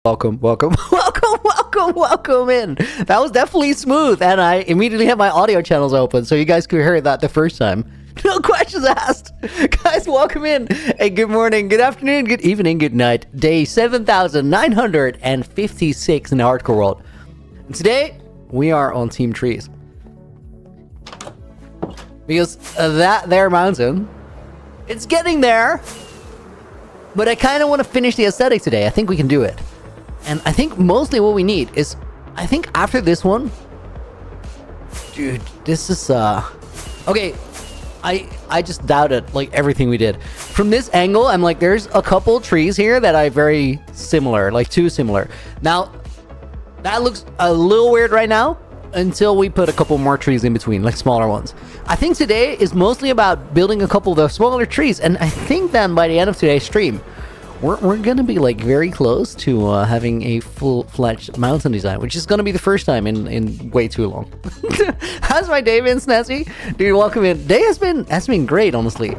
Welcome in. That was definitely smooth, and I immediately had my audio channels open so you guys could hear that the first time. No questions asked. Guys, welcome in. Hey, good morning, good afternoon, good evening, good night. Day 7,956 in the hardcore world. And today, we are on Team Trees. Because that there mountain, it's getting there. But I kind of want to finish the aesthetic today. I think we can do it. And I think mostly what we need is, I think after this one, dude, this is, okay, I just doubted, like, everything we did. From this angle, I'm like, there's a couple trees here that are very similar, like, too similar. Now, that looks a little weird right now, until we put a couple more trees in between, like smaller ones. I think today is mostly about building a couple of those smaller trees, and I think then by the end of today's stream, we're gonna be like very close to having a full-fledged mountain design, which is gonna be the first time in way too long. How's my day been, Snazzy? Dude, welcome in. Day has been great, honestly.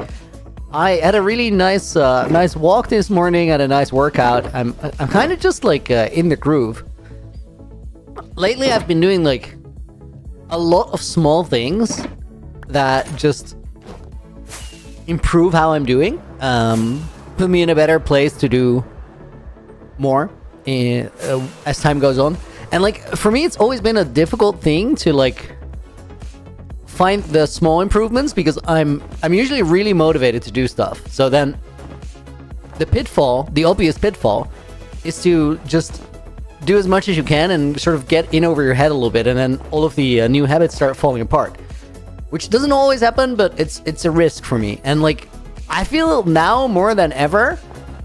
I had a really nice walk this morning, had a nice workout. I'm kind of just like in the groove. Lately, I've been doing like a lot of small things that just improve how I'm doing. Put me in a better place to do more as time goes on. And like for me, it's always been a difficult thing to like find the small improvements because I'm usually really motivated to do stuff. So then the obvious pitfall is to just do as much as you can and sort of get in over your head a little bit, and then all of the new habits start falling apart, which doesn't always happen, but it's a risk for me. And like I feel now more than ever,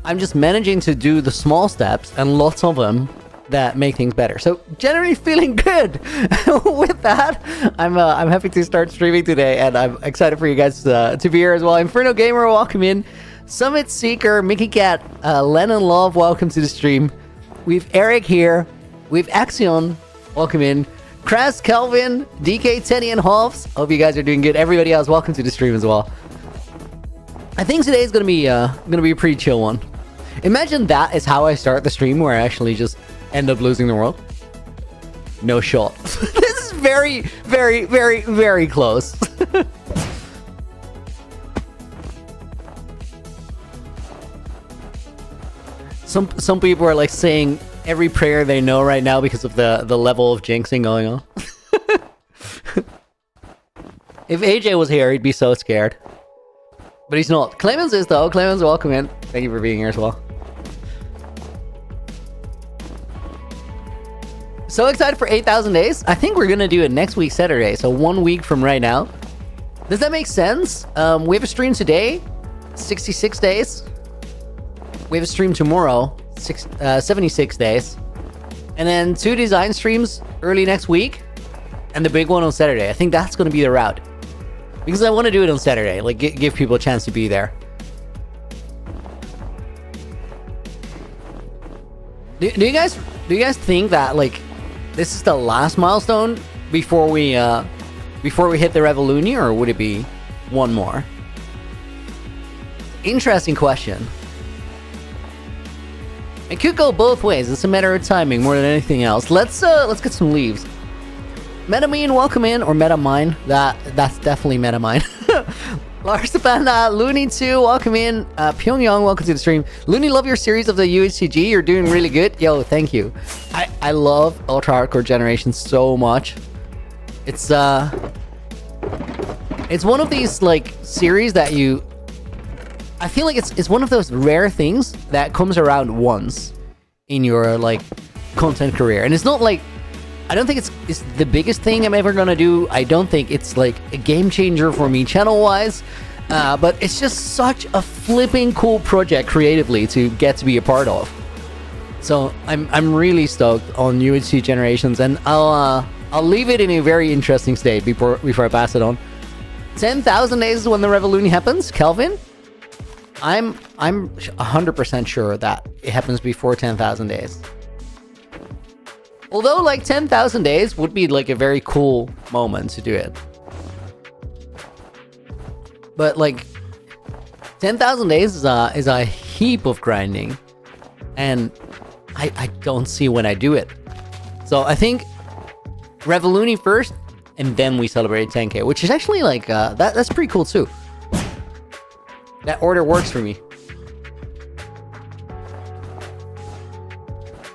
I'm just managing to do the small steps and lots of them that make things better. So generally feeling good. With that, I'm happy to start streaming today, and I'm excited for you guys to be here as well. Inferno Gamer, welcome in. Summit Seeker, Mickey Cat, Lennon Love, welcome to the stream. We've Eric here. We've Axion, welcome in. Kras, Kelvin, DK, Teddy, and Hoffs. Hope you guys are doing good. Everybody else, welcome to the stream as well. I think today is gonna be a pretty chill one. Imagine that is how I start the stream, where I actually just end up losing the world. No shot. This is very, very, very, very close. Some people are like saying every prayer they know right now because of the level of jinxing going on. If AJ was here, he'd be so scared. But he's not. Clemens is though. Clemens, welcome in. Thank you for being here as well. So excited for 8,000 days. I think we're gonna do it next week Saturday, so 1 week from right now. Does that make sense? We have a stream today, 66 days. We have a stream tomorrow, 76 days. And then 2 design streams early next week, and the big one on Saturday. I think that's gonna be the route. Because I want to do it on Saturday, like give people a chance to be there. Do you guys think that like this is the last milestone before we hit the Revolution, or would it be one more? Interesting question. It could go both ways. It's a matter of timing more than anything else. Let's get some leaves. Metamine, welcome in, or Metamine. That's definitely Metamine. Lars the Panda, Looney 2, welcome in. Pyongyang, welcome to the stream. Looney, love your series of the UHCG. You're doing really good. Yo, thank you. I love Ultra Hardcore Generation so much. It's one of these like series that I feel like it's one of those rare things that comes around once in your like content career, and it's not like, I don't think it's the biggest thing I'm ever gonna do. I don't think it's like a game changer for me channel-wise, but it's just such a flipping cool project creatively to get to be a part of. So I'm really stoked on UHC Generations, and I'll leave it in a very interesting state before I pass it on. 10,000 days is when the Revolution happens, Kelvin. I'm 100% sure that it happens before 10,000 days. Although, like, 10,000 days would be, like, a very cool moment to do it. But, like, 10,000 days is a heap of grinding. And I don't see when I do it. So I think Revoluni first, and then we celebrate 10k, which is actually like, that's pretty cool too. That order works for me.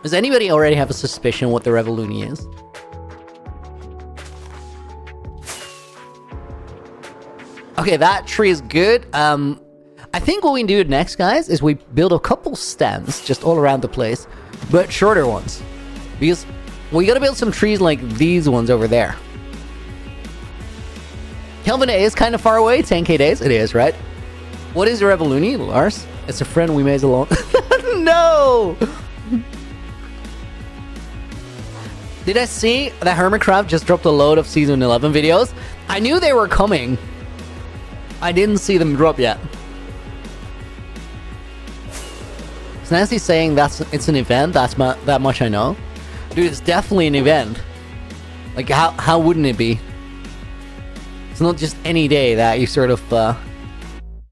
Does anybody already have a suspicion what the Revoluni is? Okay, that tree is good. I think what we can do next, guys, is we build a couple stands just all around the place, but shorter ones. Because we gotta build some trees like these ones over there. Kelvin is kind of far away, 10k days. It is, right? What is a Revoluni, Lars? It's a friend we made along. No! Did I see that Hermitcraft just dropped a load of Season 11 videos? I knew they were coming. I didn't see them drop yet. Is Nancy saying it's an event? That much I know. Dude, it's definitely an event. Like, how wouldn't it be? It's not just any day that you sort of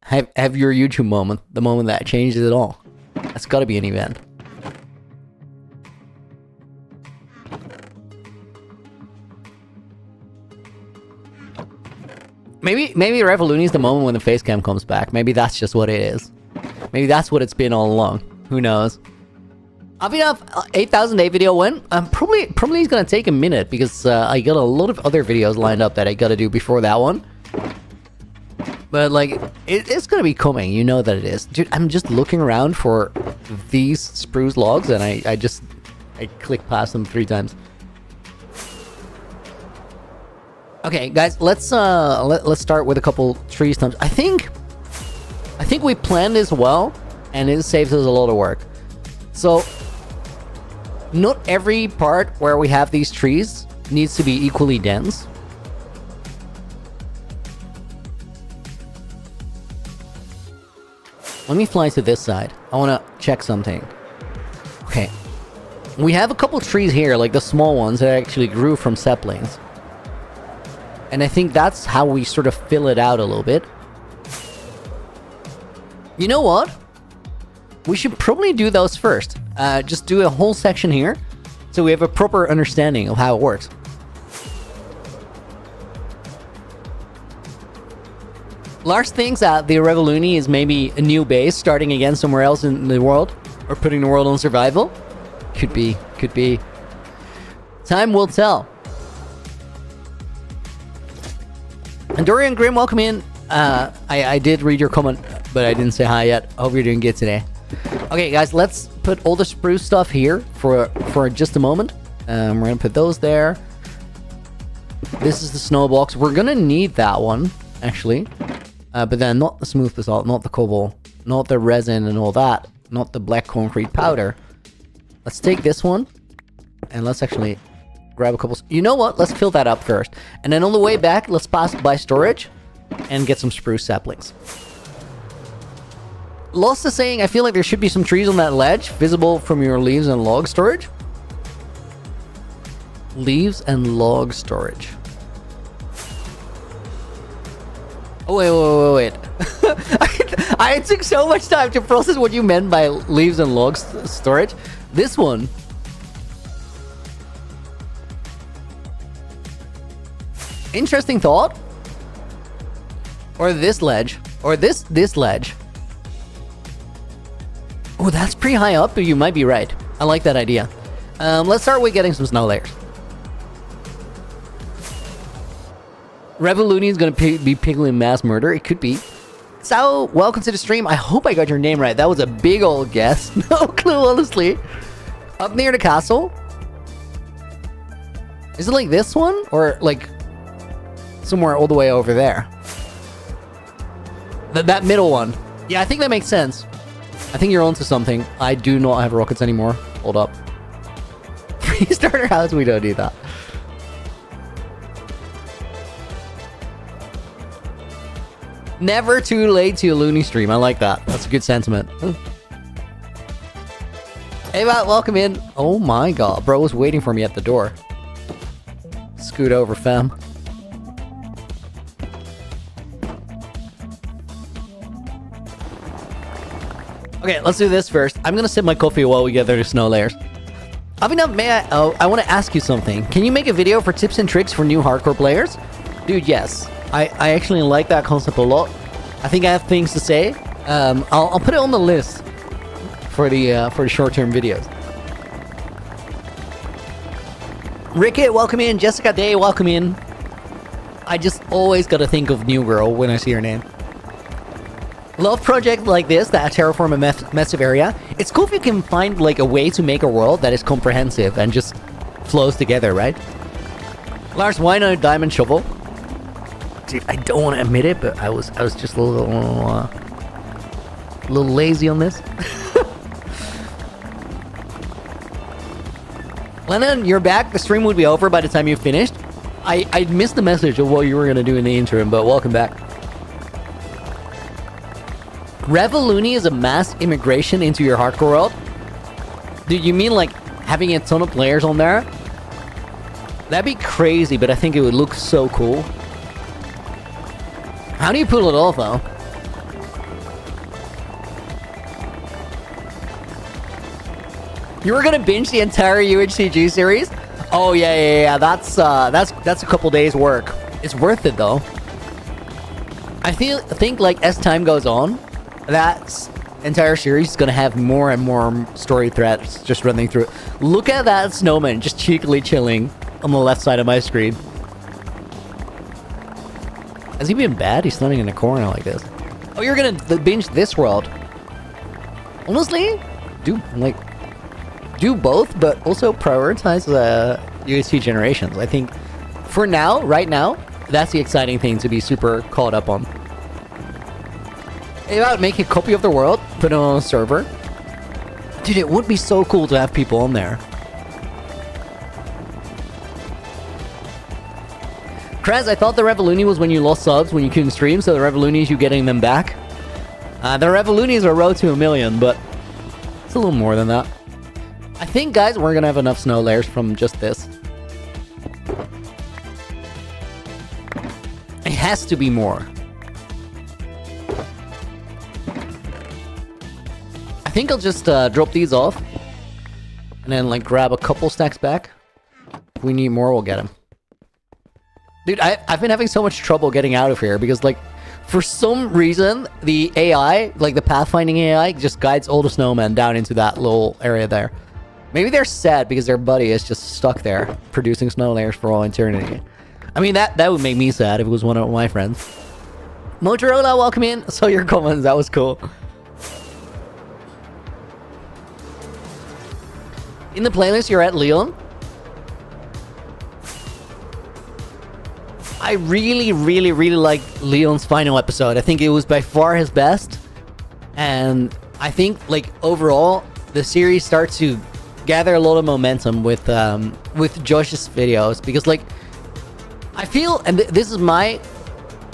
have your YouTube moment, the moment that changes it all. That's got to be an event. Maybe Revoluni is the moment when the face cam comes back. Maybe that's just what it is. Maybe that's what it's been all along. Who knows? I've been up 8,000 day video when probably it's gonna take a minute because I got a lot of other videos lined up that I gotta do before that one. But like it's gonna be coming. You know that it is, dude. I'm just looking around for these spruce logs and I click past them 3 times. Okay, guys, let's start with a couple tree stumps. I think we planned this well, and it saves us a lot of work. So, not every part where we have these trees needs to be equally dense. Let me fly to this side. I want to check something. Okay, we have a couple trees here, like the small ones that actually grew from saplings. And I think that's how we sort of fill it out a little bit. You know what? We should probably do those first. Just do a whole section here, so we have a proper understanding of how it works. Lars thinks that the Revoluni is maybe a new base starting again somewhere else in the world, or putting the world on survival. Could be. Time will tell. And Dorian Grimm, welcome in. I did read your comment, but I didn't say hi yet. I hope you're doing good today. Okay, guys, let's put all the spruce stuff here for just a moment. We're gonna put those there. This is the snow box. We're gonna need that one, actually. But then not the smooth basalt, not the cobalt, not the resin and all that, not the black concrete powder. Let's take this one, and let's actually grab a couple. You know what? Let's fill that up first. And then on the way back, let's pass by storage and get some spruce saplings. Lost is saying, I feel like there should be some trees on that ledge visible from your leaves and log storage. Leaves and log storage. Oh, wait. I took so much time to process what you meant by leaves and log storage. This one. Interesting thought. Or this ledge. Or this ledge. Oh, that's pretty high up, but you might be right. I like that idea. Let's start with getting some snow layers. Revoluni is going to be piggling mass murder. It could be. So, welcome to the stream. I hope I got your name right. That was a big old guess. No clue, honestly. Up near the castle. Is it like this one? Or like somewhere all the way over there? That middle one. Yeah, I think that makes sense. I think you're onto something. I do not have rockets anymore. Hold up. Free starter house, we don't need that. Never too late to a loony stream. I like that. That's a good sentiment. Hey, Matt, welcome in. Oh my god. Bro was waiting for me at the door. Scoot over, fam. Okay, let's do this first. I'm gonna sip my coffee while we gather the snow layers. Abhinav, I want to ask you something. Can you make a video for tips and tricks for new hardcore players? Dude, yes. I actually like that concept a lot. I think I have things to say. I'll put it on the list for the short-term videos. Rickett, welcome in. Jessica Day, welcome in. I just always gotta think of New Girl when I see her name. Love projects like this that terraform a massive area. It's cool if you can find like a way to make a world that is comprehensive and just flows together, right? Lars, why not a diamond shovel? Dude, I don't want to admit it, but I was just a little lazy on this. Lennon, you're back. The stream would be over by the time you finished. I missed the message of what you were gonna do in the interim, but welcome back. Revoluni is a mass immigration into your hardcore world? Dude, you mean like having a ton of players on there? That'd be crazy, but I think it would look so cool. How do you pull it off, though? You were gonna binge the entire UHCG series? Oh yeah. That's a couple days work. It's worth it though. I think like as time goes on, that entire series is gonna have more and more story threads just running through it. Look at that snowman just cheekily chilling on the left side of my screen. Has he been bad? He's standing in a corner like this. Oh, you're gonna binge this world. Honestly, do both, but also prioritize UHC Generations. I think for now, right now, that's the exciting thing to be super caught up on. About making a copy of the world, put it on a server. Dude, it would be so cool to have people on there. Kraz, I thought the Revoluni was when you lost subs when you couldn't stream, so the Revoluni is you getting them back. The Revolunis are road to 1 million, but it's a little more than that. I think, guys, we're gonna have enough snow layers from just this. It has to be more. I think I'll just drop these off and then like grab a couple stacks back. If we need more, we'll get them. Dude, I've been having so much trouble getting out of here because, like, for some reason, the AI, like the pathfinding AI, just guides all the snowmen down into that little area there. Maybe they're sad because their buddy is just stuck there, producing snow layers for all eternity. I mean, that would make me sad if it was one of my friends. Motorola, welcome in. I saw your comments. That was cool. In the playlist, you're at Leon. I really liked Leon's final episode. I think it was by far his best. And I think, like, overall, the series starts to gather a lot of momentum with Josh's videos. Because, like, I feel, and this is my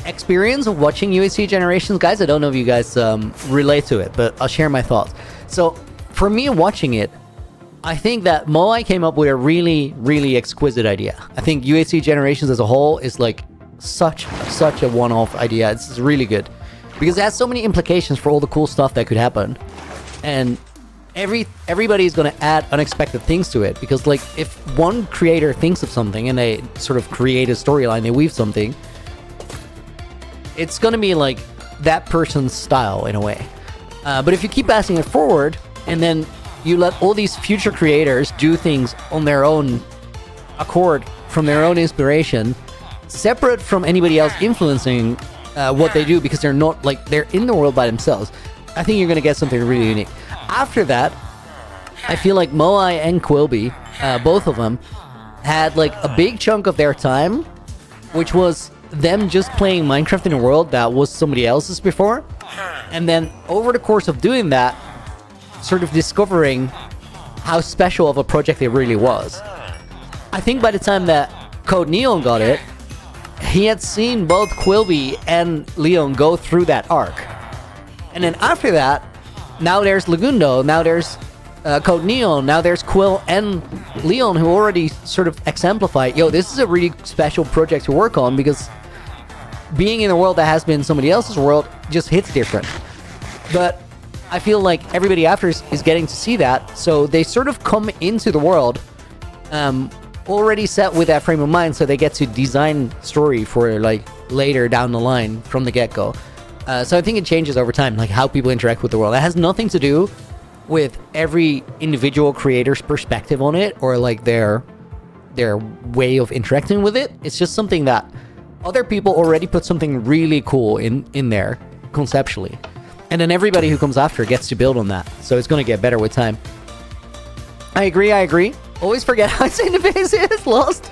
experience of watching UHC Generations, guys. I don't know if you guys relate to it, but I'll share my thoughts. So, for me watching it, I think that Moai came up with a really exquisite idea. I think UHC Generations as a whole is like such a one-off idea. It's really good because it has so many implications for all the cool stuff that could happen, and everybody's going to add unexpected things to it. Because like if one creator thinks of something and they sort of create a storyline, they weave something, it's going to be like that person's style in a way. But if you keep passing it forward and then you let all these future creators do things on their own accord, from their own inspiration, separate from anybody else influencing what they do, because they're not like they're in the world by themselves, I think you're gonna get something really unique. After that, I feel like Moai and Quilby, both of them, had like a big chunk of their time, which was them just playing Minecraft in a world that was somebody else's before, and then over the course of doing that, sort of discovering how special of a project it really was. I think by the time that Code Neon got it, he had seen both Quilby and Leon go through that arc. And then after that, now there's Lagundo, now there's Code Neon, now there's Quill and Leon, who already sort of exemplify, yo, this is a really special project to work on, because being in a world that has been somebody else's world just hits different. But I feel like everybody after is getting to see that, so they sort of come into the world already set with that frame of mind, so they get to design story for like later down the line from the get-go. So I think it changes over time, like how people interact with the world. It has nothing to do with every individual creator's perspective on it or like their way of interacting with it. It's just something that other people already put something really cool in there conceptually. And then everybody who comes after gets to build on that. So it's going to get better with time. I agree. Always forget how insane the base is. Lost.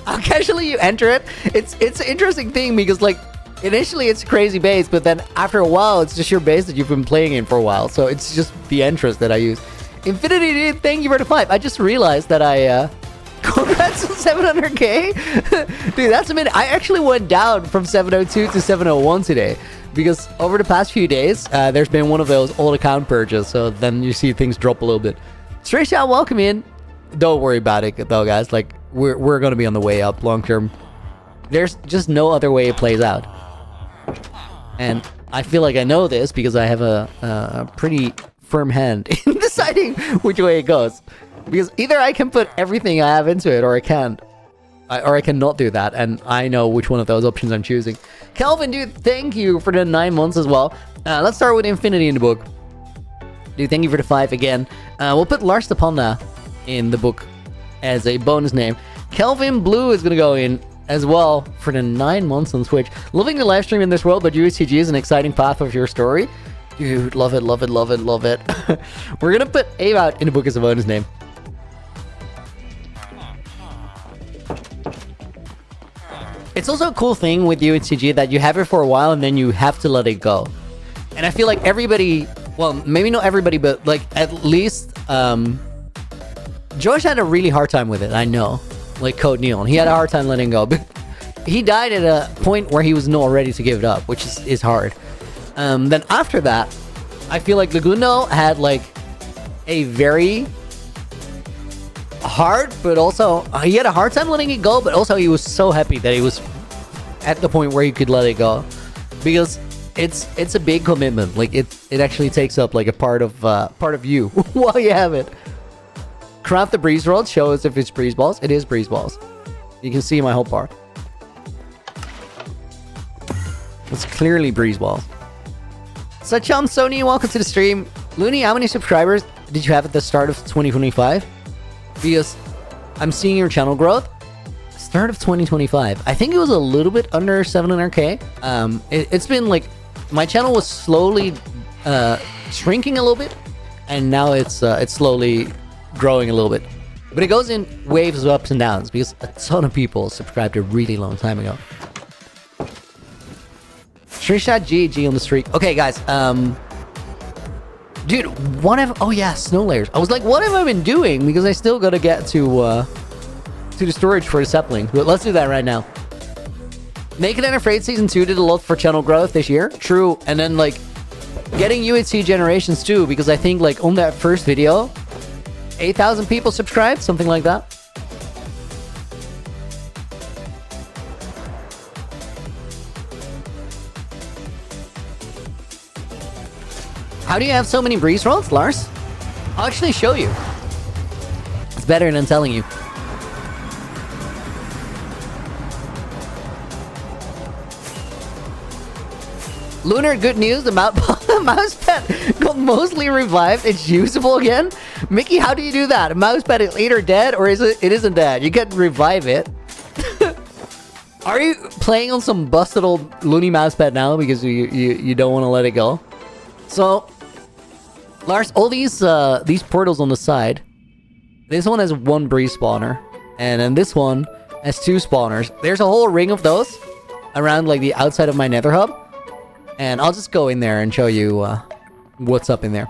Occasionally you enter it. It's an interesting thing because like initially it's a crazy base, but then after a while it's just your base that you've been playing in for a while. So it's just the entrance that I use. Infinity, dude, thank you for the 5. I just realized that I congrats on 700k. Dude, that's a minute. I actually went down from 702 to 701 today. Because over the past few days, there's been one of those old account purges, so then you see things drop a little bit. Straight shot, welcome in. Don't worry about it, though, guys. Like, we're going to be on the way up long term. There's just no other way it plays out. And I feel like I know this because I have a pretty firm hand in deciding which way it goes. Because either I can put everything I have into it, or I can't. Or I cannot do that, and I know which one of those options I'm choosing. Kelvin, dude, thank you for the 9 months as well. Let's start with Infinity in the book. Dude, thank you for the 5 again. We'll put Lars the Panda in the book as a bonus name. Kelvin Blue is going to go in as well for the 9 months on Twitch. Loving the live stream in this world, but USTG is an exciting path of your story. Dude, love it. We're going to put Ava in the book as a bonus name. It's also a cool thing with UNCG that you have it for a while and then you have to let it go. And I feel like everybody, well, maybe not everybody, but like at least Josh had a really hard time with it, I know. Like Code Neon. He had a hard time letting go. But he died at a point where he was not ready to give it up, which is hard. Then after that, I feel like Laguno had like a very hard, but also he had a hard time letting it go, but also he was so happy that he was at the point where he could let it go, because it's a big commitment. Like it actually takes up like a part of you while you have it. Craft the breeze rod, show us if it's breeze balls. It is breeze balls. You can see my whole bar. It's clearly breeze balls. Sacham Sony, welcome to the stream. Looney, how many subscribers did you have at the start of 2025? Because I'm seeing your channel growth. Start of 2025. I think it was a little bit under 700k. It's been like, my channel was slowly shrinking a little bit, and now it's slowly growing a little bit. But it goes in waves of ups and downs because a ton of people subscribed a really long time ago. Shot GG on the streak. Okay, guys. Dude, what have... Oh, yeah, snow layers. I was like, what have I been doing? Because I still got to get to the storage for the sapling. But let's do that right now. Naked and Afraid Season 2 did a lot for channel growth this year. True. And then, like, getting UHC Generations too. Because I think, like, on that first video, 8,000 people subscribed. Something like that. How do you have so many breeze rolls, Lars? I'll actually show you. It's better than telling you. Lunar, good news. The mousepad got mostly revived. It's usable again. Mickey, how do you do that? A mousepad is either dead or it isn't dead. You can revive it. Are you playing on some busted old loony mousepad now because you don't want to let it go? So, Lars, all these portals on the side, this one has 1 breeze spawner, and then this one has 2 spawners. There's a whole ring of those around like the outside of my nether hub, and I'll just go in there and show you what's up in there.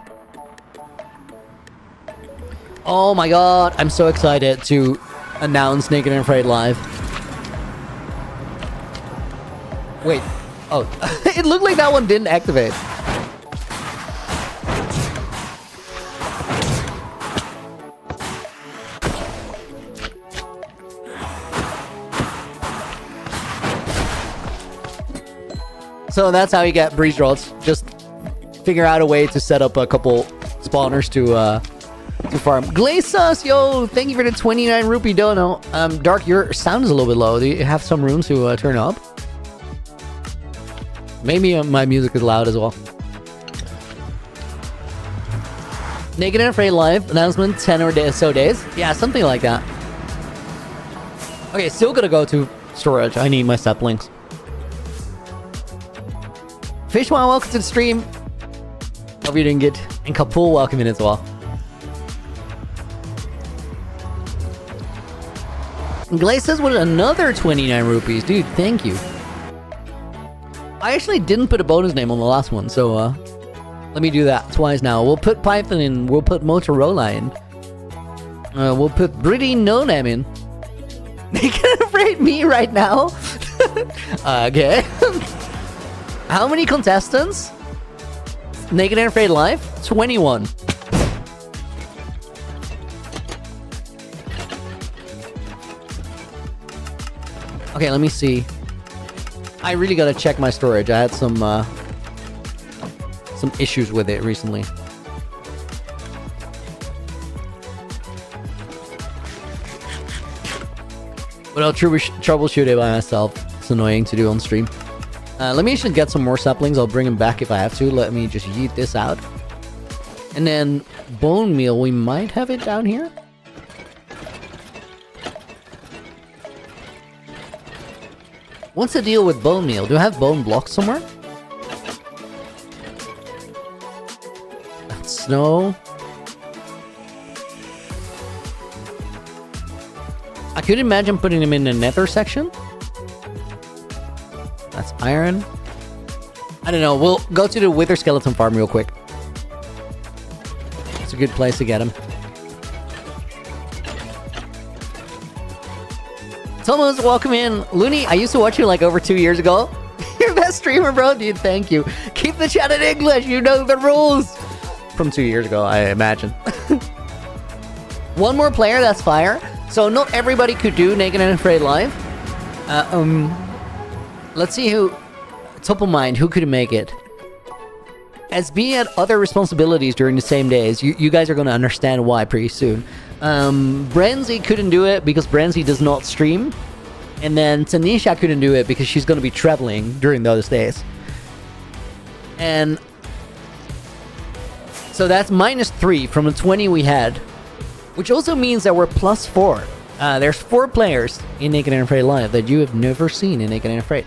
Oh my god, I'm so excited to announce Naked and Afraid live. Wait, oh, it looked like that one didn't activate. So that's how you get breeze rolls. Just figure out a way to set up a couple spawners to farm. Glazos, yo, thank you for the 29 rupee dono. Dark, your sound is a little bit low. Do you have some room to turn up? Maybe my music is loud as well. Naked and Afraid live announcement 10 or so days. Yeah, something like that. Okay, still gonna go to storage. I need my saplings. Fishwan, welcome to the stream. Hope you didn't get. And Kapul, welcome in as well. Glazes with another 29 rupees. Dude, thank you. I actually didn't put a bonus name on the last one, so let me do that twice now. We'll put Python in, we'll put Motorola in. We'll put Pretty No Name in. They can afraid me right now? Okay. How many contestants? Naked and Afraid Live? 21. Okay, let me see. I really gotta check my storage. I had some issues with it recently. But I'll troubleshoot it by myself. It's annoying to do on stream. Let me actually get some more saplings. I'll bring them back if I have to. Let me just yeet this out. And then bone meal, we might have it down here. What's the deal with bone meal? Do I have bone blocks somewhere? That's snow. I could imagine putting them in the nether section. That's iron. I don't know. We'll go to the wither skeleton farm real quick. It's a good place to get them. Thomas, welcome in. Looney, I used to watch you like over 2 years ago. You're the best streamer, bro. Dude, thank you. Keep the chat in English. You know the rules. From 2 years ago, I imagine. One more player, that's fire. So not everybody could do Naked and Afraid live. Let's see who... Top of mind, who could make it? As being had other responsibilities during the same days, you guys are going to understand why pretty soon. Brenzy couldn't do it because Brenzy does not stream. And then Tanisha couldn't do it because she's going to be traveling during those days. And so that's -3 from the 20 we had. Which also means that we're +4. There's 4 players in Naked and Afraid Live that you have never seen in Naked and Afraid.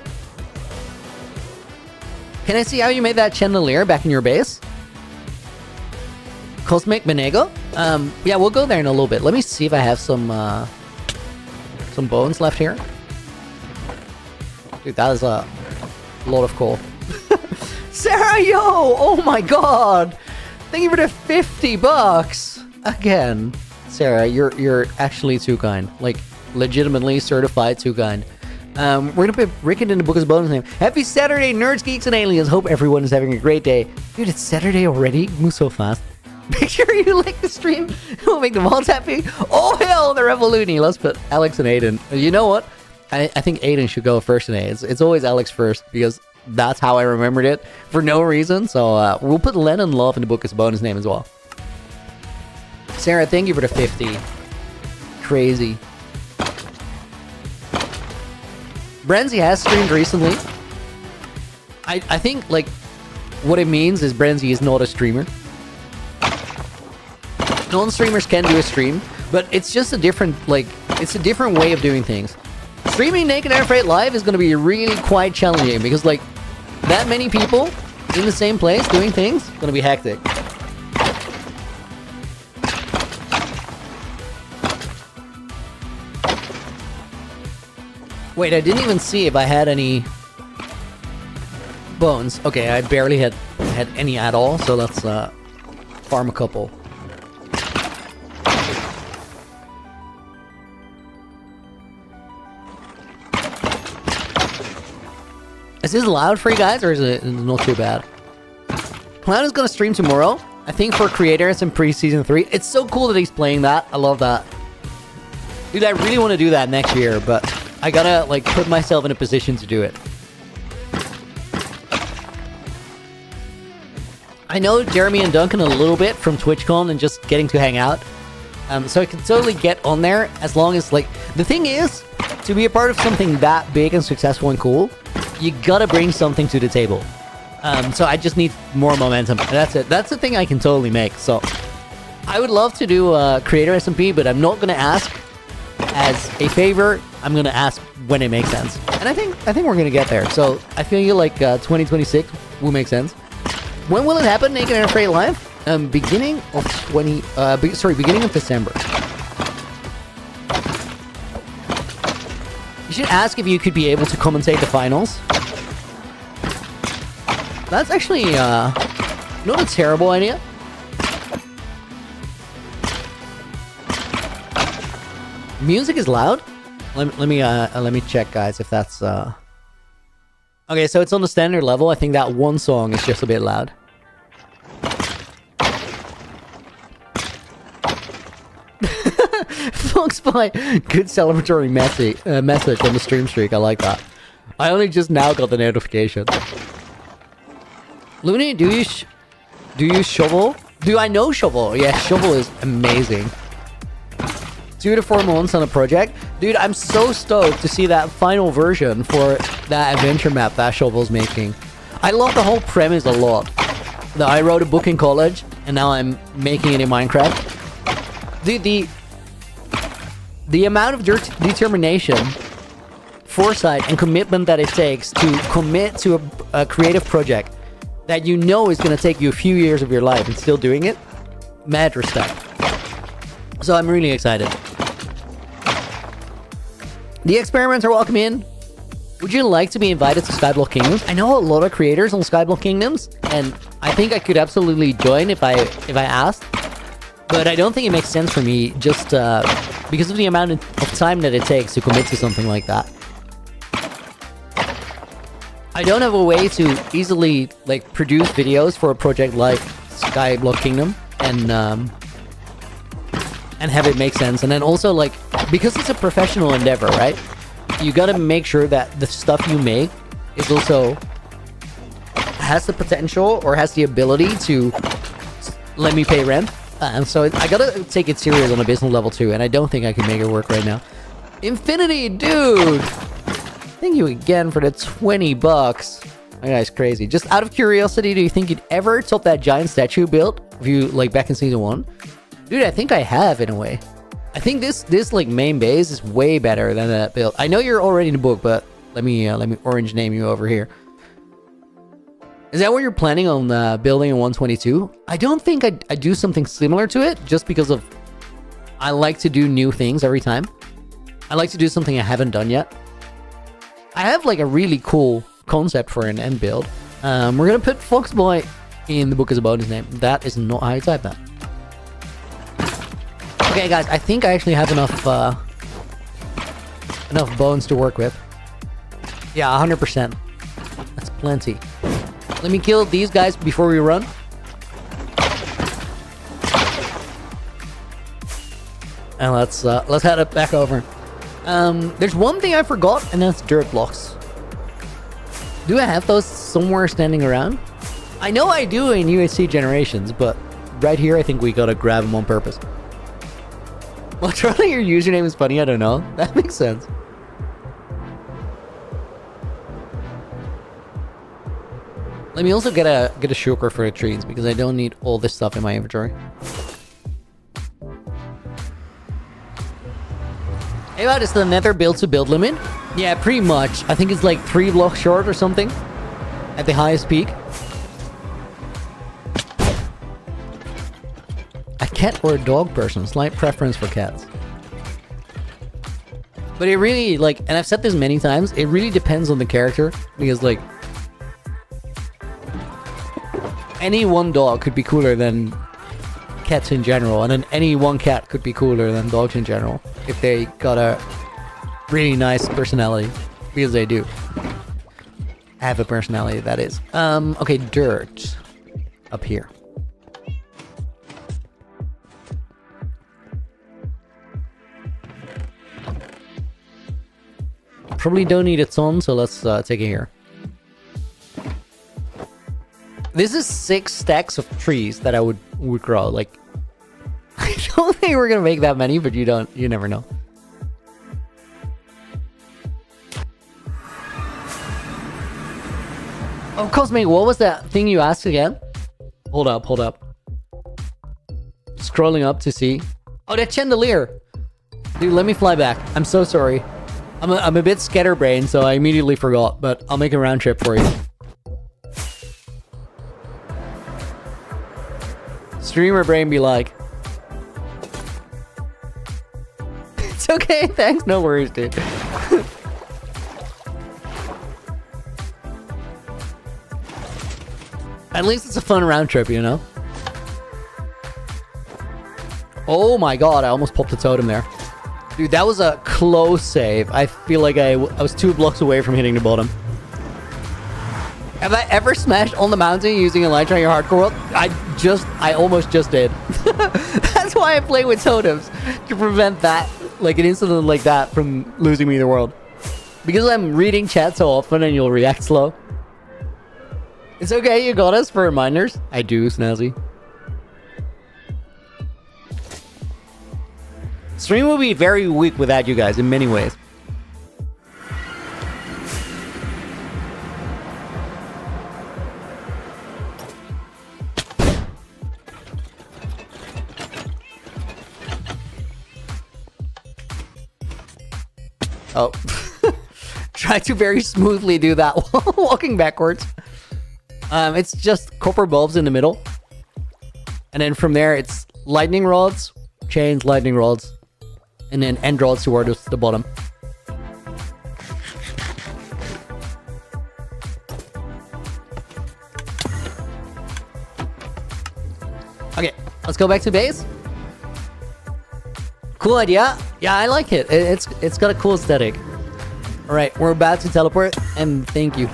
Can I see how you made that chandelier back in your base? Cosmic Benego? Yeah, we'll go there in a little bit. Let me see if I have some bones left here. Dude, that is a lot of coal. Sarah, yo! Oh my god! Thank you for the $50! Again. Sarah, you're actually too kind. Like, legitimately certified too kind. We're gonna put Rickon in the book as a bonus name. Happy Saturday, nerds, geeks, and aliens. Hope everyone is having a great day. Dude, it's Saturday already? Move so fast. Make sure you like the stream. It will make them all happy. Oh, hell, the Revoluni. Let's put Alex and Aiden. You know what? I think Aiden should go first today. It's always Alex first because that's how I remembered it for no reason. So we'll put Lennon Love in the book as a bonus name as well. Sarah, thank you for the 50. Crazy. Brenzy has streamed recently. I think, like, what it means is Brenzy is not a streamer. Non-streamers can do a stream, but it's just a different, like, it's a different way of doing things. Streaming Naked and Afraid live is going to be really quite challenging because, like, that many people in the same place doing things, going to be hectic. Wait, I didn't even see if I had any bones. Okay, I barely had any at all, so let's farm a couple. Is this loud for you guys, or is it not too bad? Clown is gonna stream tomorrow, I think, for creators in pre-season 3. It's so cool that he's playing that. I love that. Dude, I really want to do that next year, but I gotta, like, put myself in a position to do it. I know Jeremy and Duncan a little bit from TwitchCon and just getting to hang out. So I can totally get on there as long as, like, the thing is, to be a part of something that big and successful and cool, you gotta bring something to the table. So I just need more momentum. That's it. That's the thing I can totally make. So I would love to do a creator SMP, but I'm not gonna ask as a favor. I'm gonna ask when it makes sense, and I think we're gonna get there. So I feel like 2026 will make sense. When will it happen? Naked and Afraid Live? Beginning of beginning of December. You should ask if you could be able to commentate the finals. That's actually not a terrible idea. Music is loud. Let me check, guys, if that's okay. So it's on the standard level. I think that one song is just a bit loud. Foxpie, good celebratory message on the stream streak. I like that. I only just now got the notification. Looney, do you shovel? Do I know shovel? Yeah, shovel is amazing. 2 to 4 months on a project. Dude, I'm so stoked to see that final version for that adventure map that Shovel's making. I love the whole premise a lot. That I wrote a book in college, and now I'm making it in Minecraft. Dude, the amount of determination, foresight, and commitment that it takes to commit to a creative project that you know is going to take you a few years of your life and still doing it, mad respect. So I'm really excited. The experiments are welcome in. Would you like to be invited to Skyblock Kingdoms? I know a lot of creators on Skyblock Kingdoms, and I think I could absolutely join if I asked. But I don't think it makes sense for me just because of the amount of time that it takes to commit to something like that. I don't have a way to easily like produce videos for a project like Skyblock Kingdom and have it make sense. And then also, like, because it's a professional endeavor, right? You gotta make sure that the stuff you make is also has the potential or has the ability to let me pay rent. And so I gotta take it serious on a business level too, and I don't think I can make it work right now. Infinity, dude! Thank you again for the 20 bucks. That guy's crazy. Just out of curiosity, do you think you'd ever top that giant statue build if you, like, back in season 1? Dude, I think I have, in a way. I think this like main base is way better than that build. I know you're already in the book, but let me orange name you over here. Is that what you're planning on building in 122? I don't think I do something similar to it, just because of I like to do new things every time. I like to do something I haven't done yet. I have like a really cool concept for an end build. We're gonna put Foxboy in the book as a bonus name. That is not how you type that. Okay, guys, I think I actually have enough bones to work with. Yeah, 100%. That's plenty. Let me kill these guys before we run. And let's head it back over. There's one thing I forgot, and that's dirt blocks. Do I have those somewhere standing around? I know I do in UHC Generations, but right here I think we gotta grab them on purpose. Well, Charlie, your username is funny. I don't know. That makes sense. Let me also get a shulker for the trees because I don't need all this stuff in my inventory. Hey, about is the nether build to build limit? Yeah, pretty much. I think it's like 3 blocks short or something at the highest peak. A cat or a dog person, slight preference for cats. But it really, like, and I've said this many times, it really depends on the character, because, like, any one dog could be cooler than cats in general, and then any one cat could be cooler than dogs in general, if they got a really nice personality, because they do have a personality, that is. Okay, dirt up here. Probably don't need a ton, so let's take it here. This is 6 stacks of trees that I would grow. Like, I don't think we're gonna make that many, but you never know. Oh, Cosmic, what was that thing you asked again? Hold up. Scrolling up to see. Oh, that chandelier. Dude, let me fly back. I'm so sorry. I'm a bit scatterbrained, so I immediately forgot, but I'll make a round trip for you. Streamer brain be like. It's okay, thanks. No worries, dude. At least it's a fun round trip, you know? Oh my god, I almost popped a totem there. Dude, that was a close save. I feel like I was 2 blocks away from hitting the bottom. Have I ever smashed on the mountain using Elytra in your hardcore world? I almost just did. That's why I play with totems. To prevent that, like an incident like that from losing me the world. Because I'm reading chat so often and you'll react slow. It's okay, you got us for reminders. I do, Snazzy. Stream will be very weak without you guys in many ways. Oh. Try to very smoothly do that while walking backwards. It's just copper bulbs in the middle. And then from there, it's lightning rods, chains, lightning rods, and then end rods towards the bottom. Okay, let's go back to base. Cool idea. Yeah, I like it. It's got a cool aesthetic. All right, we're about to teleport, and thank you.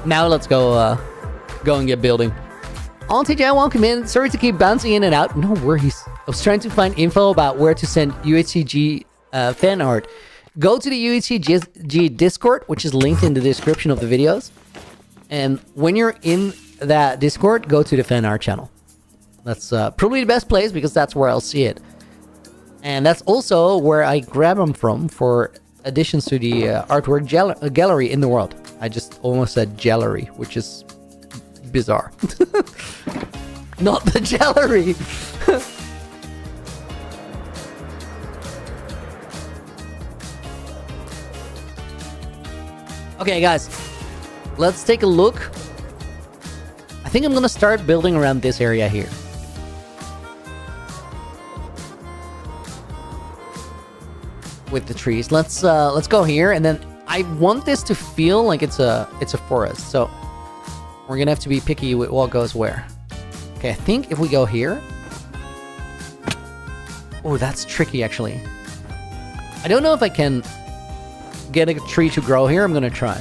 Now let's go and get building. Auntie Jan, welcome in. Sorry to keep bouncing in and out. No worries. I was trying to find info about where to send UHCG fan art. Go to the UHCG Discord, which is linked in the description of the videos. And when you're in that Discord, go to the fan art channel. That's probably the best place because that's where I'll see it. And that's also where I grab them from for additions to the artwork gallery in the world. I just almost said gallery, which is bizarre. Not the gallery. Okay, guys, let's take a look. I think I'm gonna start building around this area here. With the trees, let's go here, and then I want this to feel like it's a forest. So we're gonna have to be picky with what goes where. Okay, I think if we go here. Oh, that's tricky actually. I don't know if I can get a tree to grow here. I'm gonna try.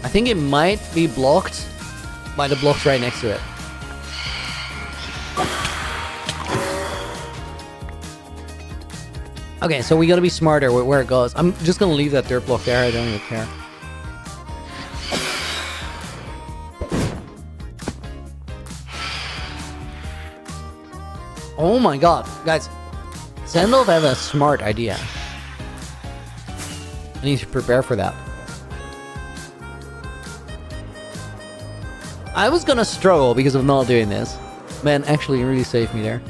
I think it might be blocked by the blocks right next to it. Okay, so we gotta be smarter with where it goes. I'm just gonna leave that dirt block there. I don't even care. Oh my god, guys. Sandolph have a smart idea. I need to prepare for that. I was gonna struggle because of not doing this. Man, actually, you really saved me there.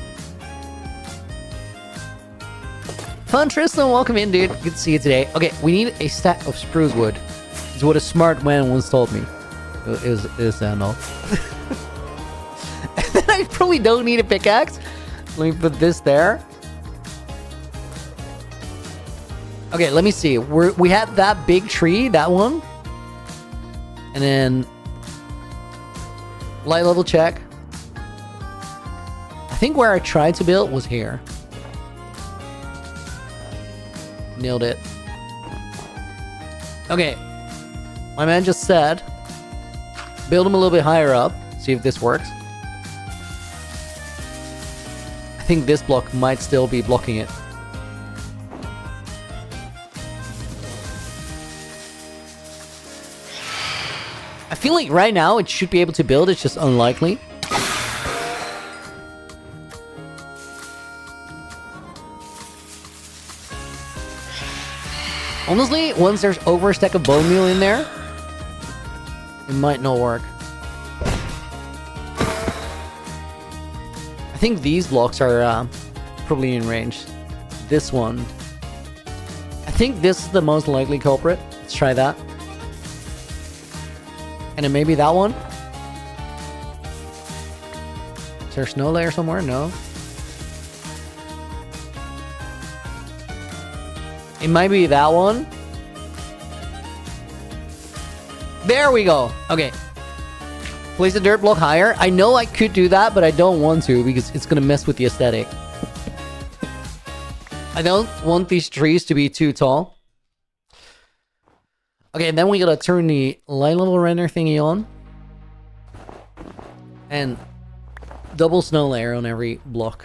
Fun Tristan, welcome in, dude. Good to see you today. Okay, we need a stack of spruce wood. It's what a smart man once told me. It was Sandolph. And then I probably don't need a pickaxe. Let me put this there. Okay, let me see. We had that big tree, that one. And then light level check. I think where I tried to build was here. Nailed it. Okay. My man just said, build him a little bit higher up. See if this works. I think this block might still be blocking it. feel like right now it should be able to build, it's just unlikely. Honestly, once there's over a stack of bone meal in there, it might not work. I think these blocks are probably in range. This one. I think this is the most likely culprit. Let's try that. And then maybe that one. Is there a snow layer somewhere? No. It might be that one. There we go. Okay. Place the dirt block higher. I know I could do that, but I don't want to because it's going to mess with the aesthetic. I don't want these trees to be too tall. Okay, then we gotta turn the light level render thingy on. And double snow layer on every block.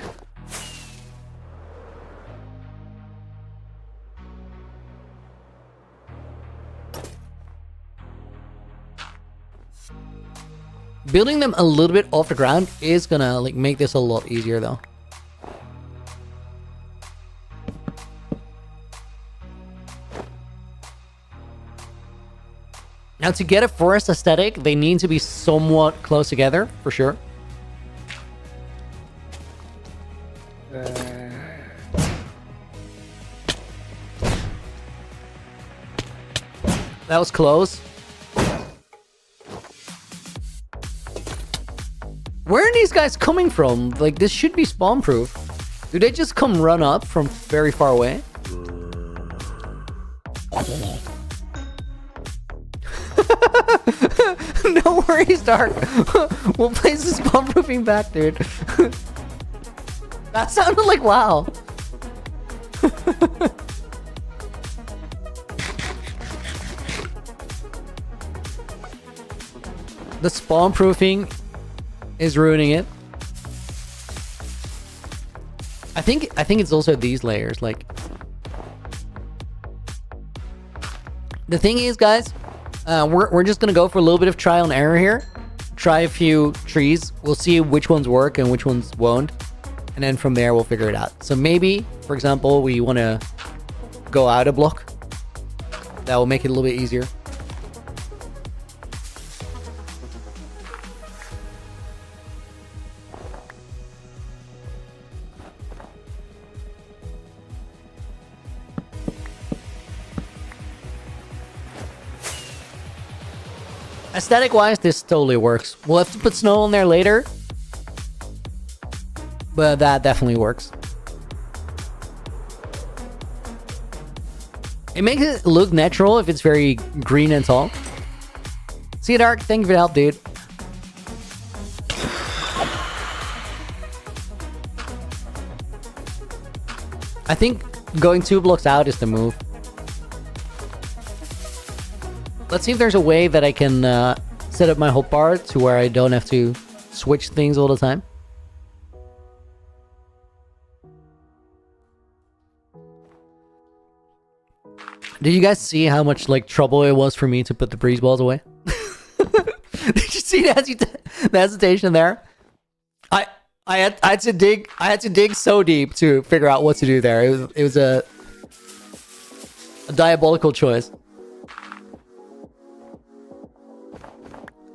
Building them a little bit off the ground is gonna like make this a lot easier though. Now to get a forest aesthetic, they need to be somewhat close together, for sure. That was close. Where are these guys coming from? Like, this should be spawn proof. Do they just come run up from very far away? No worries, Dark. We'll place the spawn proofing back, dude. That sounded like wow. The spawn proofing is ruining it. I think it's also these layers. Like, the thing is, guys, we're just gonna go for a little bit of trial and error here. Try a few trees. We'll see which ones work and which ones won't, and then from there we'll figure it out. So maybe, for example, we want to go out a block. That will make it a little bit easier. Aesthetic-wise, this totally works. We'll have to put snow on there later, but that definitely works. It makes it look natural if it's very green and tall. See you, Dark. Thank you for the help, dude. I think going 2 blocks out is the move. Let's see if there's a way that I can set up my hotbar to where I don't have to switch things all the time. Did you guys see how much like trouble it was for me to put the breeze balls away? Did you see the hesitation there? I had to dig so deep to figure out what to do there. It was a diabolical choice.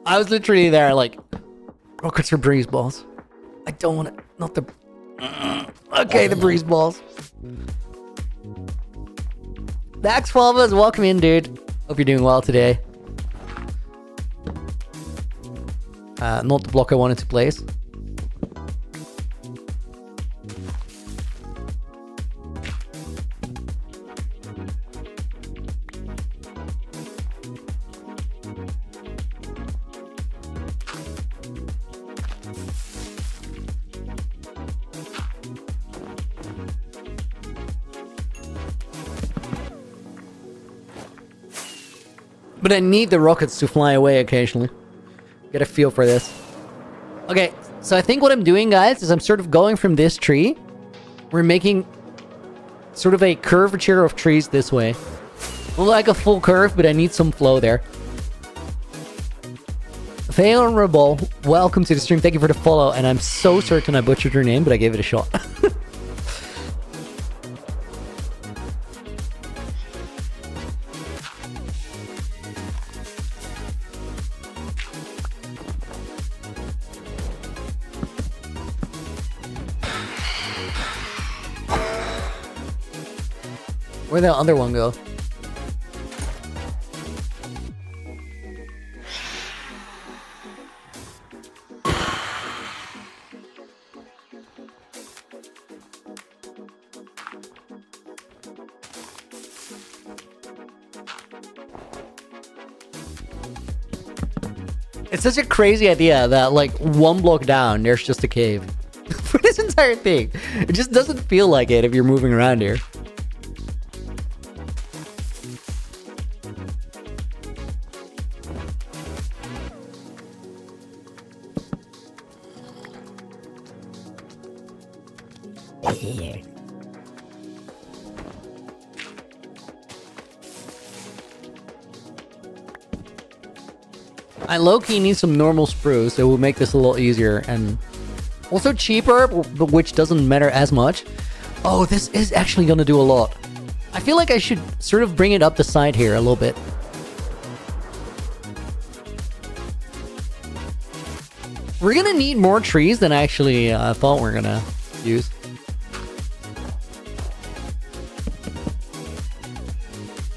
I was literally there like, rockets or breeze balls? I don't want it. Not the... Okay, the breeze balls. The X12 welcome in, dude. Hope you're doing well today. Not the block I wanted to place. But I need the rockets to fly away occasionally. Get a feel for this. Okay, so I think what I'm doing, guys, is I'm sort of going from this tree. We're making sort of a curvature of trees this way. Not like a full curve, but I need some flow there. Vulnerable, welcome to the stream. Thank you for the follow. And I'm so certain I butchered your name, but I gave it a shot. Where'd the other one go? It's such a crazy idea that, like, one block down, there's just a cave. For this entire thing. It just doesn't feel like it if you're moving around here. I low-key need some normal spruce. It will make this a little easier and also cheaper, which doesn't matter as much. Oh, this is actually gonna do a lot. I feel like I should sort of bring it up the side here a little bit. We're gonna need more trees than I actually thought we are gonna use.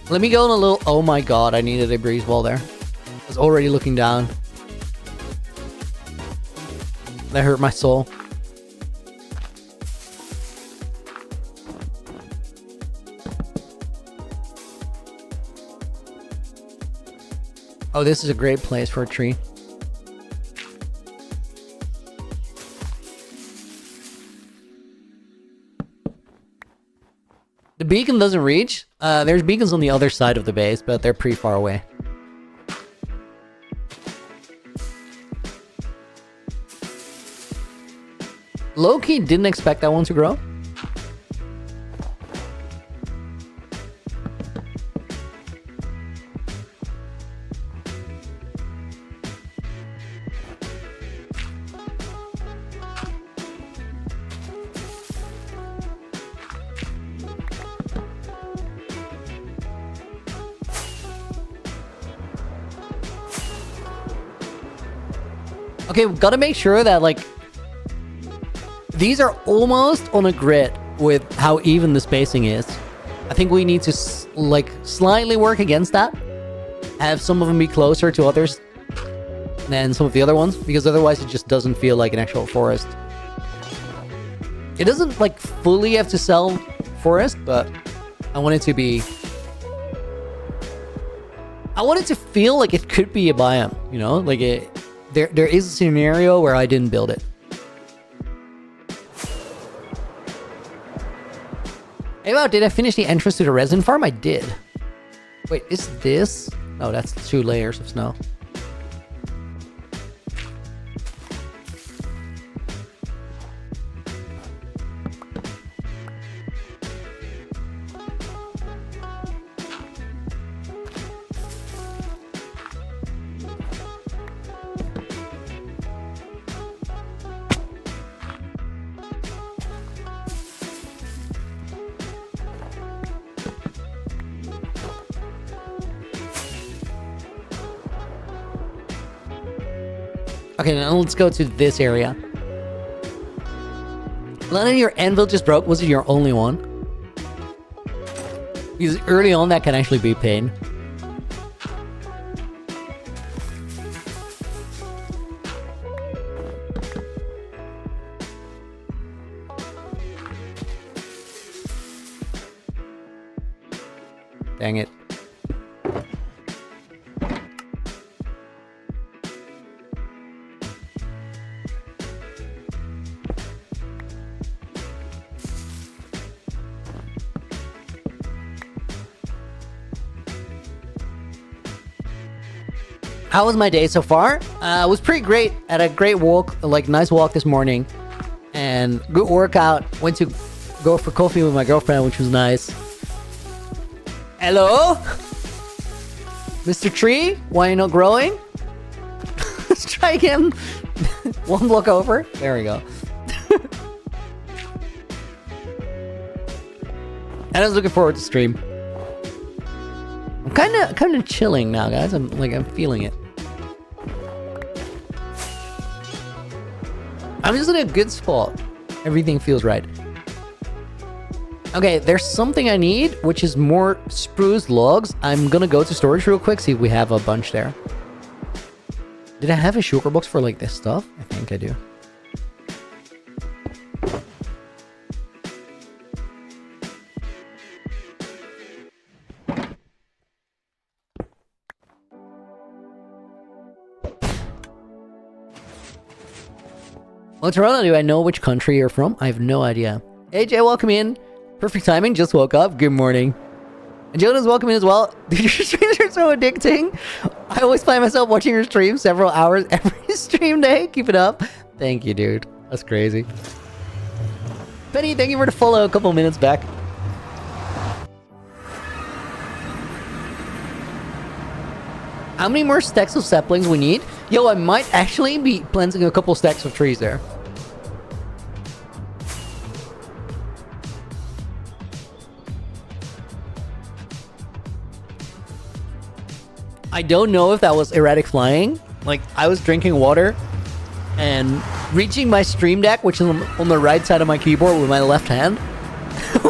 Let me go in a little... Oh my god, I needed a breeze wall there. I was already looking down. That hurt my soul. Oh, this is a great place for a tree. The beacon doesn't reach. There's beacons on the other side of the base, but they're pretty far away. Low-key didn't expect that one to grow. Okay, we've got to make sure that, like, these are almost on a grid with how even the spacing is. I think we need to, like, slightly work against that. Have some of them be closer to others than some of the other ones, because otherwise it just doesn't feel like an actual forest. It doesn't, like, fully have to sell forest, but I want it to be... I want it to feel like it could be a biome, you know? Like, there is a scenario where I didn't build it. Hey, wow, did I finish the entrance to the resin farm? I did. Wait, is this? Oh, that's 2 layers of snow. Okay, now let's go to this area. Lana, your anvil just broke. Was it your only one? Because early on, that can actually be a pain. Dang it. How was my day so far? It was pretty great. Had a great walk, like nice walk this morning. And good workout. Went to go for coffee with my girlfriend, which was nice. Hello? Mr. Tree? Why are you not growing? Let's try again. One block over. There we go. And I was looking forward to stream. I'm kind of chilling now, guys. I'm feeling it. I'm just in a good spot. Everything feels right. Okay, there's something I need, which is more spruce logs. I'm gonna go to storage real quick, see if we have a bunch there. Did I have a sugar box for like this stuff? I think I do. Well, Toronto, do I know which country you're from? I have no idea. AJ, welcome in. Perfect timing, just woke up. Good morning. And Jonas, welcome in as well. Dude, your streams are so addicting. I always find myself watching your stream several hours every stream day. Keep it up. Thank you, dude. That's crazy. Penny, thank you for the follow a couple minutes back. How many more stacks of saplings we need? Yo, I might actually be planting a couple stacks of trees there. I don't know if that was erratic flying. Like, I was drinking water and reaching my stream deck, which is on the right side of my keyboard with my left hand,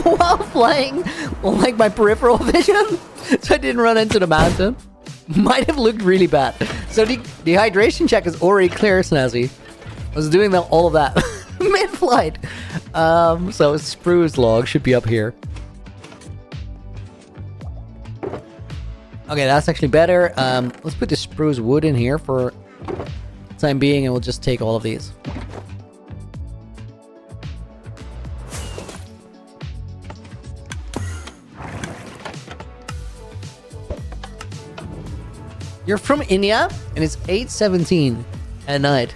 while flying on like my peripheral vision, so I didn't run into the mountain. Might have looked really bad. So the dehydration check is already clear, Snazzy. I was doing all of that mid-flight. So spruce log should be up here. Okay, that's actually better. Let's put the spruce wood in here for the time being, and we'll just take all of these. You're from India, and it's 8:17 at night.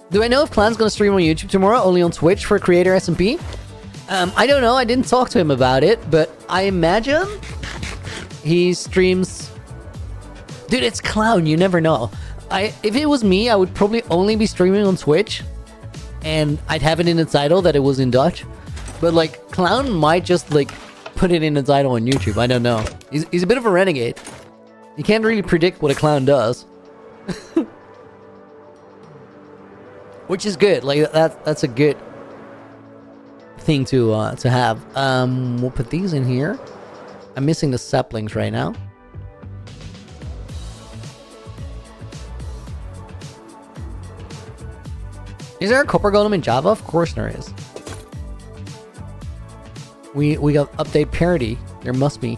Do I know if Clan's gonna stream on YouTube tomorrow, only on Twitch for creator SMP? I don't know, I didn't talk to him about it, but I imagine he streams... Dude, it's Clown, you never know. If it was me, I would probably only be streaming on Twitch, and I'd have it in the title that it was in Dutch. But like, Clown might just like put it in the title on YouTube, I don't know. He's a bit of a renegade. You can't really predict what a clown does. Which is good. Like that's a good thing to have. We'll put these in here. I'm missing the saplings right now. Is there a copper golem in Java? Of course there is. We got update parity. There must be.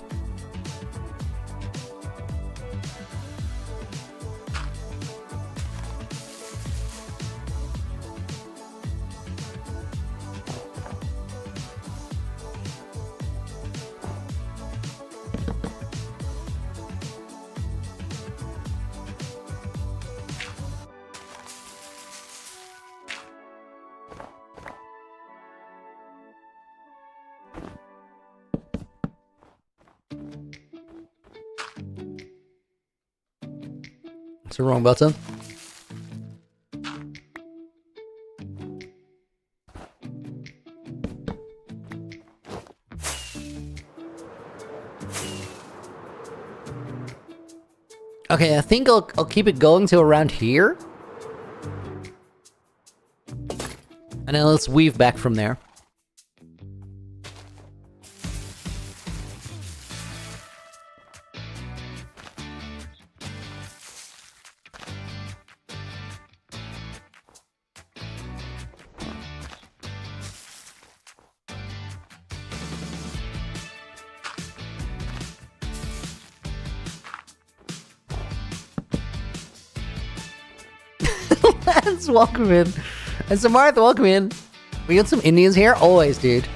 It's the wrong button. Okay, I think I'll keep it going till around here. And then let's weave back from there. Lance, welcome in. And Samarth, welcome in. We got some Indians here? Always, dude.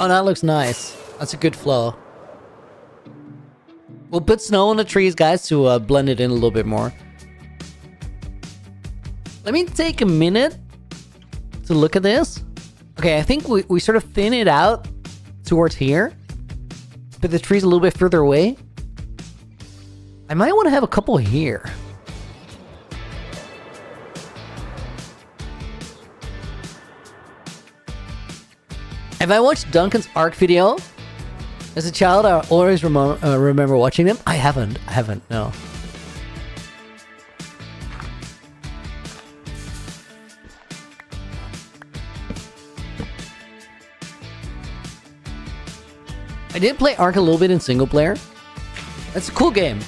Oh, that looks nice. That's a good flow. We'll put snow on the trees, guys, to blend it in a little bit more. Let me take a minute to look at this. Okay, I think we sort of thin it out towards here. But the tree's a little bit further away. I might want to have a couple here. Have I watched Duncan's Arc video? As a child, I always remember watching them. I haven't, no. I did play Ark a little bit in single player. It's a cool game.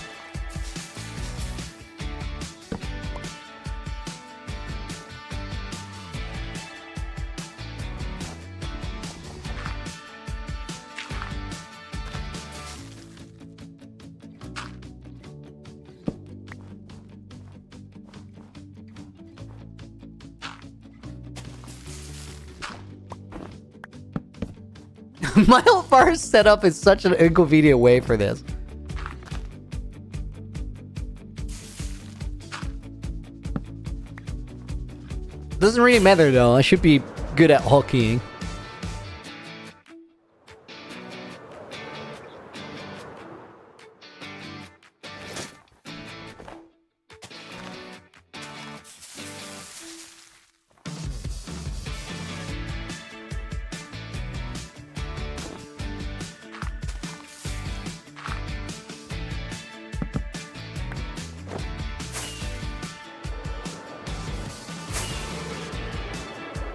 My whole bar setup is such an inconvenient way for this. Doesn't really matter though, I should be good at hotkeying.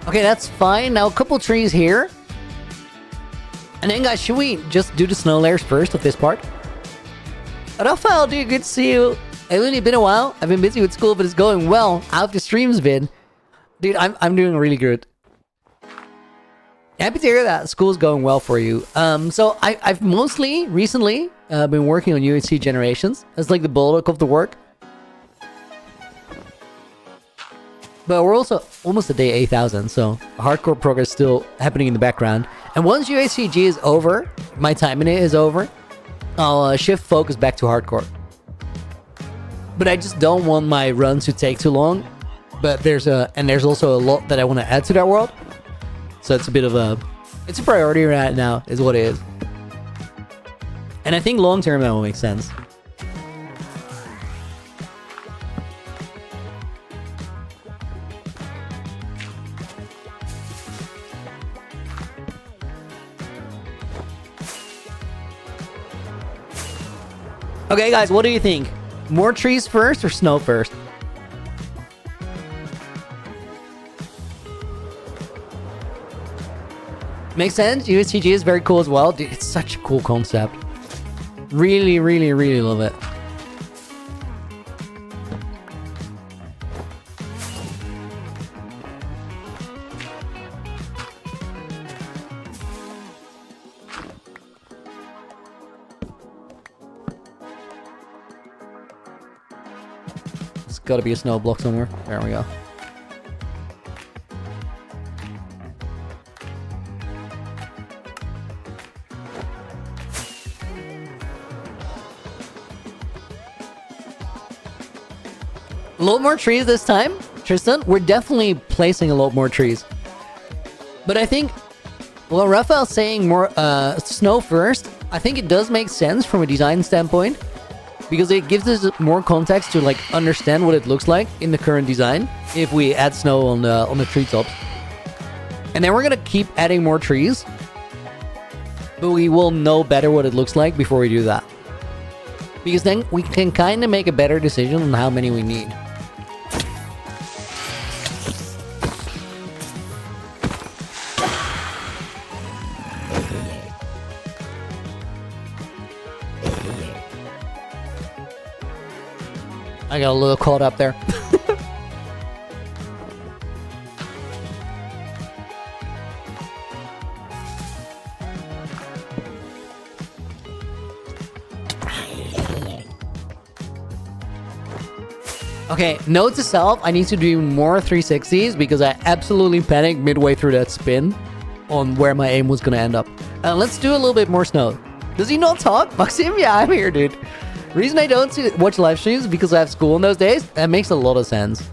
Okay, that's fine. Now a couple trees here. And then guys, should we just do the snow layers first of this part? Raphael, dude, good to see you. It's only been a while. I've been busy with school, but it's going well. How've the streams been? Dude, I'm doing really good. Happy to hear that school's going well for you. So I've mostly recently been working on UHC Generations. That's like the bulk of the work. But we're also almost at day 8,000, so hardcore progress still happening in the background. And once UHCG is over, my time in it is over, I'll shift focus back to hardcore. But I just don't want my runs to take too long. But there's also a lot that I want to add to that world. So it's a bit of it's a priority right now, is what it is. And I think long term that will make sense. Okay, guys, what do you think? More trees first or snow first? Makes sense. USTG is very cool as well. Dude, it's such a cool concept. Really, really, really love it. Gotta be a snow block somewhere. There we go. A lot more trees this time, Tristan. We're definitely placing a lot more trees. But I think, well, Raphael's saying more snow first. I think it does make sense from a design standpoint. Because it gives us more context to like understand what it looks like in the current design if we add snow on the treetops. And then we're gonna keep adding more trees, but we will know better what it looks like before we do that. Because then we can kind of make a better decision on how many we need. I got a little caught up there. Okay, note to self, I need to do more 360s because I absolutely panicked midway through that spin on where my aim was going to end up. Let's do a little bit more snow. Does he not talk? Maxim? Yeah, I'm here, dude. Reason I don't watch live streams is because I have school in those days. That makes a lot of sense.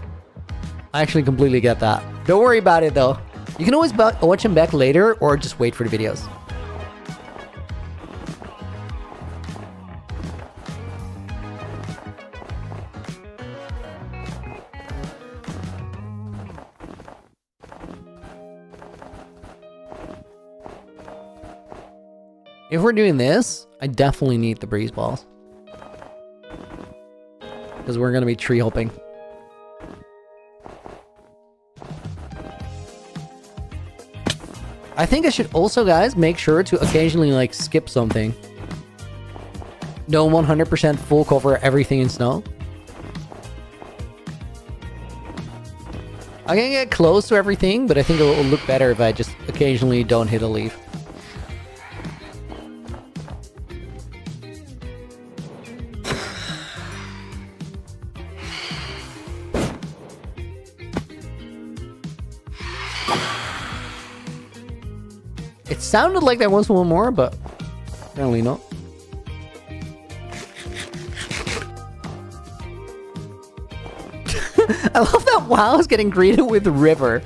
I actually completely get that. Don't worry about it, though. You can always watch him back later or just wait for the videos. If we're doing this, I definitely need the breeze balls. Because we're going to be tree hopping. I think I should also, guys, make sure to occasionally, like, skip something. Don't 100% full cover everything in snow. I can get close to everything, but I think it will look better if I just occasionally don't hit a leaf. It sounded like there was one more, but apparently not. I love that WoW is getting greeted with river.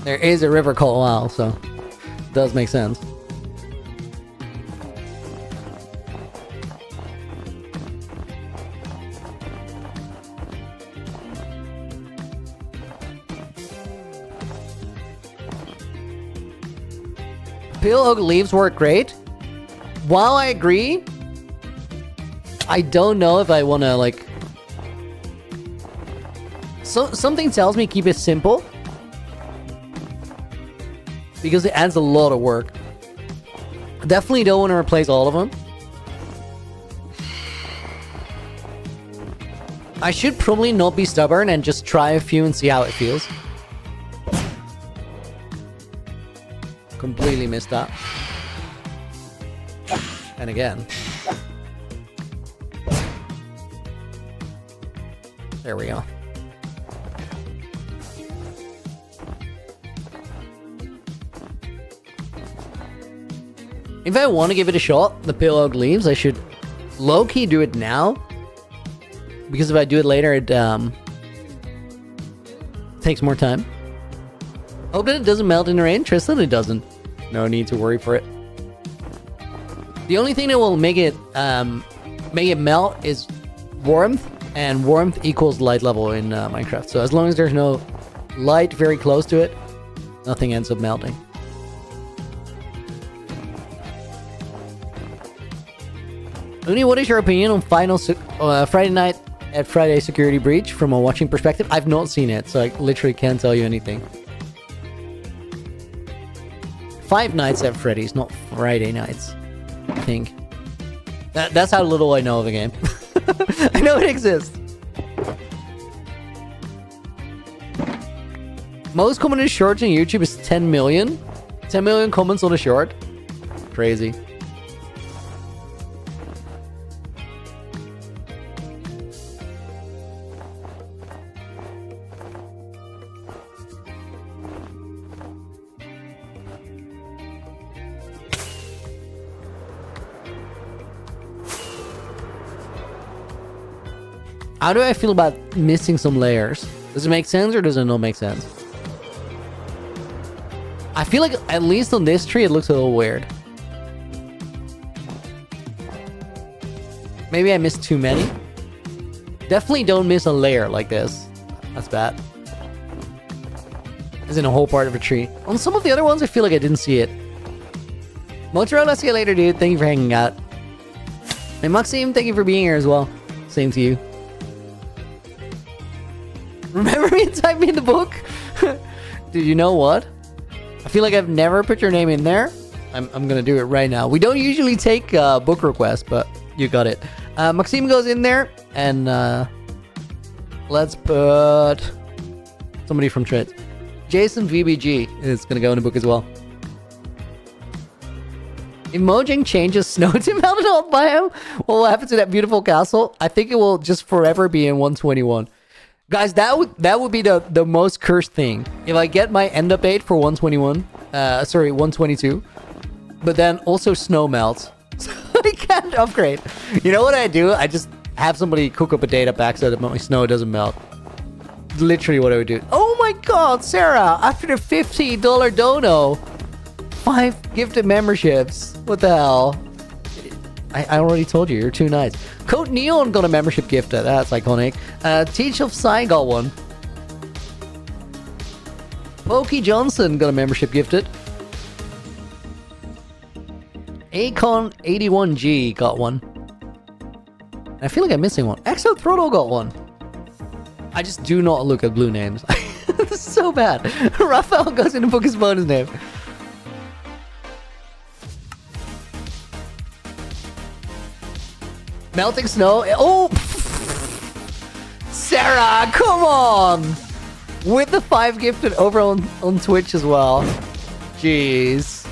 There is a river called WoW, so it does make sense. Pale oak leaves work great. While I agree, I don't know if I want to, like... something tells me keep it simple. Because it adds a lot of work. Definitely don't want to replace all of them. I should probably not be stubborn and just try a few and see how it feels. Completely missed that. And again. There we go. If I want to give it a shot, the pale oak leaves, I should low-key do it now. Because if I do it later, it takes more time. Hope that it doesn't melt in the rain. Tristan, it doesn't. No need to worry for it. The only thing that will make it melt is warmth, and warmth equals light level in Minecraft. So as long as there's no light very close to it, nothing ends up melting. Uni, what is your opinion on Friday night at Friday Security Breach from a watching perspective? I've not seen it, so I literally can't tell you anything. 5 nights at Freddy's, not Friday nights, I think. That's how little I know of the game. I know it exists. Most commented shorts on YouTube is 10 million. 10 million comments on a short. Crazy. How do I feel about missing some layers? Does it make sense or does it not make sense? I feel like, at least on this tree, it looks a little weird. Maybe I missed too many. Definitely don't miss a layer like this. That's bad. As in a whole part of a tree. On some of the other ones, I feel like I didn't see it. Motorola, see you later, dude. Thank you for hanging out. And Maxime, thank you for being here as well. Same to you. Remember me and type me in the book? Dude, you know what? I feel like I've never put your name in there. I'm gonna do it right now. We don't usually take book requests, but you got it. Maxime goes in there, and let's put somebody from Trades. Jason VBG is gonna go in the book as well. If Mojang changes snow to melted off biome, what will happen to that beautiful castle? I think it will just forever be in 121. Guys, that would be the most cursed thing. If I get my end up 8 for 121, 122, but then also snow melts. So I can't upgrade. You know what I do? I just have somebody cook up a data pack so that my snow doesn't melt. Literally what I would do. Oh my god, Sarah, after the $50 dono, 5 gifted memberships. What the hell? I already told you, you're too nice. Code Neon got a membership gifted. That's iconic. Teach of Psy got one. Pokey Johnson got a membership gifted. Acon81G got one. I feel like I'm missing one. Exo Throttle got one. I just do not look at blue names. This is so bad. Raphael goes in the book as bonus name. Melting snow. Oh! Sarah, come on! With the 5 gifted over on Twitch as well. Jeez.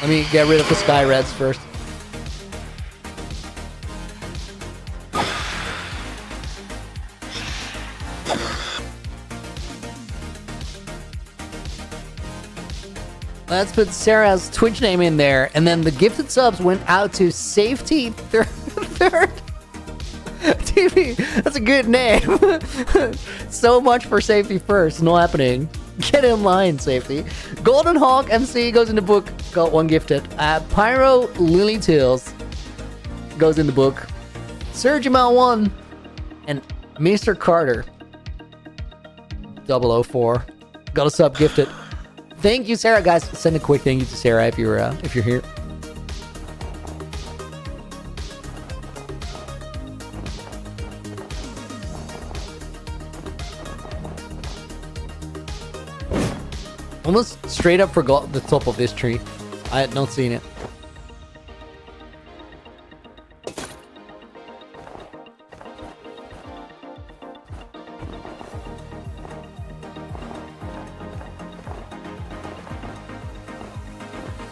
Let me get rid of the Sky Reds first. Let's put Sarah's Twitch name in there, and then the gifted subs went out to Safety Third. TV, that's a good name. So much for Safety First, not happening. Get in line, Safety. Golden Hawk MC goes in the book, got one gifted. Pyro Lily Tails goes in the book. Sir Jamal 1 and Mr. Carter 004 got a sub gifted. Thank you, Sarah. Guys, send a quick thank you to Sarah if you're here. Almost straight up forgot the top of this tree. I had not seen it.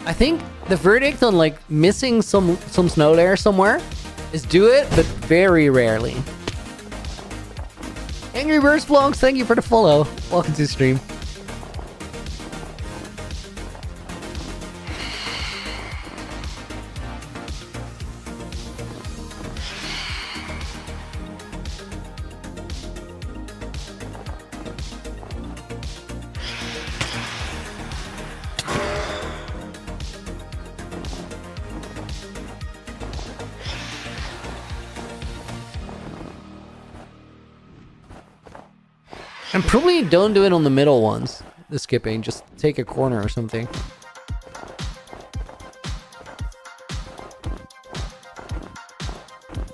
I think the verdict on like missing some snow layer somewhere is do it, but very rarely. Angry Birds Vlogs, thank you for the follow. Welcome to the stream. And probably don't do it on the middle ones, the skipping. Just take a corner or something.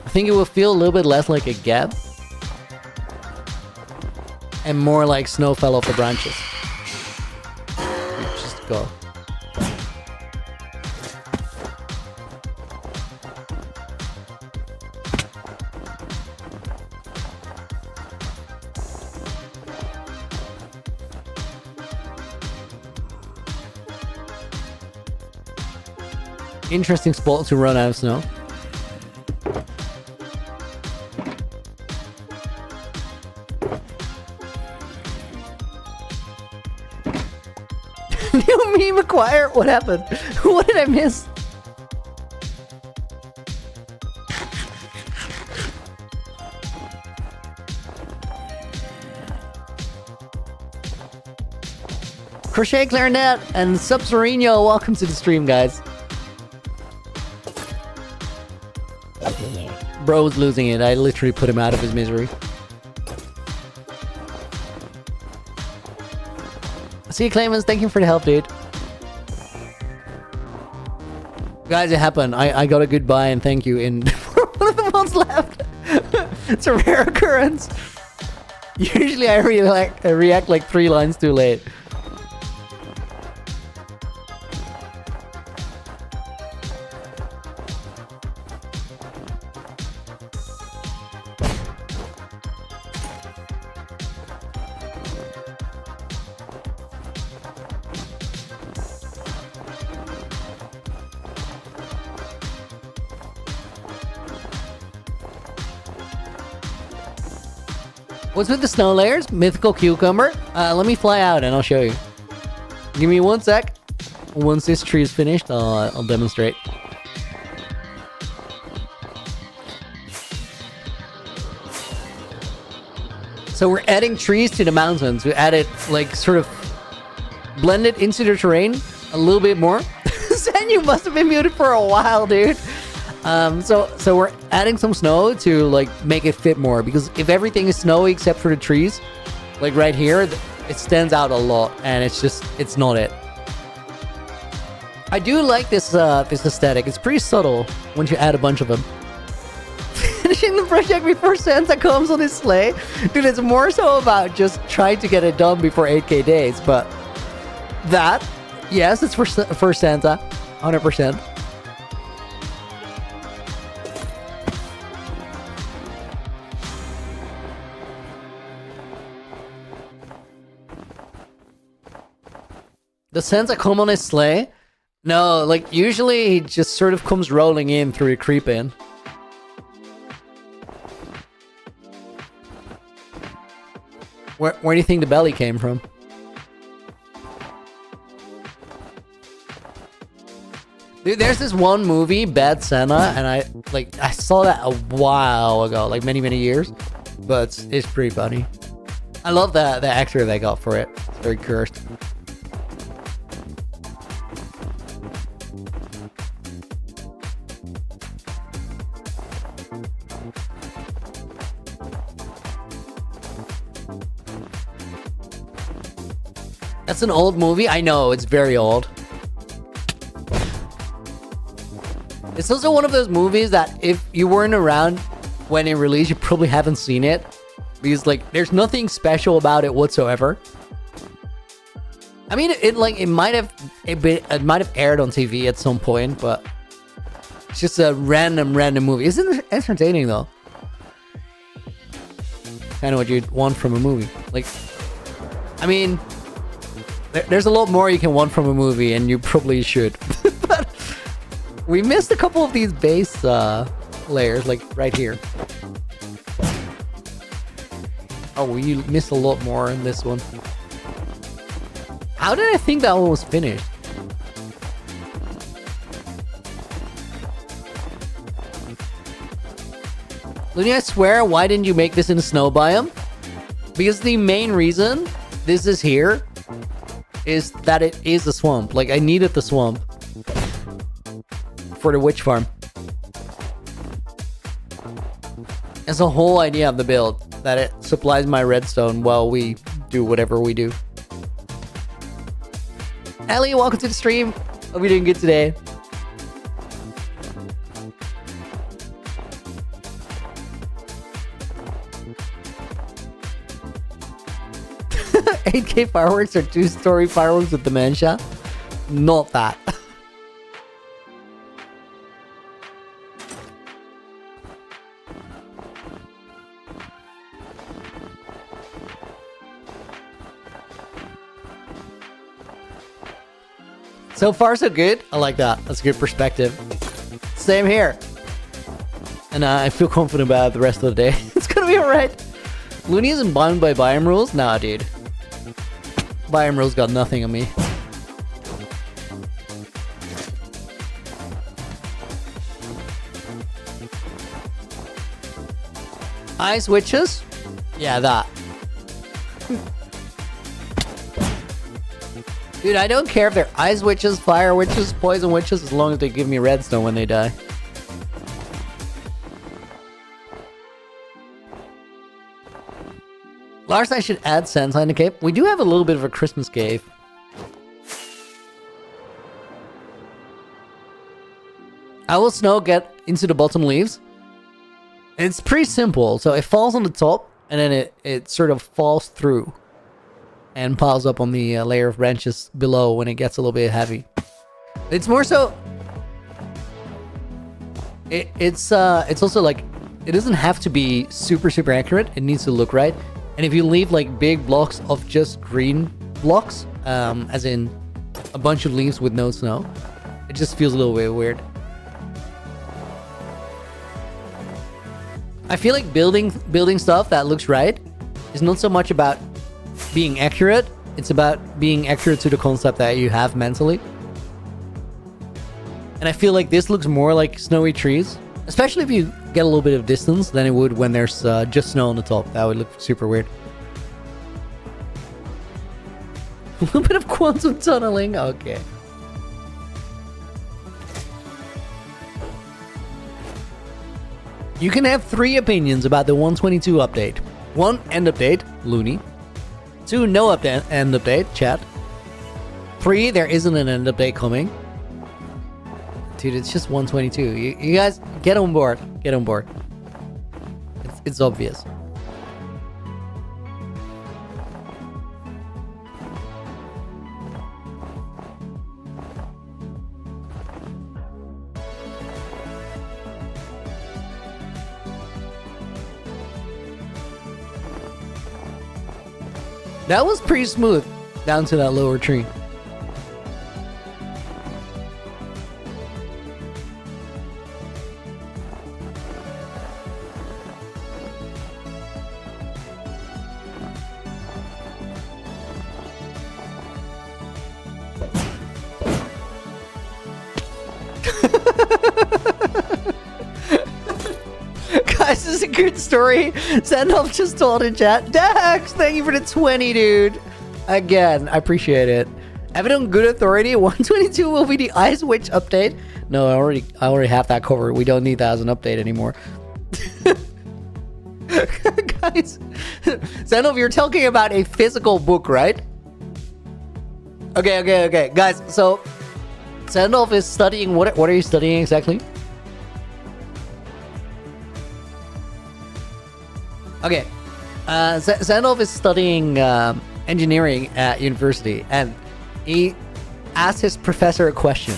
I think it will feel a little bit less like a gap. And more like snow fell off the branches. Just go. Interesting spot to run out of snow. New meme acquire? What happened? What did I miss? Crochet Clarinet and Subsereno, welcome to the stream, guys. Bro's losing it. I literally put him out of his misery. See you, Clemens. Thank you for the help, dude. Guys, it happened. I got a goodbye and thank you in one of the ones left. It's a rare occurrence. Usually I react like 3 lines too late. What's with the snow layers? Mythical cucumber? Let me fly out and I'll show you. Give me 1 sec. Once this tree is finished, I'll demonstrate. So we're adding trees to the mountains. We added, like, sort of blend it into the terrain a little bit more. Zen, you must have been muted for a while, dude. So we're adding some snow to, like, make it fit more, because if everything is snowy except for the trees, like right here, it stands out a lot, and it's not it. I do like this aesthetic. It's pretty subtle once you add a bunch of them. Finishing the project before Santa comes on his sleigh, dude. It's more so about just trying to get it done before 8K days, but that, yes, it's for Santa, 100%. Does Santa come on his sleigh? No, like, usually he just sort of comes rolling in through a creep in. Where do you think the belly came from? Dude, there's this one movie, Bad Santa, and I saw that a while ago, like many years, but it's pretty funny. I love the actor they got for it. It's very cursed. That's an old movie. I know, it's very old. It's also one of those movies that if you weren't around when it released, you probably haven't seen it, because, like, there's nothing special about it whatsoever. I mean, it might have aired on TV at some point, but it's just a random movie. It's entertaining though. Kind of what you'd want from a movie. Like, I mean, there's a lot more you can want from a movie, and you probably should. But we missed a couple of these base layers, like right here. Oh, we missed a lot more in this one. How did I think that one was finished? Looney, I swear, why didn't you make this in a snow biome? Because the main reason this is here is that it is a swamp. Like, I needed the swamp for the witch farm. It's the whole idea of the build, that it supplies my redstone while we do whatever we do. Ellie, welcome to the stream. Hope you're doing good today. $8K fireworks or 2-story fireworks with dementia? Not that. So far, so good. I like that. That's a good perspective. Same here. And I feel confident about the rest of the day. It's gonna be alright. Looney isn't bound by biome rules? Nah, dude. Biome rules got nothing on me. Ice witches? Yeah, that. Dude, I don't care if they're ice witches, fire witches, poison witches, as long as they give me redstone when they die. Lars, I should add Santa in the cave. We do have a little bit of a Christmas cave. How will snow get into the bottom leaves? It's pretty simple. So it falls on the top, and then it sort of falls through and piles up on the layer of branches below when it gets a little bit heavy. It's more so... It's also like... It doesn't have to be super accurate. It needs to look right. And if you leave like big blocks of just green blocks, as in a bunch of leaves with no snow, it just feels a little bit weird. I feel like building stuff that looks right is not so much about being accurate, it's about being accurate to the concept that you have mentally. And I feel like this looks more like snowy trees, especially if you get a little bit of distance than it would when there's just snow on the top. That would look super weird. A little bit of quantum tunneling, okay. You can have 3 opinions about the 122 update. 1, end update, loony. 2, no end update, chat. 3, there isn't an end update coming. Dude, it's just 122. You guys, get on board. Get on board. It's obvious. That was pretty smooth down to that lower tree. Guys, this is a good story. Sandhoff just told in chat. Dax, thank you for the 20, dude. Again, I appreciate it. Have it on good authority. 122 will be the Ice Witch update. No, I already have that covered. We don't need that as an update anymore. Guys, Sandhoff, you're talking about a physical book, right? Okay. Guys, so Sandhoff is studying what are you studying exactly? Okay, Sandhoff is studying engineering at university, and he asked his professor a question.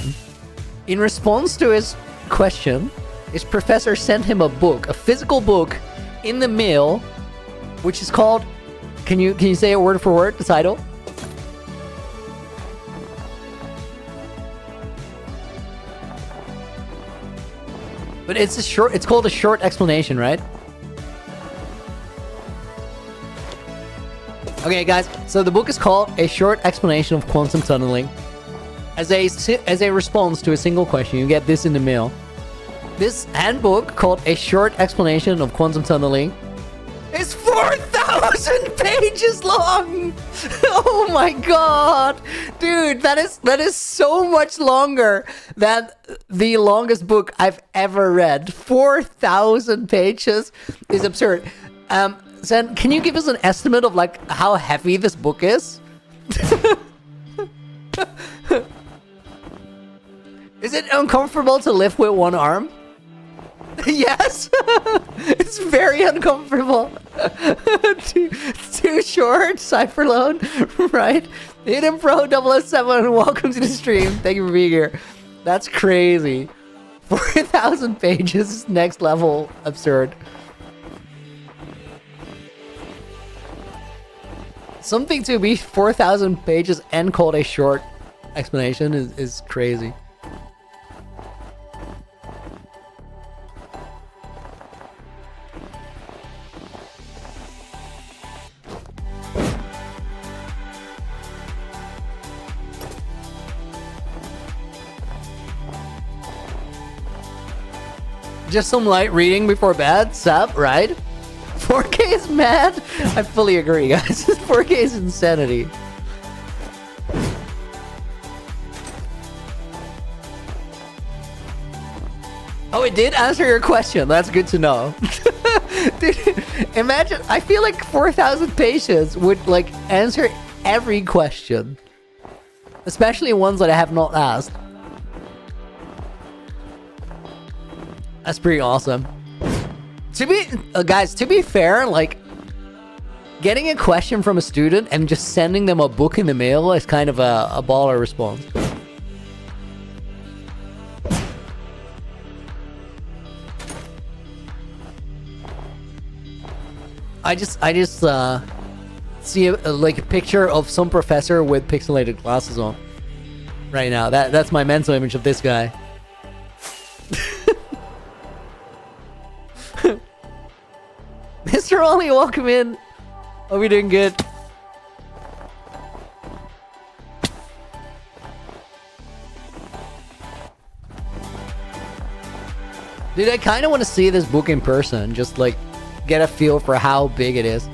In response to his question, his professor sent him a book, a physical book, in the mail, which is called. Can you say it word for word? The title. But it's a short. It's called a short explanation, right? Okay, guys, so the book is called A Short Explanation of Quantum Tunneling. As a response to a single question, you get this in the mail. This handbook, called A Short Explanation of Quantum Tunneling, is 4,000 pages long! Oh my god! Dude, that is so much longer than the longest book I've ever read. 4,000 pages is absurd. Zen, can you give us an estimate of like how heavy this book is? Is it uncomfortable to lift with one arm? Yes! It's very uncomfortable. Too short, Cypher Loan, right? Hidden Pro 007, welcome to the stream. Thank you for being here. That's crazy. 4,000 pages, next level absurd. Something to be 4,000 pages and called a short explanation is crazy. Just some light reading before bed, sup, right? 4K is mad? I fully agree, guys. 4K is insanity. Oh, it did answer your question. That's good to know. Dude, imagine, I feel like 4,000 pages would like answer every question. Especially ones that I have not asked. That's pretty awesome. To be, guys, to be fair, like, getting a question from a student and just sending them a book in the mail is kind of a baller response. I just see like a picture of some professor with pixelated glasses on right now. That's my mental image of this guy. Mr. Ollie, welcome in. Hope you're doing good. Dude, I kind of want to see this book in person. Just like get a feel for how big it is.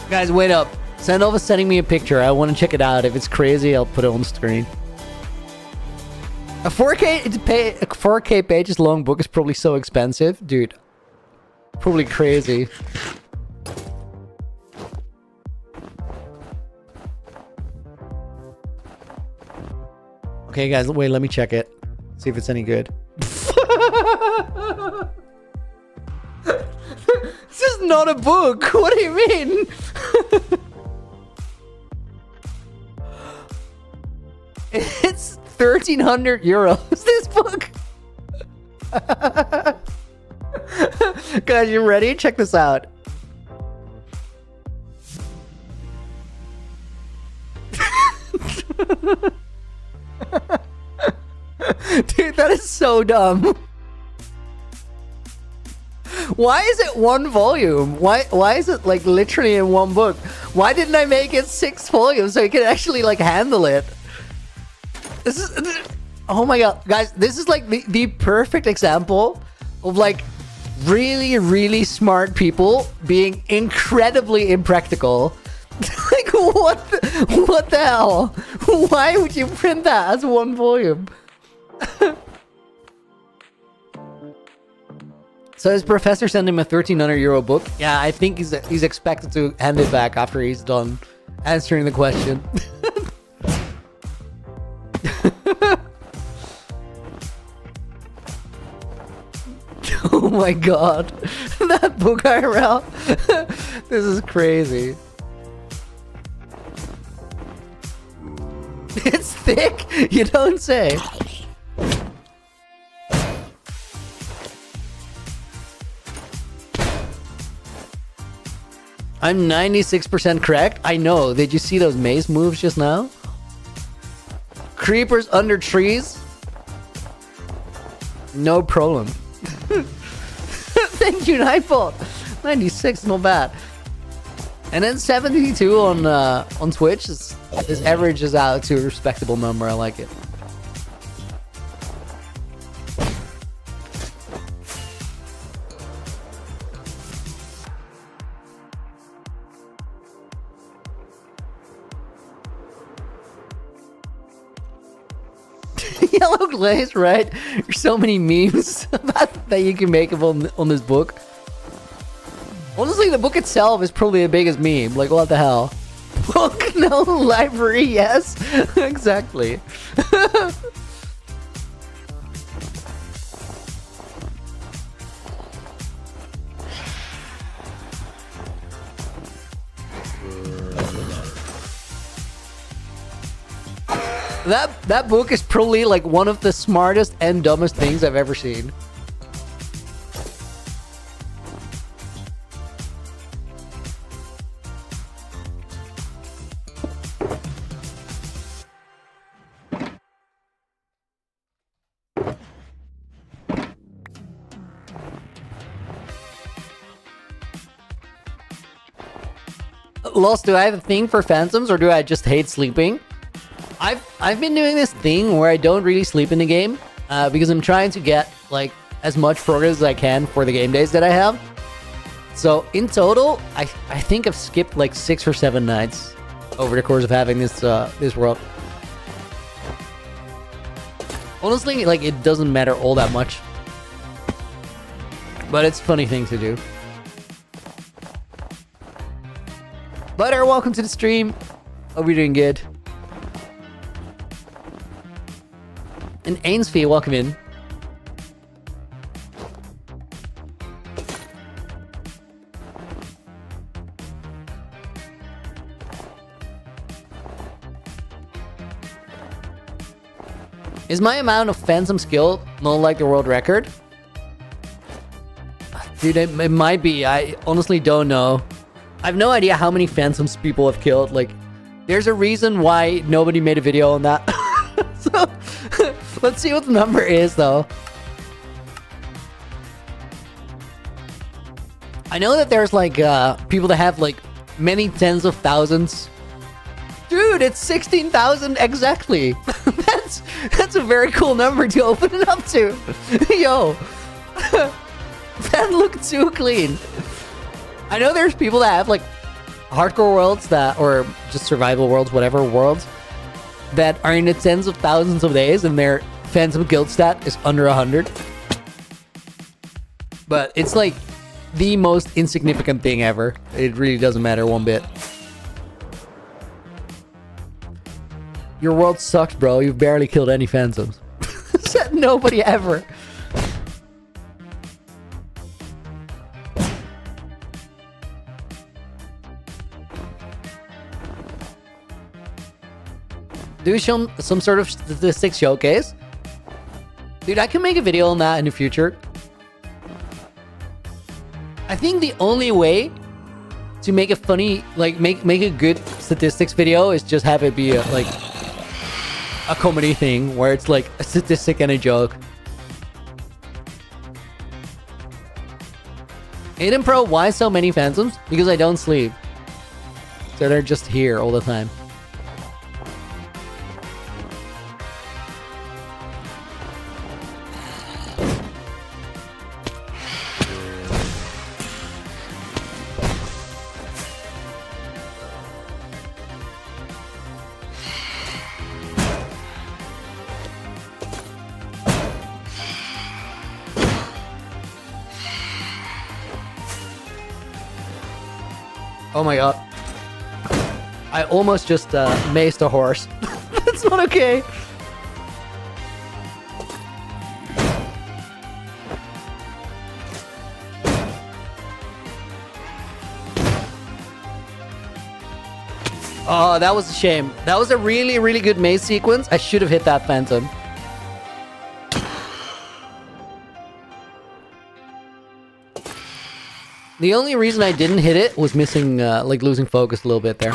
Guys, wait up. Sandova's sending me a picture. I want to check it out. If it's crazy, I'll put it on the screen. A 4K pages long book is probably so expensive. Dude. Probably crazy. Okay, guys, wait, let me check it. See if it's any good. This is not a book. What do you mean? It's 1,300 euros, this book. Guys, you ready? Check this out. Dude, that is so dumb. Why is it one volume? Why is it like literally in one book? Why didn't I make it 6 volumes so you can actually like handle it? This is, oh my god, guys, this is like the perfect example of like really smart people being incredibly impractical. Like what the hell? Why would you print that as one volume? So his professor sent him a 1,300 euro book. Yeah, I think he's expected to hand it back after he's done answering the question. Oh my god. That book IRL. This is crazy. It's thick? You don't say. I'm 96% correct. I know. Did you see those maze moves just now? Creepers under trees? No problem. Thank you, Nightfall. 96, not bad. And then 72 on Twitch. This averages out to a respectable number. I like it. Yellow glaze, right? There's so many memes about that you can make on this book. Honestly, the book itself is probably the biggest meme. Like, what the hell? Book, no library, yes. Exactly. That book is probably like one of the smartest and dumbest things I've ever seen. Lost, do I have a thing for phantoms or do I just hate sleeping? I've been doing this thing where I don't really sleep in the game because I'm trying to get like as much progress as I can for the game days that I have. So in total, I think I've skipped like 6 or 7 nights over the course of having this world. Honestly, like it doesn't matter all that much, but it's a funny thing to do. Butter, welcome to the stream. Hope you're doing good. And Ainsfee, welcome in. Is my amount of phantom skill not like the world record? Dude, it might be. I honestly don't know. I have no idea how many phantoms people have killed. Like, there's a reason why nobody made a video on that. So, let's see what the number is, though. I know that there's, like, people that have, like, many tens of thousands. Dude, it's 16,000 exactly. That's a very cool number to open it up to. Yo. That looked too clean. I know there's people that have, like, hardcore worlds that, or just survival worlds, whatever worlds, that are in the tens of thousands of days and their phantom guild stat is under 100. But it's, like, the most insignificant thing ever. It really doesn't matter one bit. Your world sucks, bro. You've barely killed any phantoms. Said nobody ever. Do some sort of statistics showcase? Dude, I can make a video on that in the future. I think the only way to make a funny, like, make a good statistics video is just have it be like a comedy thing where it's like a statistic and a joke. Aiden Pro, why so many phantoms? Because I don't sleep. So they're just here all the time. Oh my god. I almost just maced a horse. That's not okay. Oh, that was a shame. That was a really, really good maze sequence. I should have hit that phantom. The only reason I didn't hit it was missing, like, losing focus a little bit there.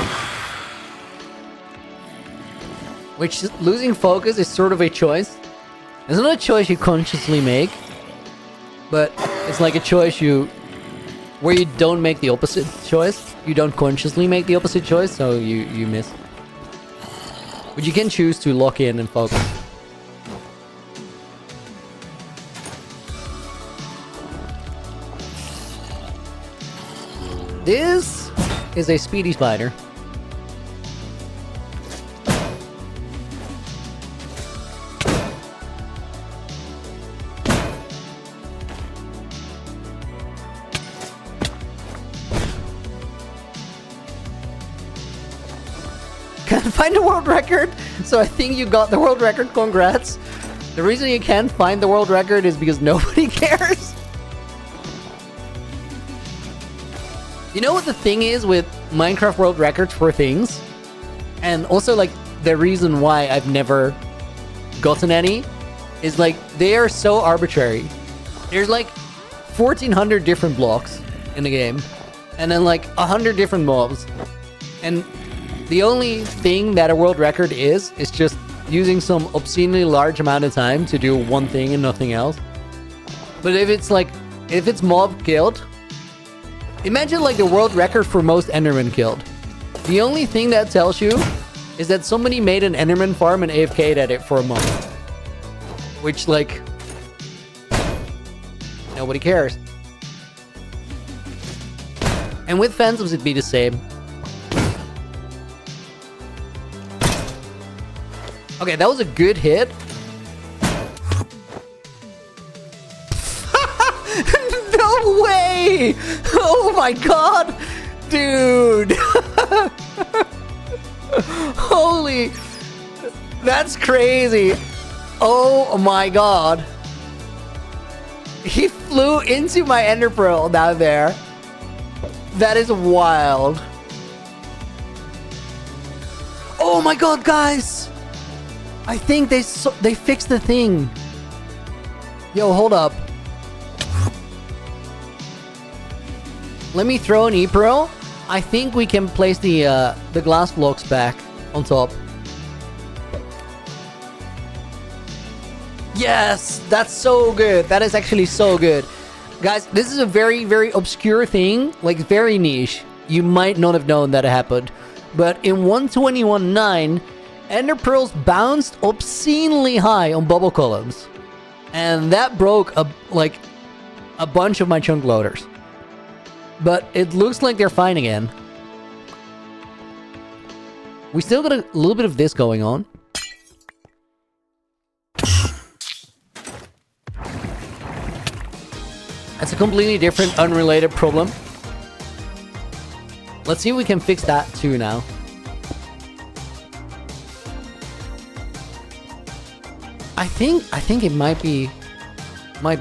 Which, losing focus is sort of a choice. It's not a choice you consciously make, but it's like a choice where you don't make the opposite choice. You don't consciously make the opposite choice, so you miss. But you can choose to lock in and focus. This is a speedy spider. Can't find a world record, so I think you got the world record. Congrats. The reason you can't find the world record is because nobody cares. You know what the thing is with Minecraft world records for things? And also, like, the reason why I've never gotten any is, like, they are so arbitrary. There's, like, 1,400 different blocks in the game. And then, like, 100 different mobs. And the only thing that a world record is just using some obscenely large amount of time to do one thing and nothing else. But if it's mob killed... Imagine, like, the world record for most Endermen killed. The only thing that tells you is that somebody made an Enderman farm and AFK'd at it for a month. Which, like... nobody cares. And with Phantoms, it'd be the same. Okay, that was a good hit. No way! Oh my god! Dude! Holy... That's crazy! Oh my god! He flew into my ender pearl down there. That is wild. Oh my god, guys! I think they fixed the thing. Yo, hold up. Let me throw an E-Pearl. I think we can place the glass blocks back on top. Yes, that's so good. That is actually so good. Guys, this is a very, very obscure thing. Like, very niche. You might not have known that it happened. But in 121.9, Ender Pearls bounced obscenely high on bubble columns. And that broke a bunch of my chunk loaders. But it looks like they're fine again. We still got a little bit of this going on. That's a completely different, unrelated problem. Let's see if we can fix that too now. I think it might be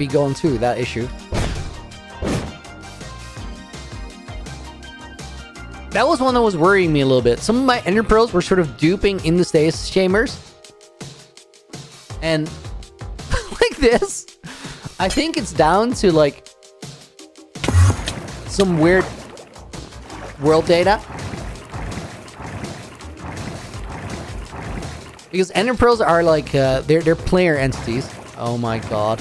going too, that issue. That was one that was worrying me a little bit. Some of my Ender Pearls were sort of duping in the stasis chambers. And like this, I think it's down to like some weird world data. Because Ender Pearls are like, they're player entities. Oh my god.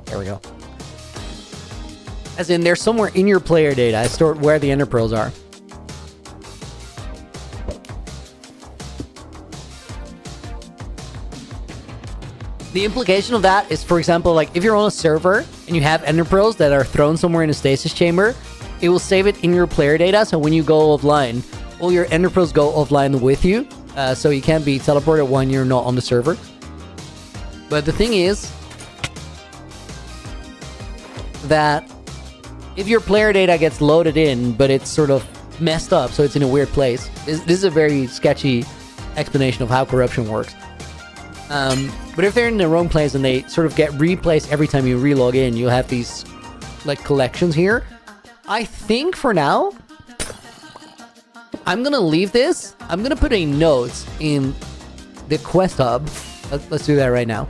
There we go. As in, they're somewhere in your player data. I stored where the Ender Pearls are. The implication of that is, for example, like if you're on a server and you have Ender Pearls that are thrown somewhere in a stasis chamber, it will save it in your player data. So when you go offline, all your Ender Pearls go offline with you. So you can't be teleported when you're not on the server. But the thing is that if your player data gets loaded in, but it's sort of messed up, so it's in a weird place. This is a very sketchy explanation of how corruption works. But if they're in the wrong place and they sort of get replaced every time you relog in, you'll have these like collections here. I think for now, I'm gonna leave this. I'm gonna put a note in the quest hub. Let's do that right now.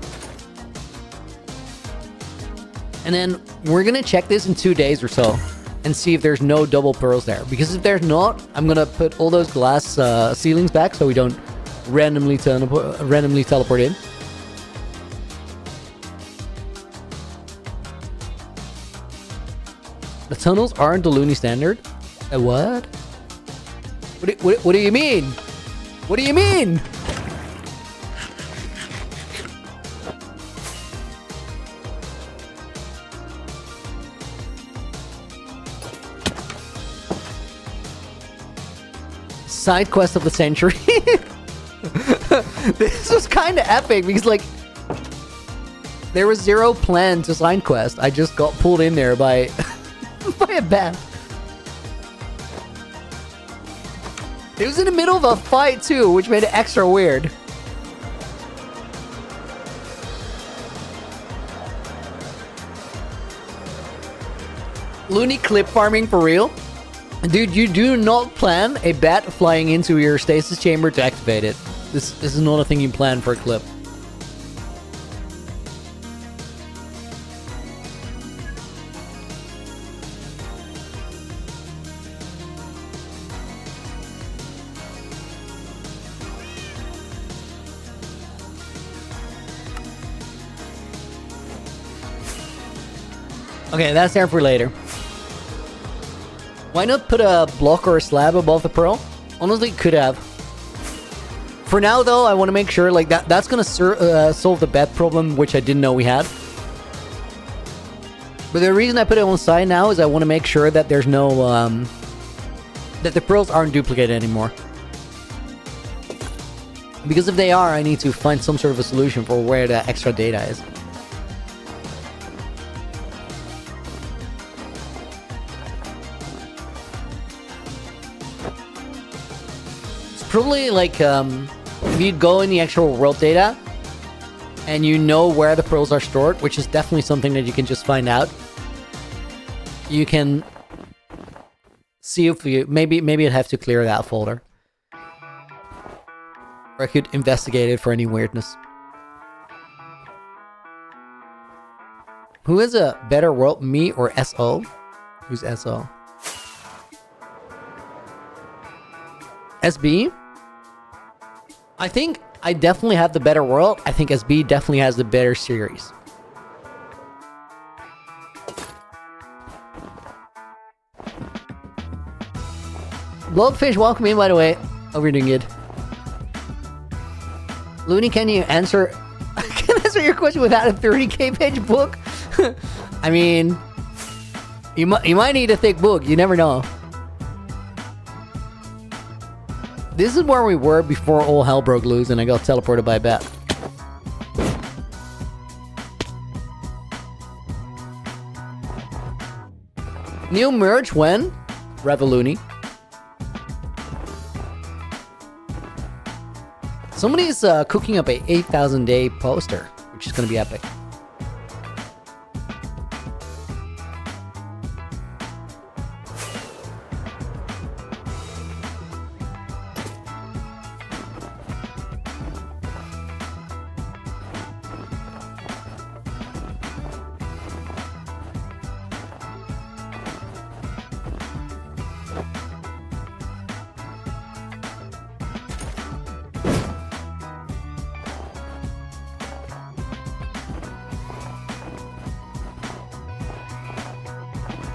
And then we're gonna check this in 2 days or so and see if there's no double pearls there. Because if there's not, I'm gonna put all those glass ceilings back so we don't randomly teleport in. The tunnels aren't the Looney standard? What? What do you mean? What do you mean? Side quest of the century. This was kind of epic because, like, there was zero plan to side quest. I just got pulled in there by by a bat. It was in the middle of a fight too, which made it extra weird. Looney clip farming for real? Dude, you do not plan a bat flying into your stasis chamber to activate it. This is not a thing you plan for a clip. Okay, that's there for later. Why not put a block or a slab above the pearl? Honestly, could have. For now, though, I want to make sure like that's gonna solve the bed problem, which I didn't know we had. But the reason I put it on the side now is I want to make sure that there's no that the pearls aren't duplicated anymore. Because if they are, I need to find some sort of a solution for where the extra data is. Probably like if you go in the actual world data and you know where the pearls are stored, which is definitely something that you can just find out. You can see if you maybe I'd have to clear that folder, or I could investigate it for any weirdness. Who has a better world, me or SO? Who's SO? SB? I think I definitely have the better world. I think SB definitely has the better series. Blobfish, welcome in, by the way. Hope you're doing good. Looney, can you answer... can I answer your question without a 30k page book? I mean... You might need a thick book. You never know. This is where we were before all hell broke loose and I got teleported by a bat. New merge when? Revoluni. Somebody's cooking up a 8,000 day poster, which is going to be epic.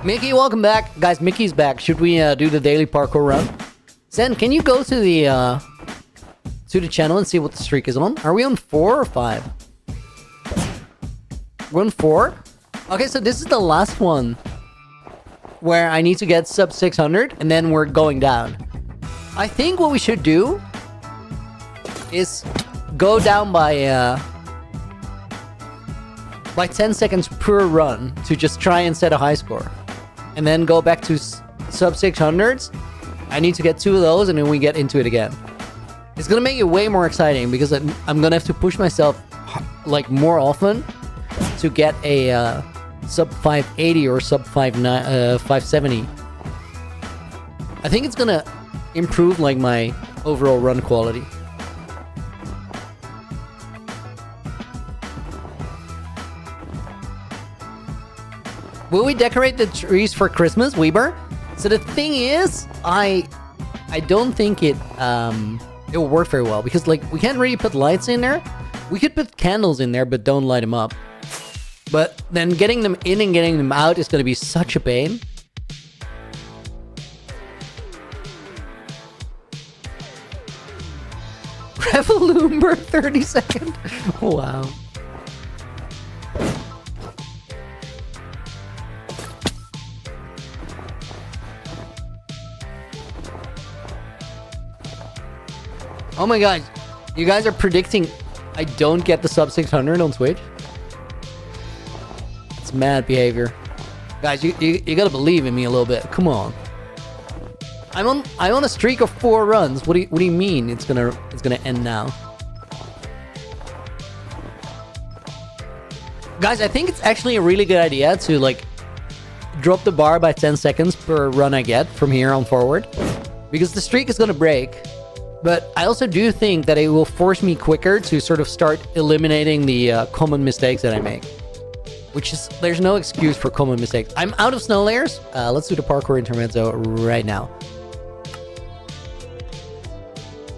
Mickey, welcome back. Guys, Mickey's back. Should we do the daily parkour run? Zen, can you go to the channel and see what the streak is on? Are we on 4 or 5? We're on 4? Okay, so this is the last one where I need to get sub 600 and then we're going down. I think what we should do is go down by 10 seconds per run to just try and set a high score. And then go back to sub 600s. I need to get 2 of those and then we get into it again. It's gonna make it way more exciting because I'm gonna have to push myself like more often to get a sub 580 or sub 570. I think it's gonna improve like my overall run quality. Will we decorate the trees for Christmas, Weber? So the thing is, I don't think it will work very well because like we can't really put lights in there. We could put candles in there, but don't light them up. But then getting them in and getting them out is going to be such a pain. Revolumber 30-second. Wow. Oh my god, you guys are predicting I don't get the sub 600 on Twitch? It's mad behavior. Guys, you gotta believe in me a little bit. Come on. I'm on a streak of 4 runs. What do you mean it's gonna end now? Guys, I think it's actually a really good idea to like drop the bar by 10 seconds per run I get from here on forward. Because the streak is gonna break. But I also do think that it will force me quicker to sort of start eliminating the common mistakes that I make. Which is, there's no excuse for common mistakes. I'm out of snow layers. Let's do the parkour intermezzo right now.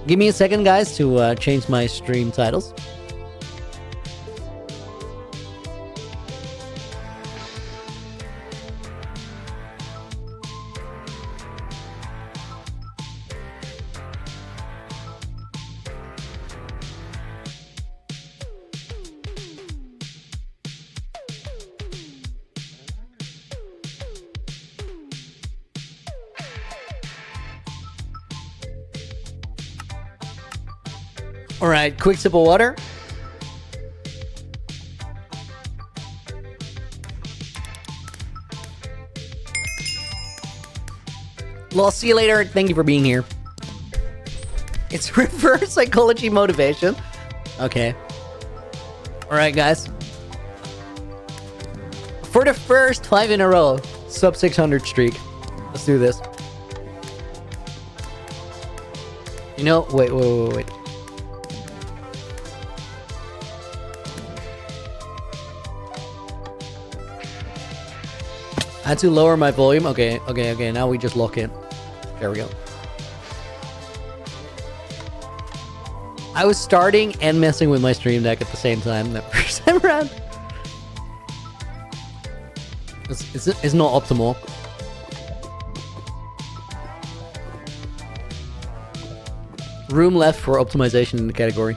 Give me a second, guys, to change my stream titles. All right, quick sip of water. Well, see you later. Thank you for being here. It's reverse psychology motivation. Okay. All right, guys. For the first 5 in a row, sub 600 streak. Let's do this. You know, wait. I had to lower my volume. Okay. Now we just lock in. There we go. I was starting and messing with my stream deck at the same time that first time around. It's not optimal. Room left for optimization in the category.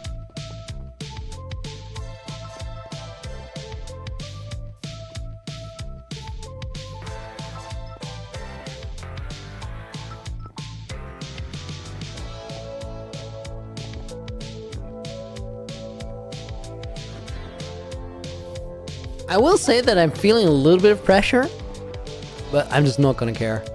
I will say that I'm feeling a little bit of pressure, but I'm just not gonna care.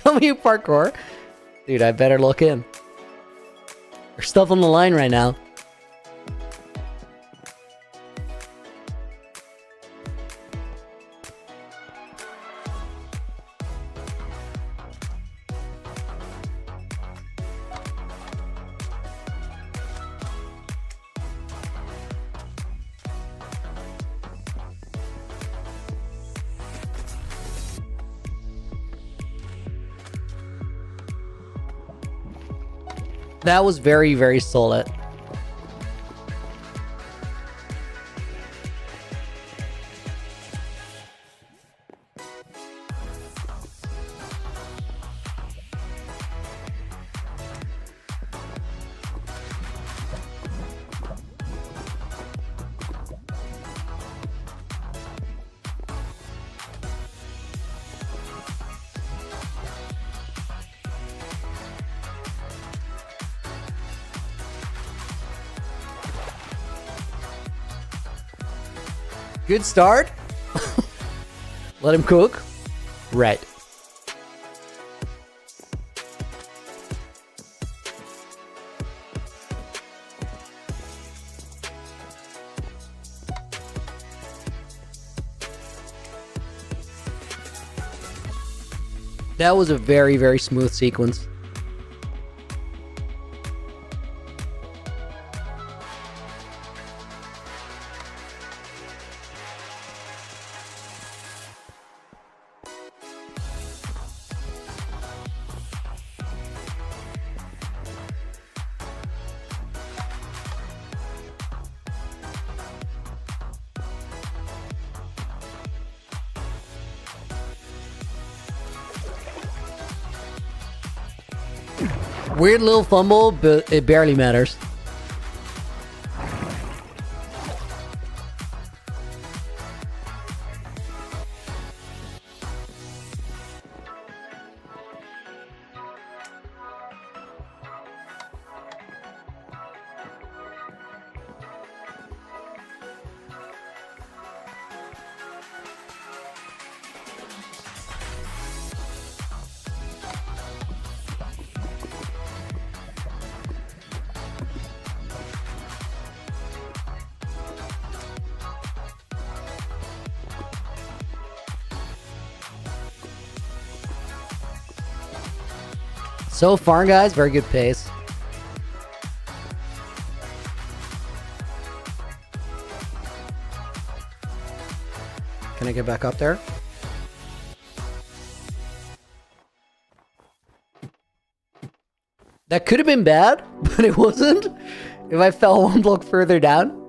W parkour? Dude, I better look in. There's stuff on the line right now. That was very, very solid. Good start. Let him cook. Right. That was a very, very smooth sequence. Weird little fumble, but it barely matters. So far, guys, very good pace. Can I get back up there? That could have been bad, but it wasn't. If I fell one block further down.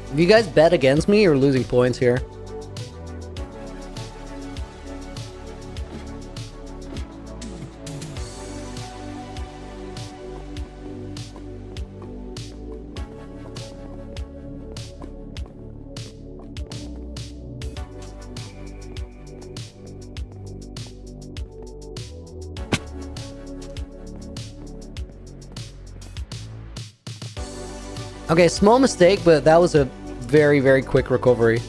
Have you guys bet against me or losing points here? Okay, small mistake, but that was a very, very quick recovery.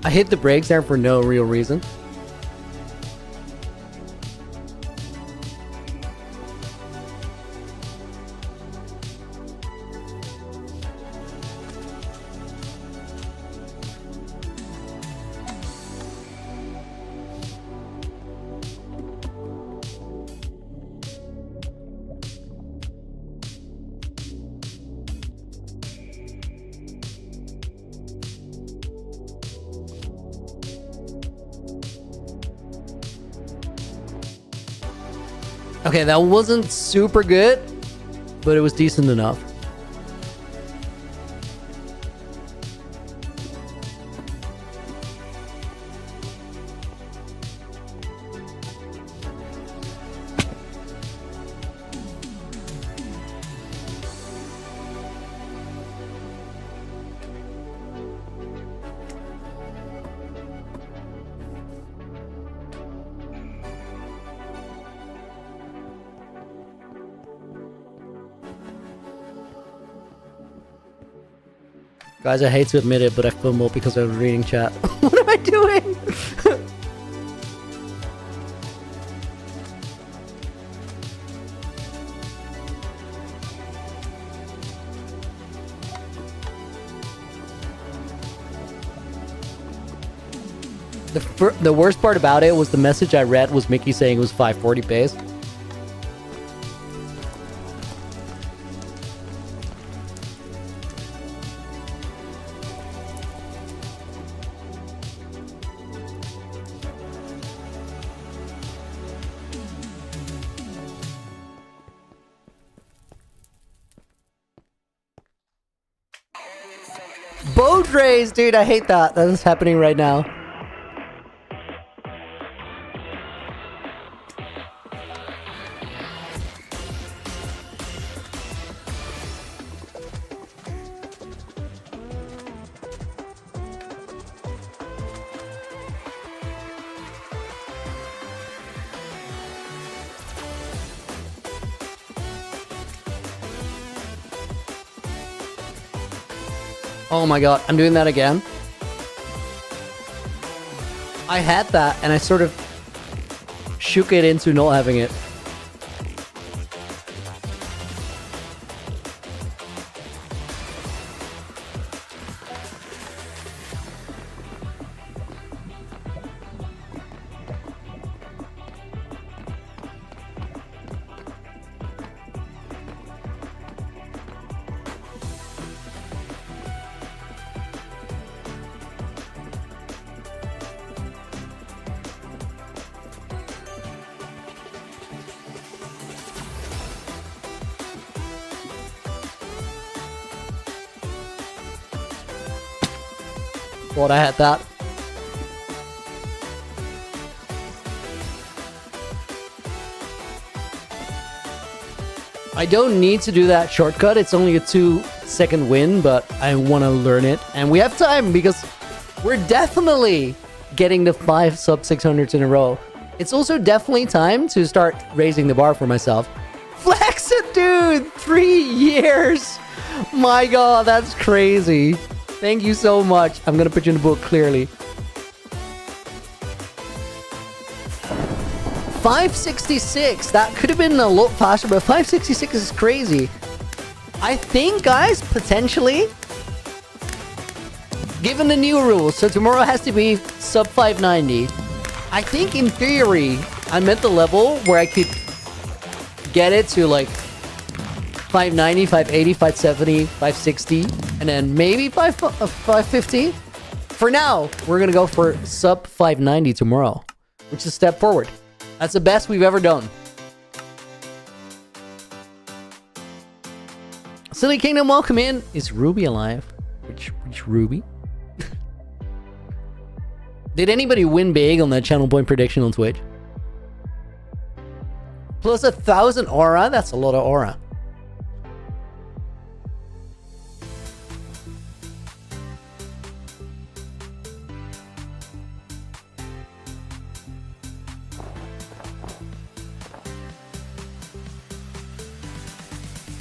I hit the brakes there for no real reason. Okay, that wasn't super good, but it was decent enough. Guys, I hate to admit it, but I fumbled because I was reading chat. What am I doing? The worst part about it was the message I read was Mickey saying it was 540 pace. Boat race, dude, I hate that. That is happening right now. Oh my god, I'm doing that again. I had that and I sort of shook it into not having it. Thought I had that. I don't need to do that shortcut. It's only a 2-second win, but I want to learn it. And we have time because we're definitely getting the 5 sub 600s in a row. It's also definitely time to start raising the bar for myself. Flex it, dude! 3 years! My god, that's crazy. Thank you so much. I'm gonna put you in the book clearly. 566. That could have been a lot faster, but 566 is crazy. I think, guys, potentially, given the new rules, so tomorrow has to be sub 590. I think in theory, I'm at the level where I could get it to like 590, 580, 570, 560, and then maybe 550. For now, we're gonna go for sub 590 tomorrow, which is a step forward. That's the best we've ever done. Silly Kingdom, welcome in. Is Ruby alive? Which Ruby? Did anybody win big on that channel point prediction on Twitch? Plus 1,000 aura? That's a lot of aura.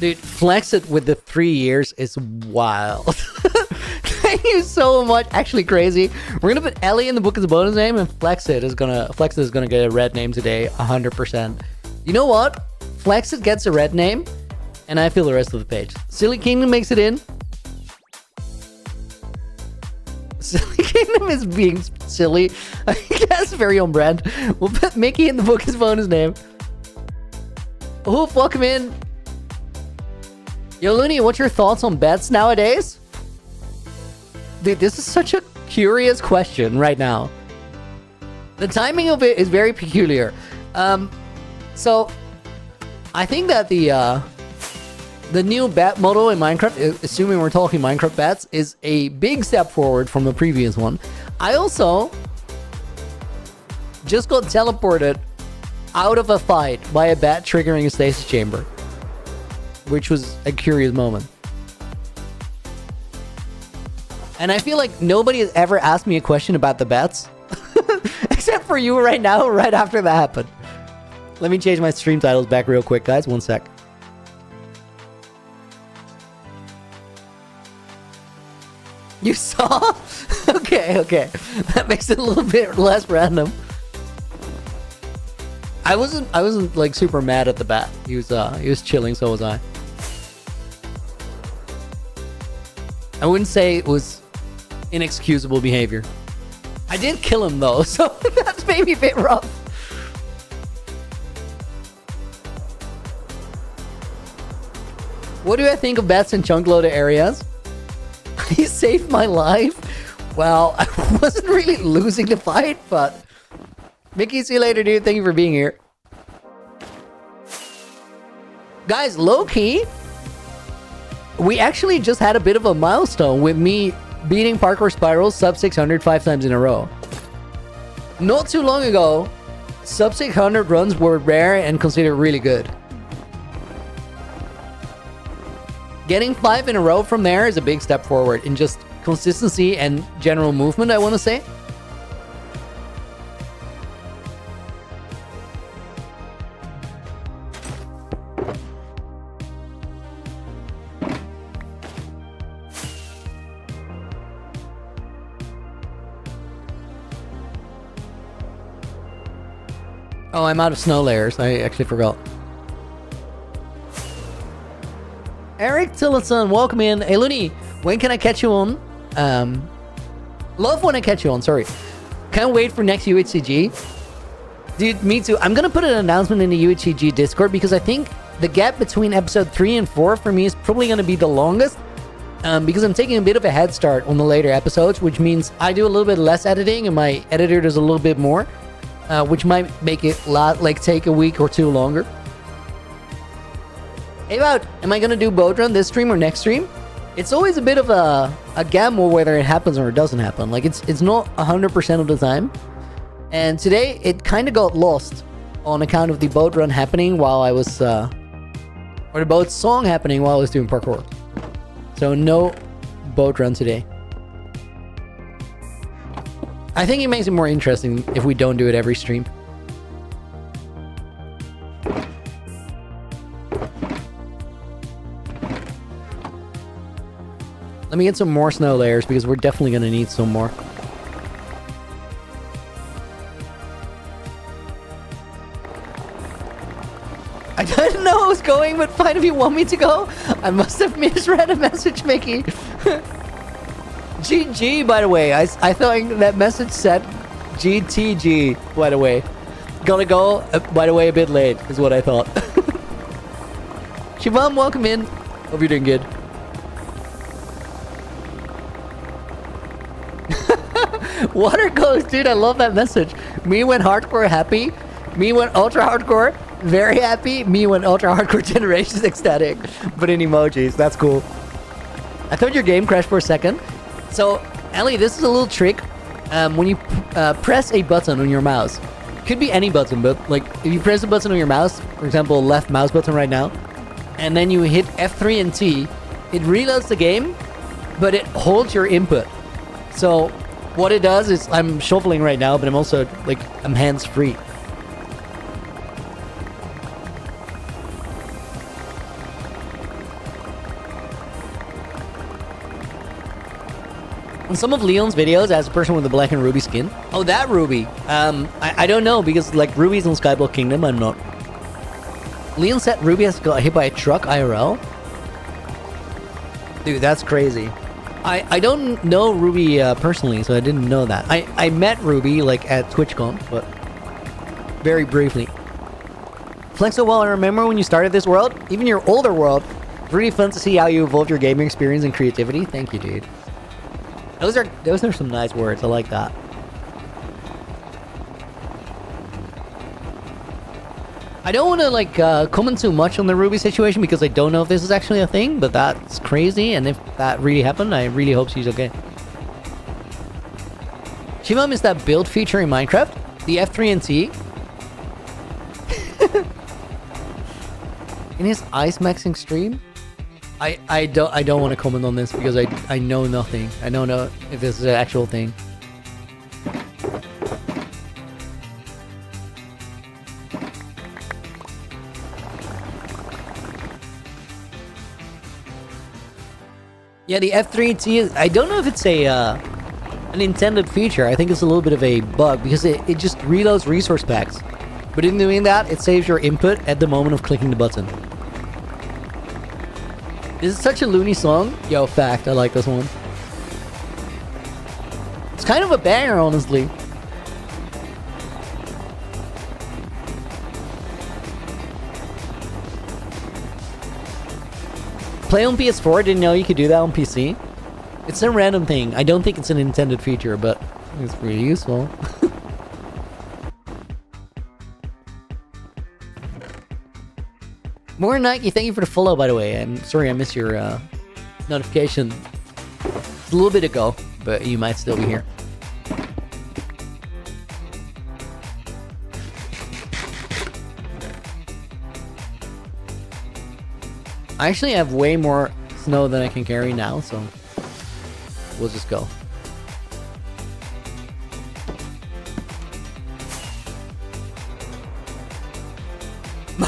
Dude, flex it with the 3 years is wild. Thank you so much. Actually crazy. We're gonna put Ellie in the book as a bonus name, and Flex It is gonna get a red name today, 100%. You know what? Flex It gets a red name, and I feel the rest of the page. Silly Kingdom makes it in. Silly Kingdom is being silly. I think that's very on brand. We'll put Mickey in the book as bonus name. Hoof, welcome in. Yo, Looney, what's your thoughts on bets nowadays? Dude, this is such a curious question right now. The timing of it is very peculiar. So, I think that the new bet model in Minecraft, assuming we're talking Minecraft bets, is a big step forward from the previous one. I also just got teleported out of a fight by a bat triggering a stasis chamber, which was a curious moment. And I feel like nobody has ever asked me a question about the bets, except for you right now, right after that happened. Let me change my stream titles back real quick, guys. One sec. You saw? Okay. That makes it a little bit less random. I wasn't like super mad at the bat. He was chilling, so was I. I wouldn't say it was inexcusable behavior. I did kill him though, so that's maybe a bit rough. What do I think of bats in chunk loaded areas? He saved my life. Well, I wasn't really losing the fight, but Mickey, see you later, dude. Thank you for being here. Guys, low-key, we actually just had a bit of a milestone with me beating Parkour Spirals sub 600 5 times in a row. Not too long ago, sub 600 runs were rare and considered really good. Getting 5 in a row from there is a big step forward in just consistency and general movement, I want to say. Oh, I'm out of snow layers. I actually forgot. Eric Tillotson, welcome in. Hey, Looney, when can I catch you on? Love when I catch you on, sorry. Can't wait for next UHCG. Dude, me too. I'm gonna put an announcement in the UHCG Discord because I think the gap between episode 3 and 4 for me is probably gonna be the longest. Because I'm taking a bit of a head start on the later episodes, which means I do a little bit less editing and my editor does a little bit more. Which might make it take a week or two longer. Hey, about, am I gonna do boat run this stream or next stream? It's always a bit of a gamble whether it happens or it doesn't happen. Like it's not 100% of the time. And today it kind of got lost on account of the boat run happening while I was, or the boat song happening while I was doing parkour. So no boat run today. I think it makes it more interesting if we don't do it every stream. Let me get some more snow layers because we're definitely going to need some more. I didn't know I was going, but fine if you want me to go. I must have misread a message, Mickey. GG, by the way. I thought that message said GTG, by the way. Gonna go, by the way, a bit late, is what I thought. Shivam, welcome in. Hope you're doing good. Water goes, dude, I love that message. Me went hardcore happy. Me went ultra hardcore very happy. Me went ultra hardcore generations ecstatic. But in emojis, that's cool. I thought your game crashed for a second. So, Ellie, this is a little trick. When you press a button on your mouse, could be any button, but like if you press a button on your mouse, for example, left mouse button right now, and then you hit F3 and T, it reloads the game, but it holds your input. So, what it does is, I'm shuffling right now, but I'm also like, I'm hands-free. On some of Leon's videos, as a person with a black and ruby skin. Oh, that ruby. I don't know, because like rubies on Skyblock Kingdom, I'm not. Leon said ruby has got hit by a truck IRL. Dude, that's crazy. I don't know Ruby personally, so I didn't know that. I met Ruby like at TwitchCon, but very briefly. Flexo, well, I remember when you started this world, even your older world. It's really fun to see how you evolved your gaming experience and creativity. Thank you, dude. Those are some nice words. I like that. I don't want to like comment too much on the Ruby situation because I don't know if this is actually a thing, but that's crazy. And if that really happened, I really hope she's okay. Shimam is that build feature in Minecraft, the F3 and T. In his Ice Maxing stream, I don't want to comment on this because I know nothing. I don't know if this is an actual thing. Yeah, the F3T is... I don't know if it's a an intended feature. I think it's a little bit of a bug because it just reloads resource packs. But in doing that, it saves your input at the moment of clicking the button. This is such a loony song. Yo, fact, I like this one. It's kind of a banger, honestly. Play on PS4, didn't know you could do that on PC. It's a random thing. I don't think it's an intended feature, but it's pretty useful. More Nike, thank you for the follow, by the way. I'm sorry I missed your notification. It's a little bit ago, but you might still be here. I actually have way more snow than I can carry now, so we'll just go.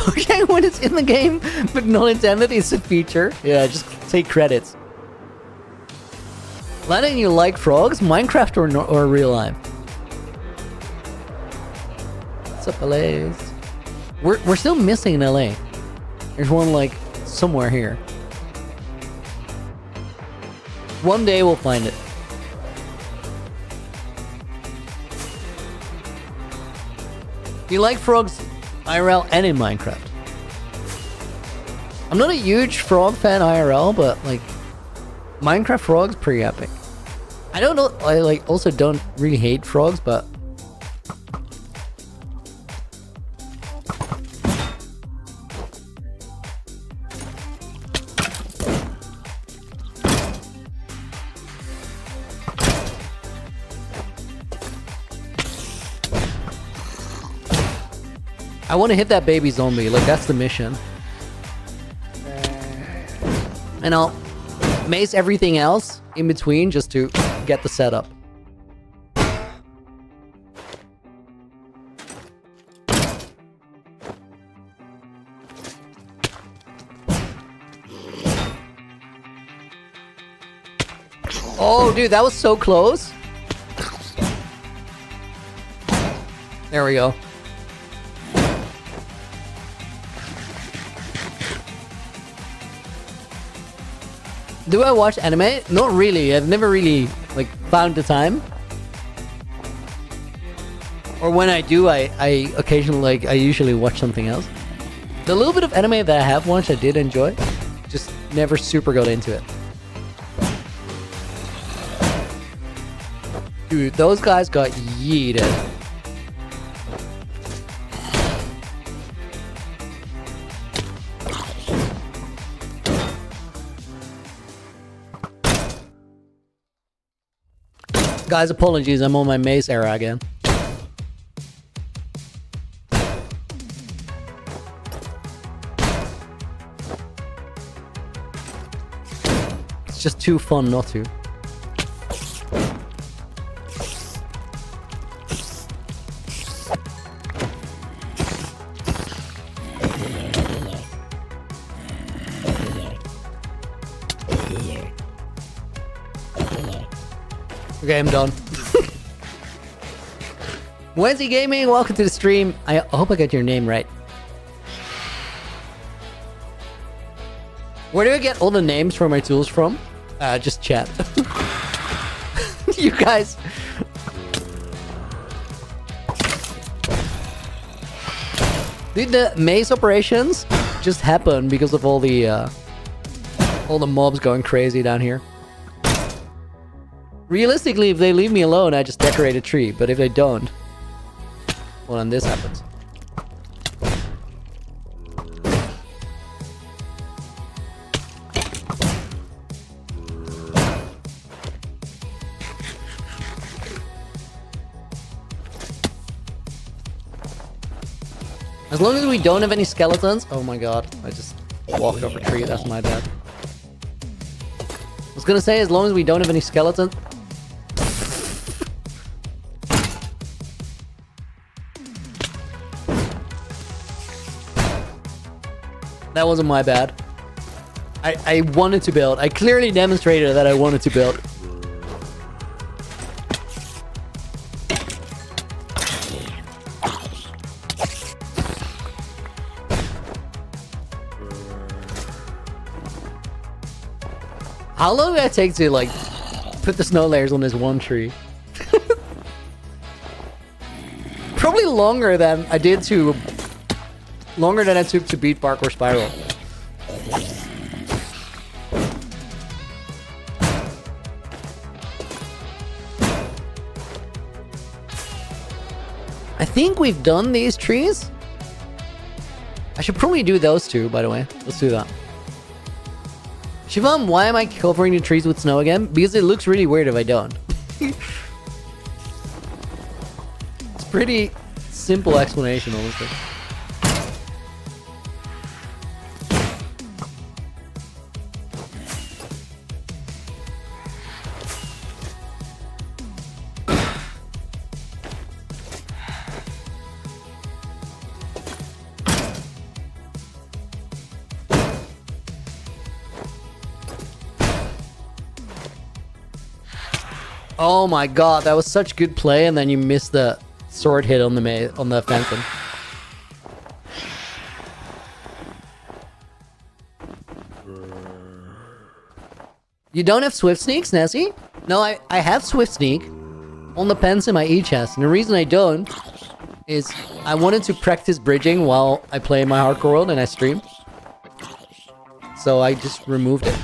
Okay, when it's in the game, but not intended, it's a feature. Yeah, just take credits. Lennon, you like frogs? Minecraft or real life? What's up, LA? We're still missing an LA. There's one like somewhere here. One day we'll find it. You like frogs IRL and in Minecraft? I'm not a huge frog fan IRL, but like Minecraft frogs pretty epic. I don't know, I like also don't really hate frogs, but I want to hit that baby zombie, like that's the mission. And I'll mace everything else in between just to get the setup. Oh, dude, that was so close. There we go. Do I watch anime? Not really. I've never really like found the time. Or when I do, I occasionally I usually watch something else. The little bit of anime that I have watched, I did enjoy. Just never super got into it. Dude, those guys got yeeted. Guys, apologies, I'm on my mace era again. It's just too fun not to. Okay, I'm done. Wednesday Gaming, welcome to the stream. I hope I got your name right. Where do I get all the names for my tools from? Just chat. You guys. Dude, the maze operations just happen because of all the mobs going crazy down here. Realistically, if they leave me alone, I just decorate a tree. But if they don't, well, then this happens. As long as we don't have any skeletons... Oh my god, I just walked over a tree, that's my bad. I was gonna say, as long as we don't have any skeletons... That wasn't my bad. I wanted to build. I clearly demonstrated that I wanted to build. How long did it take to, like, put the snow layers on this one tree? Probably longer than I did to... Longer than I took to beat Parkour Spiral. I think we've done these trees. I should probably do those two, by the way. Let's do that. Shivam, why am I covering the trees with snow again? Because it looks really weird if I don't. It's pretty simple explanation, honestly. Oh my god, that was such good play, and then you missed the sword hit on the fencing. You don't have Swift Sneaks, Nessie? No, I have Swift Sneak on the pens in my E-chest, and the reason I don't is I wanted to practice bridging while I play my hardcore world and I stream. So I just removed it.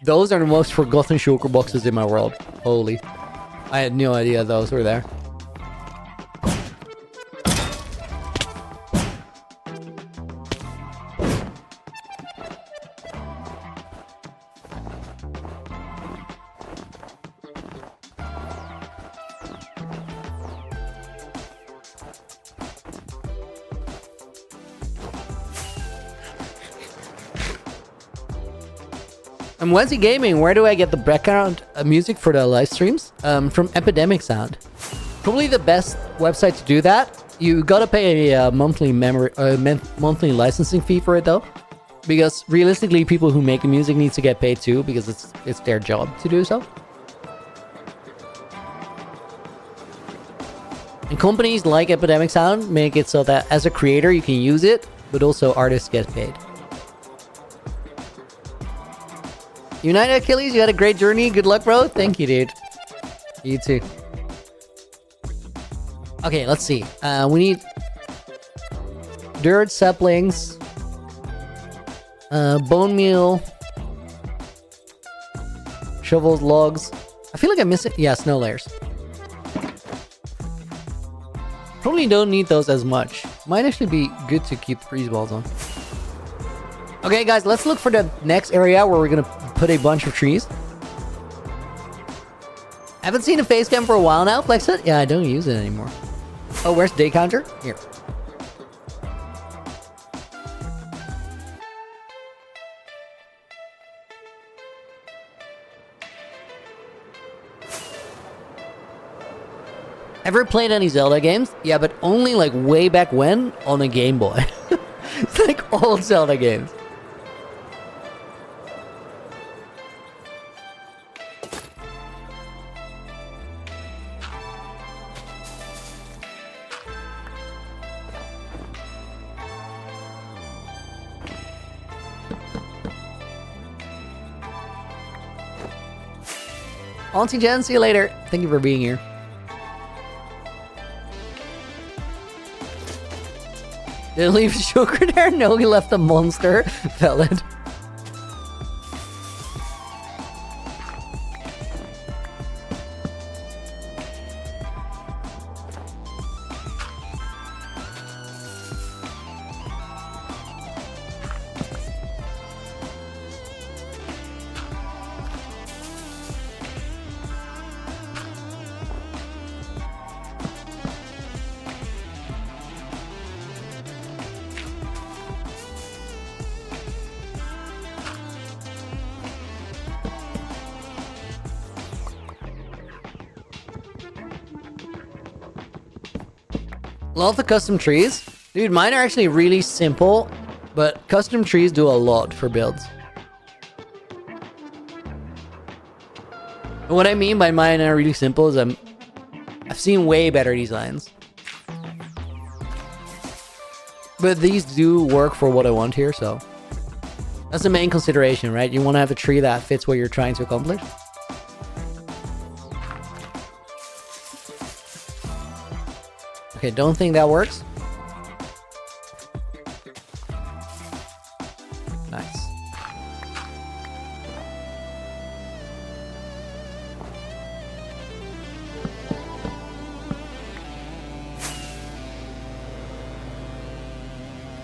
Those are the most forgotten shulker boxes in my world. Holy. I had no idea those were there. I'm Wednesday Gaming. Where do I get the background music for the live streams? From Epidemic Sound. Probably the best website to do that. You gotta pay a monthly monthly licensing fee for it though, because realistically, people who make music need to get paid too, because it's their job to do so. And companies like Epidemic Sound make it so that as a creator you can use it, but also artists get paid. United Achilles, you had a great journey. Good luck, bro. Thank you, dude. You too. Okay, let's see. We need dirt, saplings, bone meal, shovels, logs. I feel like I miss it. Yeah, snow layers. Probably don't need those as much. Might actually be good to keep freeze balls on. Okay, guys, let's look for the next area where we're gonna put a bunch of trees. Haven't seen a face cam for a while now, Flexit? Yeah, I don't use it anymore. Oh, where's day counter? Here. Ever played any Zelda games? Yeah, but only like way back when on a Game Boy. It's like old Zelda games. Auntie Jen, see you later. Thank you for being here. Did he leave sugar there? No, he left a monster. Valid. Love the custom trees. Dude, mine are actually really simple, but custom trees do a lot for builds. And what I mean by mine are really simple is I've seen way better designs. But these do work for what I want here, so that's the main consideration, right? You want to have a tree that fits what you're trying to accomplish. Okay, don't think that works. Nice.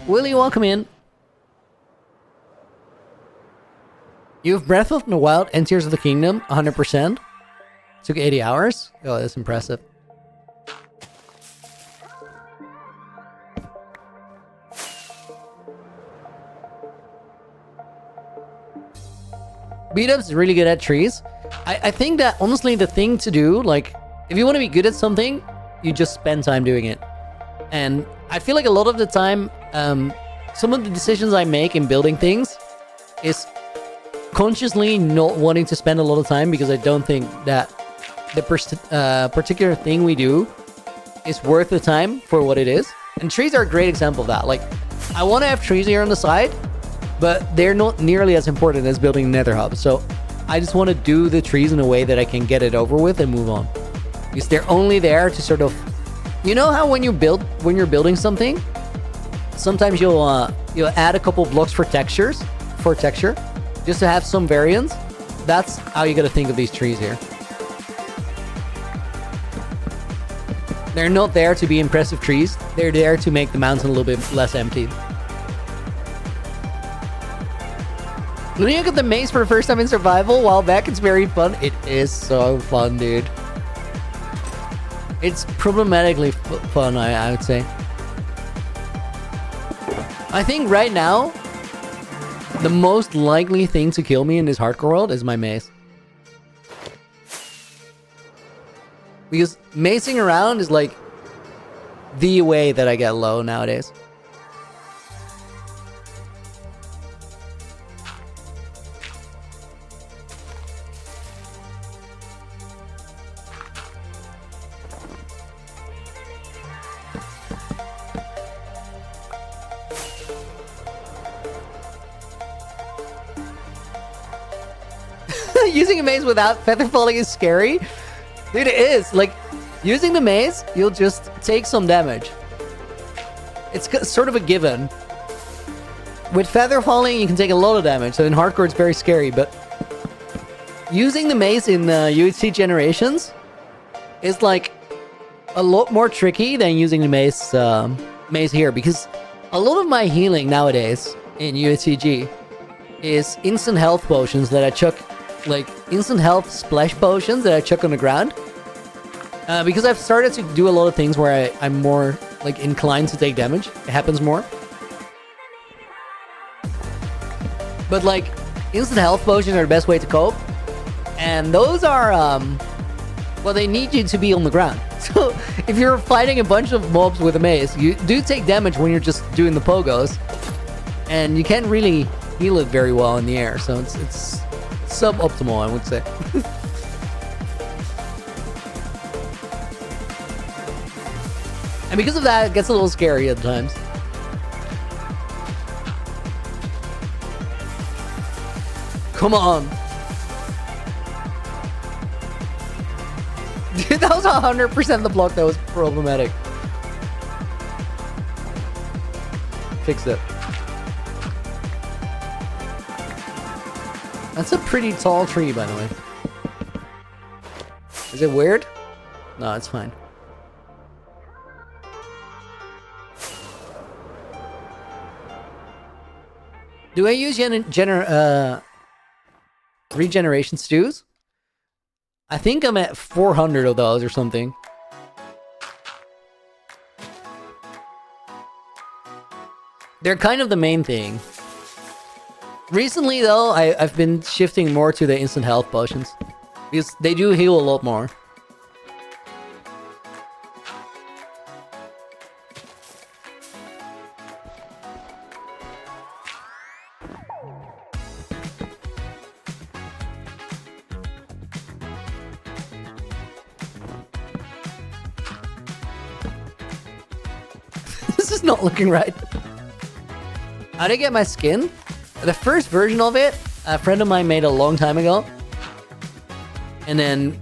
Willie, welcome in. You have Breath of the Wild and Tears of the Kingdom, 100%. Took 80 hours. Oh, that's impressive. Beat-Up's is really good at trees. I think that, honestly, the thing to do, like, if you want to be good at something, you just spend time doing it. And I feel like a lot of the time, some of the decisions I make in building things is consciously not wanting to spend a lot of time because I don't think that the particular thing we do is worth the time for what it is. And trees are a great example of that. Like, I want to have trees here on the side, but they're not nearly as important as building a nether hub. So I just want to do the trees in a way that I can get it over with and move on. Because they're only there to sort of, you know how when you're building something, sometimes you'll add a couple blocks for texture, just to have some variance. That's how you got to think of these trees here. They're not there to be impressive trees. They're there to make the mountain a little bit less empty. When you get the maze for the first time in survival a while back, it's very fun. It is so fun, dude. It's problematically fun, I would say. I think right now, the most likely thing to kill me in this hardcore world is my maze. Because mazing around is like the way that I get low nowadays. Using a maze without feather falling is scary. Dude, it is. Like, using the maze, you'll just take some damage. It's sort of a given. With feather falling, you can take a lot of damage. So in hardcore, it's very scary. But using the maze in UHC Generations is like a lot more tricky than using the maze here. Because a lot of my healing nowadays in UHCG is instant health potions that I chuck. Like instant health splash potions that I chuck on the ground. Because I've started to do a lot of things where I'm more like inclined to take damage. It happens more. But like instant health potions are the best way to cope. And those are, well, they need you to be on the ground. So if you're fighting a bunch of mobs with a mace, you do take damage when you're just doing the pogos. and you can't really heal it very well in the air, so it's suboptimal, I would say. And because of that, it gets a little scary at times. Come on. Dude, that was 100% the block that was problematic. Fix it. That's a pretty tall tree, by the way. Is it weird? No, it's fine. Do I use regeneration stews? I think I'm at 400 of those or something. They're kind of the main thing. Recently, though, I've been shifting more to the instant health potions. Because they do heal a lot more. This is not looking right. How'd I get my skin? The first version of it, a friend of mine made a long time ago. And then,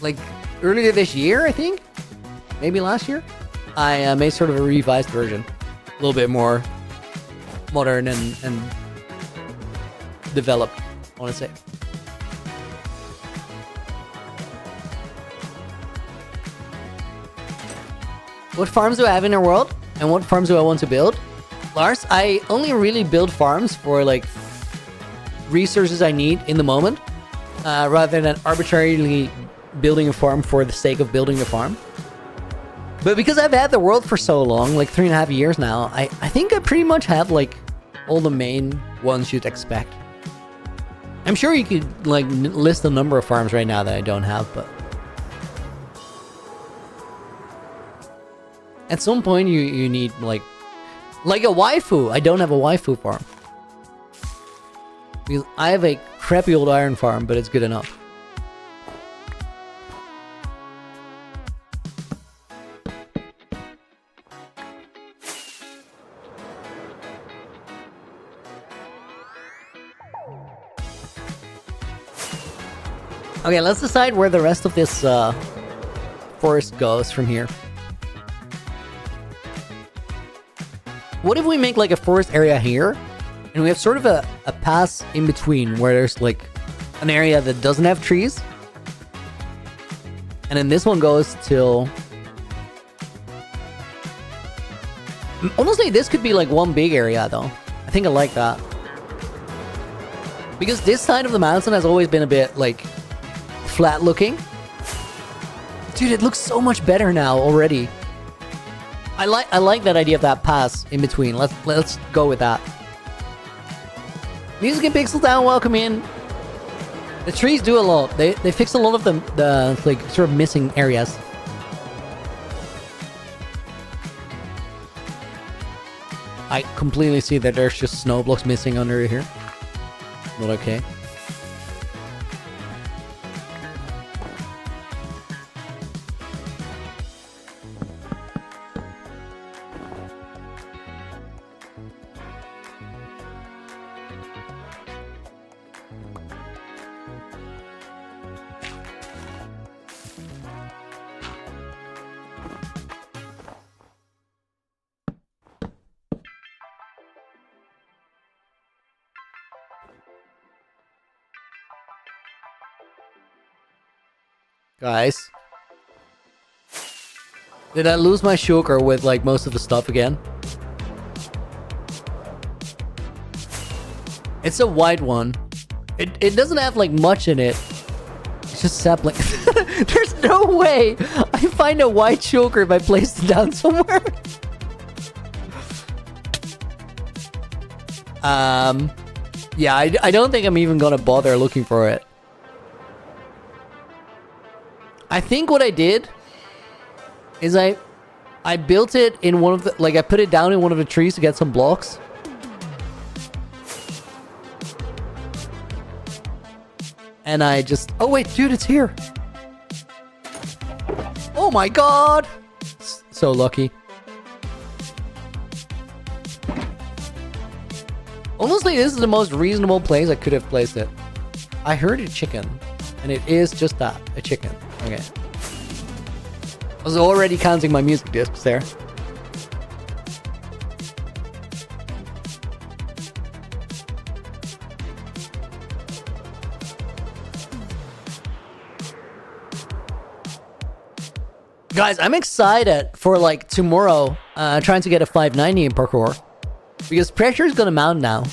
like, earlier this year, I think? Maybe last year? I made sort of a revised version. A little bit more modern and developed, I want to say. What farms do I have in the world? And what farms do I want to build? Lars, I only really build farms for, like, resources I need in the moment, rather than arbitrarily building a farm for the sake of building a farm. But because I've had the world for so long, like 3.5 years now, I think I pretty much have, like, all the main ones you'd expect. I'm sure you could, like, list a number of farms right now that I don't have, but... At some point, you need, like a waifu. I don't have a waifu farm. Because I have a crappy old iron farm, but it's good enough. Okay, let's decide where the rest of this forest goes from here. What if we make like a forest area here, and we have sort of a pass in between where there's like an area that doesn't have trees, and then this one goes till... Honestly, this could be like one big area though. I think I like that. Because this side of the mountain has always been a bit like flat looking. Dude, it looks so much better now already. I like that idea of that pass in between. Let's go with that. Music and Pixel Down, welcome in. The trees do a lot. They fix a lot of the like sort of missing areas. I completely see that there's just snow blocks missing under here. Not okay. Guys, did I lose my shulker with like most of the stuff again? It's a white one. It doesn't have like much in it. It's just sapling. There's no way I find a white shulker if I place it down somewhere. Yeah, I don't think I'm even gonna bother looking for it. I think what I did is I built it in one of the... Like, I put it down in one of the trees to get some blocks. And I just... Oh, wait, dude, it's here. Oh, my God. So lucky. Honestly, this is the most reasonable place I could have placed it. I heard a chicken. And it is just that. A chicken. Okay. I was already counting my music discs there. Guys, I'm excited for like tomorrow trying to get a 590 in parkour. Because pressure is gonna mount now.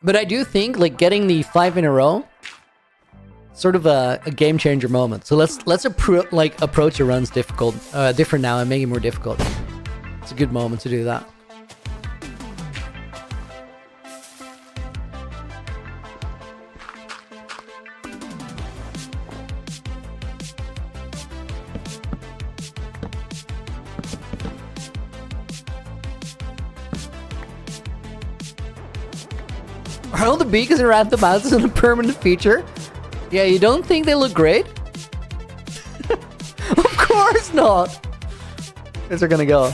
But I do think like getting the 5 in a row, sort of a game changer moment. So let's approach the runs different now and make it more difficult. It's a good moment to do that. Are all the beacons around the mountains a permanent feature? Yeah, you don't think they look great? Of course not! Where's are gonna go?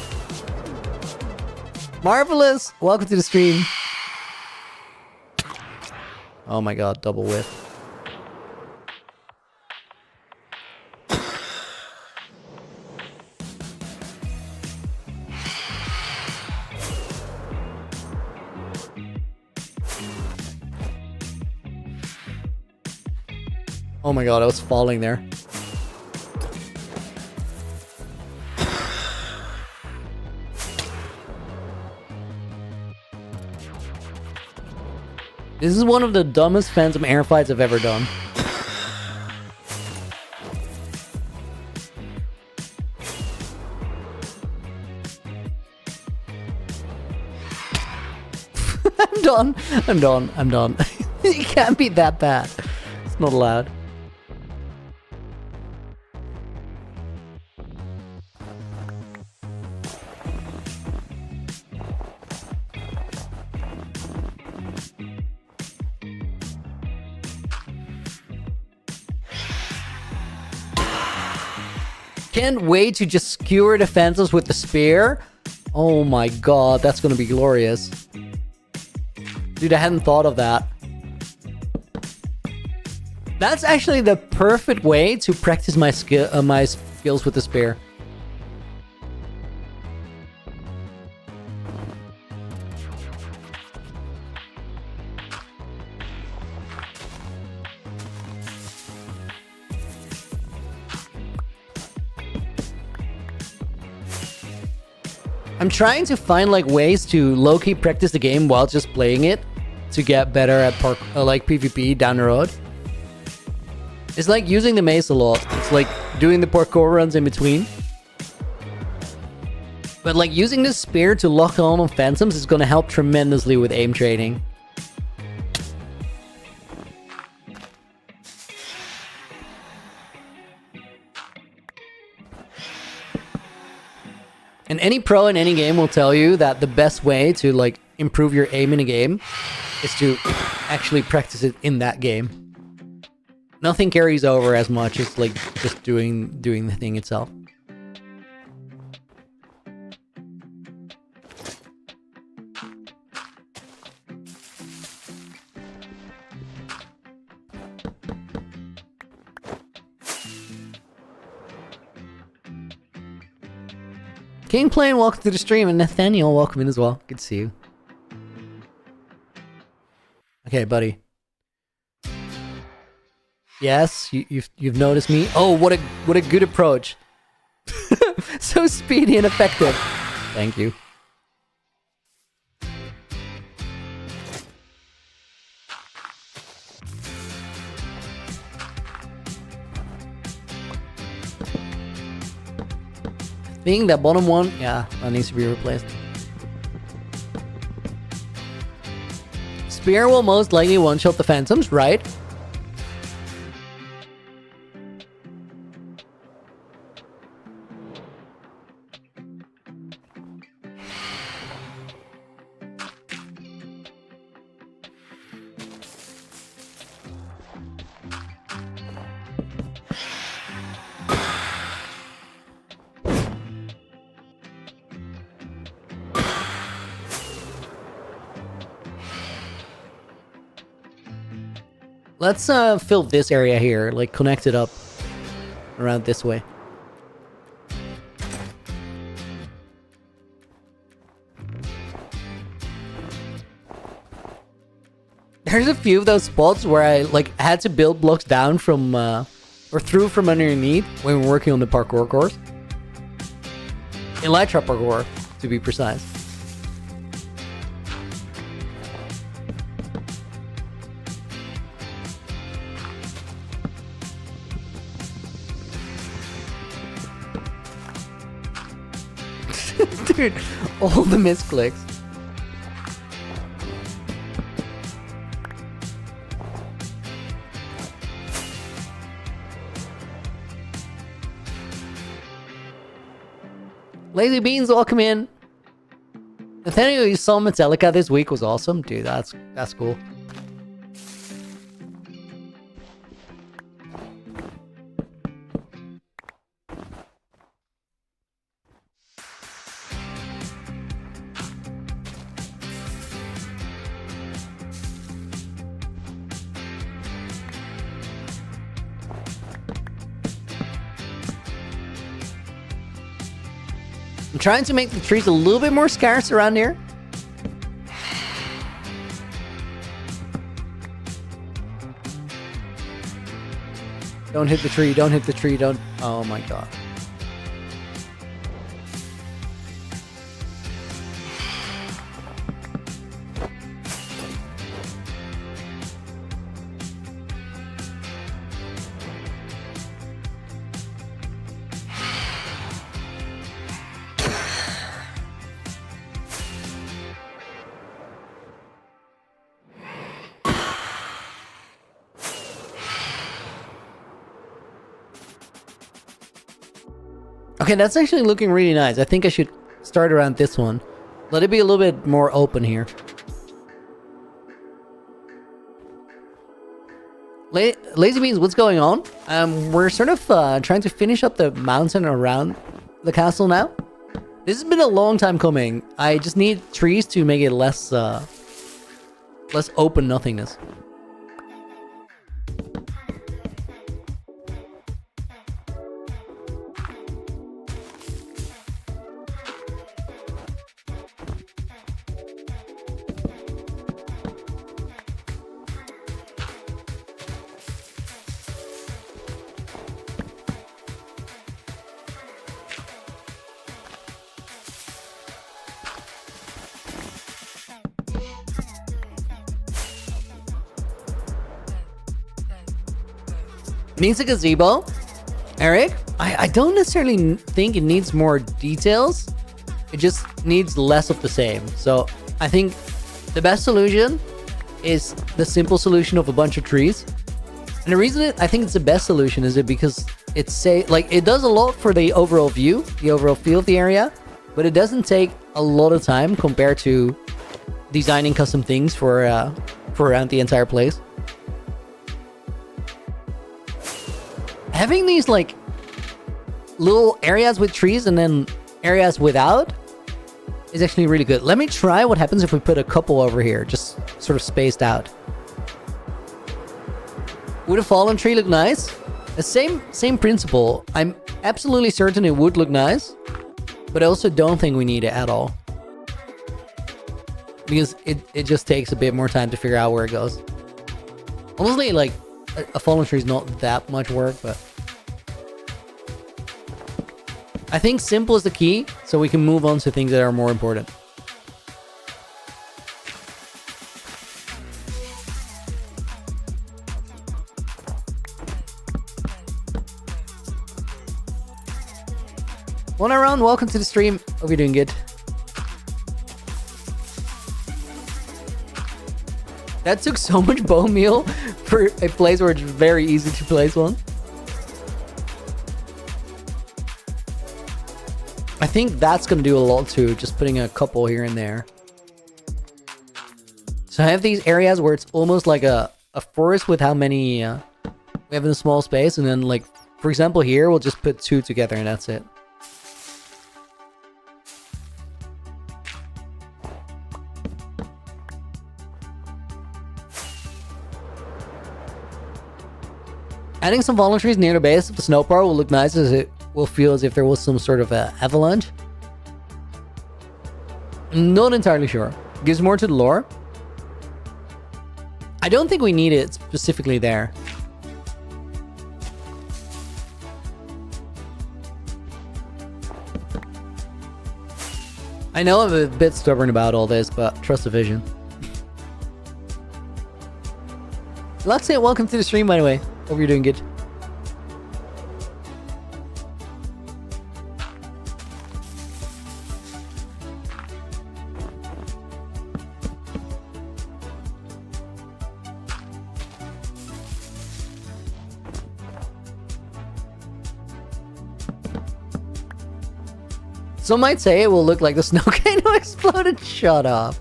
Marvelous! Welcome to the stream. Oh my god, double whiff. Oh my god, I was falling there. This is one of the dumbest Phantom air fights I've ever done. I'm done. It can't be that bad. It's not allowed. Can't wait to just skewer the fences with the spear. Oh my god, that's gonna be glorious. Dude, I hadn't thought of that. That's actually the perfect way to practice my skills with the spear. I'm trying to find like ways to low-key practice the game while just playing it to get better at like PvP down the road. It's like using the mace a lot. It's like doing the parkour runs in between. But like using the spear to lock on phantoms is going to help tremendously with aim training. And any pro in any game will tell you that the best way to like improve your aim in a game is to actually practice it in that game. Nothing carries over as much as like just doing the thing itself. King Plane, welcome to the stream, and Nathaniel, welcome in as well. Good to see you. Okay, buddy. Yes, you've noticed me. Oh, what a good approach. So speedy and effective. Thank you. I think that bottom one, yeah, that needs to be replaced. Spear will most likely one-shot the phantoms, right? Let's fill this area here, like connect it up around this way. There's a few of those spots where I like had to build blocks down from or through from underneath when we're working on the parkour course. Elytra parkour, to be precise. Dude, all the misclicks. Lazy Beans, welcome in. Nathaniel, you saw Metallica this week, was awesome. Dude, that's cool. I'm trying to make the trees a little bit more scarce around here. Don't hit the tree, don't hit the tree, don't... Oh my god. Okay, that's actually looking really nice. I think I should start around this one. Let it be a little bit more open here. Lazy Beans, what's going on? We're sort of trying to finish up the mountain around the castle now. This has been a long time coming. I just need trees to make it less open nothingness. Needs a gazebo. Eric, I don't necessarily think it needs more details. It just needs less of the same. So I think the best solution is the simple solution of a bunch of trees. And the reason I think it's the best solution is because it does a lot for the overall view, the overall feel of the area, but it doesn't take a lot of time compared to designing custom things for around the entire place. Having these like little areas with trees and then areas without is actually really good. Let me try what happens if we put a couple over here, just sort of spaced out. Would a fallen tree look nice? The same principle. I'm absolutely certain it would look nice, but I also don't think we need it at all. Because it just takes a bit more time to figure out where it goes. Honestly, like, a fallen tree is not that much work, but I think simple is the key, so we can move on to things that are more important. One around, welcome to the stream. Hope you're doing good. That took so much bone meal for a place where it's very easy to place one. I think that's going to do a lot too, just putting a couple here and there. So I have these areas where it's almost like a forest with how many we have in a small space. And then, like, for example, here, we'll just put two together and that's it. Adding some fallen trees near the base of the snow bar will look nice, as it will feel as if there was some sort of avalanche. Not entirely sure. Gives more to the lore. I don't think we need it specifically there. I know I'm a bit stubborn about all this, but trust the vision. Luxia, welcome to the stream, by the way. Hope you're doing good. Some might say it will look like the snow volcano exploded. Shut up.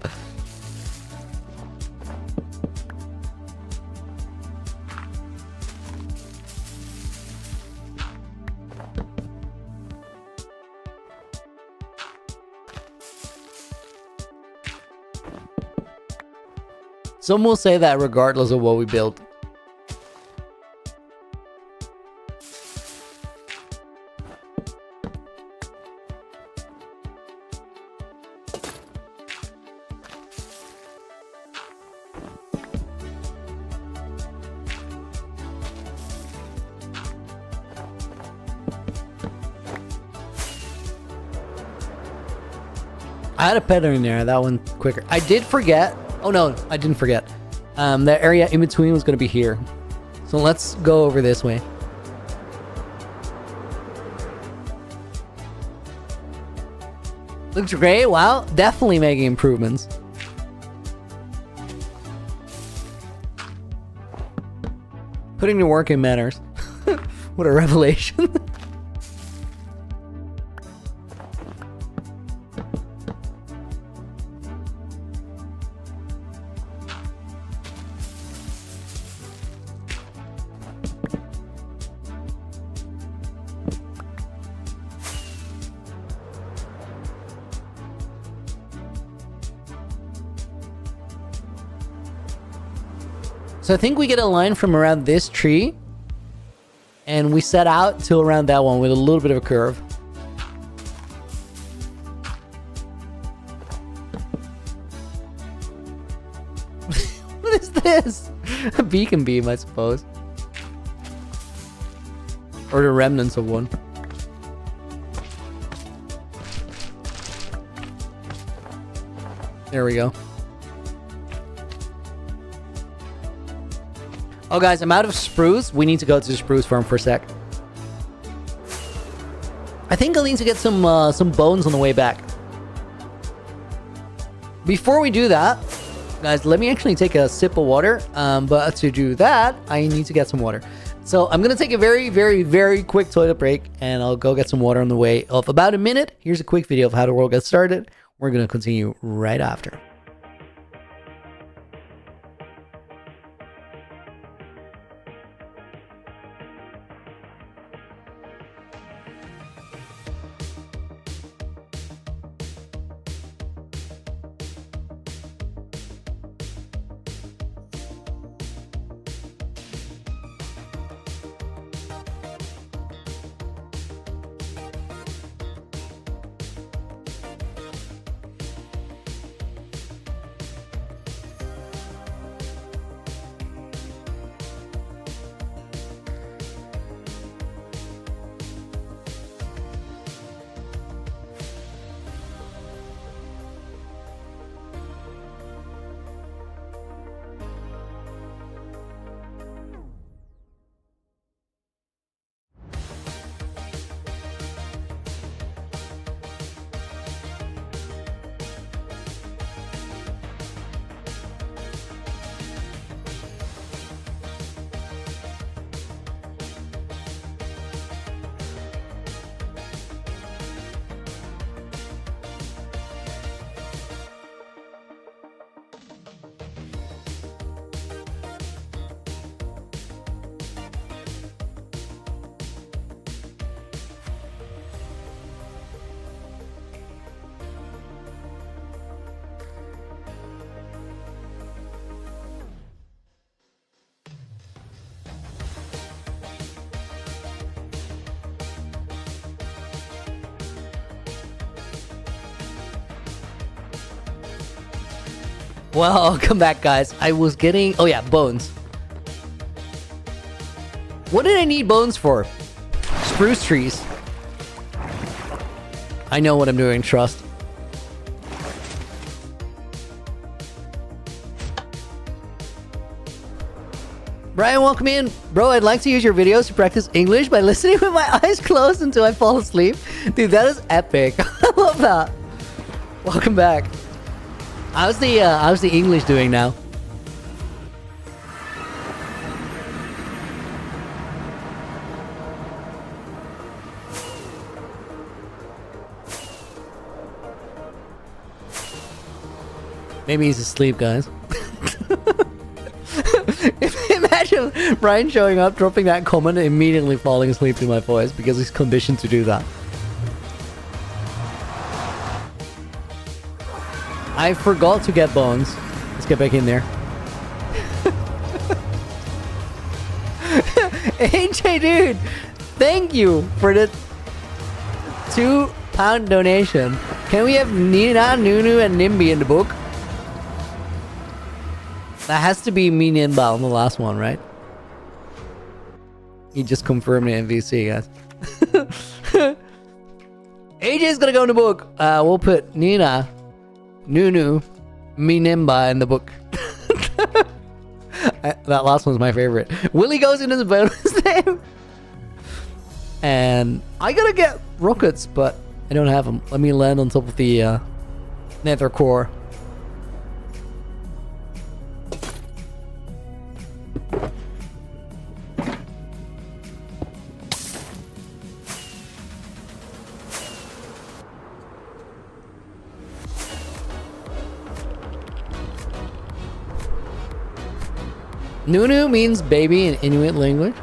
Some will say that regardless of what we build. I had a peddler in there, that one quicker. I did forget. Oh no, I didn't forget. That area in between was going to be here. So let's go over this way. Looks great. Wow, definitely making improvements. Putting to work in matters. What a revelation. So I think we get a line from around this tree, and we set out till around that one with a little bit of a curve. What is this? A beacon beam, I suppose. Or the remnants of one. There we go. Oh guys, I'm out of spruce. We need to go to the spruce farm for a sec. I think I'll need to get some bones on the way back. Before we do that, guys, let me actually take a sip of water. But to do that, I need to get some water. So I'm gonna take a very, very, very quick toilet break, and I'll go get some water on the way of about a minute. Here's a quick video of how the world gets started. We're gonna continue right after. Welcome back, guys. I was getting... Oh, yeah, bones. What did I need bones for? Spruce trees. I know what I'm doing, trust. Brian, welcome in. Bro, I'd like to use your videos to practice English by listening with my eyes closed until I fall asleep. Dude, that is epic. I love that. Welcome back. How's the English doing now? Maybe he's asleep, guys. Imagine Brian showing up, dropping that comment, and immediately falling asleep to my voice because he's conditioned to do that. I forgot to get bones. Let's get back in there. AJ, dude, thank you for the £2 donation. Can we have Nina, Nunu, and Nimby in the book? That has to be me and Nimba on the last one, right? He just confirmed it in VC, guys. AJ's gonna go in the book. We'll put Nina, Nunu, me Nimba in the book. That last one's my favorite. Willie goes into the bonus name. And I gotta get rockets, but I don't have them. Let me land on top of the nether core. Nunu means baby in Inuit language.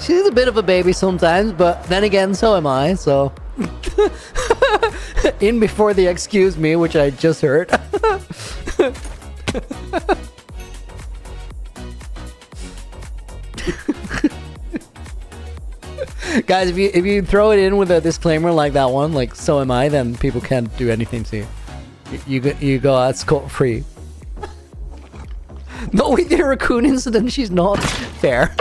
She's a bit of a baby sometimes, but then again, so am I, so... In before the excuse me, which I just heard. Guys, if you throw it in with a disclaimer like that one, like so am I, then people can't do anything to you. You go out scot-free. Not with the raccoon incident, she's not fair.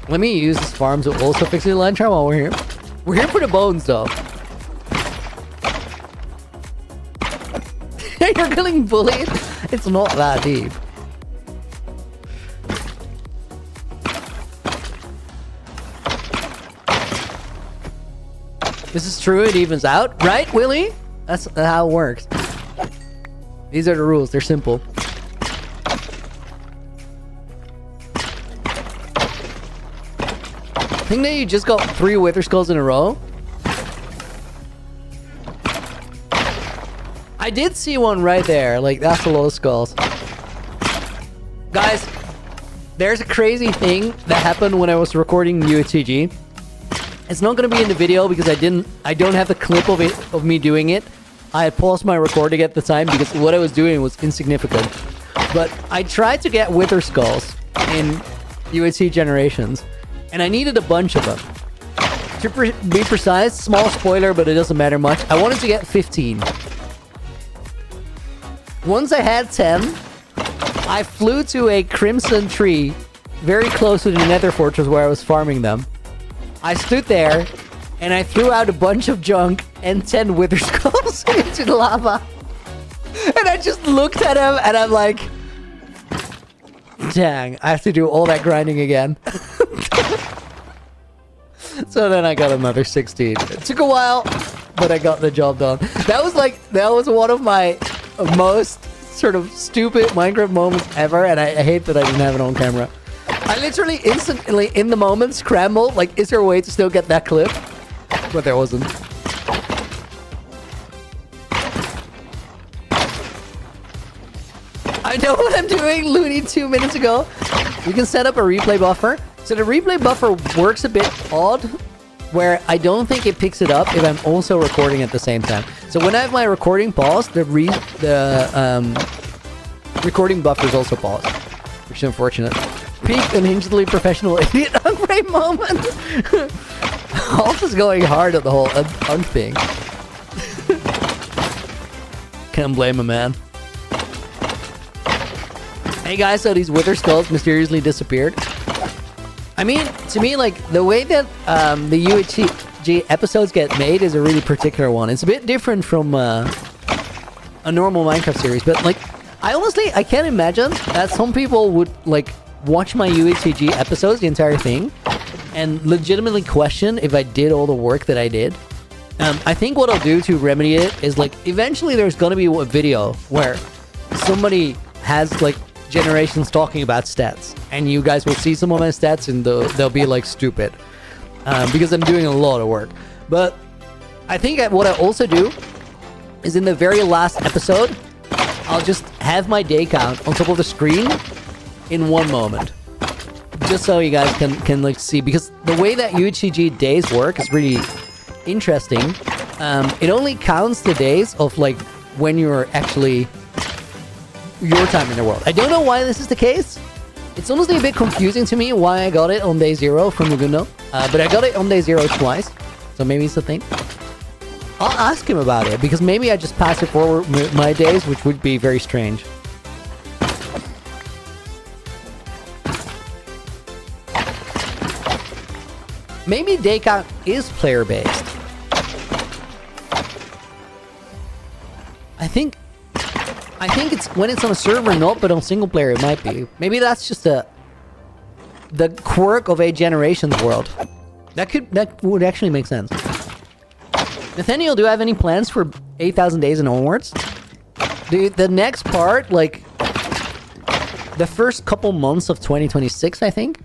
Let me use this farm to also fix the land charm while we're here. We're here for the bones, though. You're getting bullied? It's not that deep. This is true, it evens out, right, Willie? That's how it works. These are the rules, they're simple. I think that you just got 3 wither skulls in a row. I did see one right there, like that's a lot of skulls. Guys, there's a crazy thing that happened when I was recording UTG. It's not going to be in the video because I don't have the clip of me doing it. I had paused my recording at the time because what I was doing was insignificant. But I tried to get wither skulls in UHC Generations, and I needed a bunch of them. To be precise, small spoiler, but it doesn't matter much. I wanted to get 15. Once I had 10, I flew to a crimson tree very close to the nether fortress where I was farming them. I stood there, and I threw out a bunch of junk and 10 wither skulls into the lava. And I just looked at him, and I'm like... Dang, I have to do all that grinding again. So then I got another 16. It took a while, but I got the job done. That was one of my most sort of stupid Minecraft moments ever, and I hate that I didn't have it on camera. I literally instantly, in the moment, scrambled, like, is there a way to still get that clip? But there wasn't. I know what I'm doing, Looney, 2 minutes ago. You can set up a replay buffer. So the replay buffer works a bit odd, where I don't think it picks it up if I'm also recording at the same time. So when I have my recording paused, the recording buffer is also paused, which is unfortunate. Peak unhingedly professional idiot Unk moment. Hulk is going hard at the whole Unk thing. Can't blame him, man. Hey guys, so these Wither Skulls mysteriously disappeared. I mean, to me, like, the way that the UHG episodes get made is a really particular one. It's a bit different from a normal Minecraft series, but, like, I can't imagine that some people would, like, watch my UHG episodes, the entire thing, and legitimately question if I did all the work that I did. I think what I'll do to remedy it is, like, eventually there's gonna be a video where somebody has, like, generations talking about stats, and you guys will see some of my stats and they'll be like stupid because I'm doing a lot of work. But I think what I also do is in the very last episode I'll just have my day count on top of the screen in one moment, just so you guys can like see, because the way that UHCG days work is really interesting. It only counts the days of like when you're actually your time in the world. I don't know why this is the case. It's honestly a bit confusing to me why I got it on day 0 from Mugundo, but I got it on day 0 twice, so maybe it's a thing. I'll ask him about it, because maybe I just pass it forward my days, which would be very strange. Maybe day count is player based. I think it's when it's on a server, not, but on single player it might be. Maybe that's just the quirk of a generations world. That would actually make sense. Nathaniel, do I have any plans for 8,000 days and onwards? The next part, like the first couple months of 2026, I think,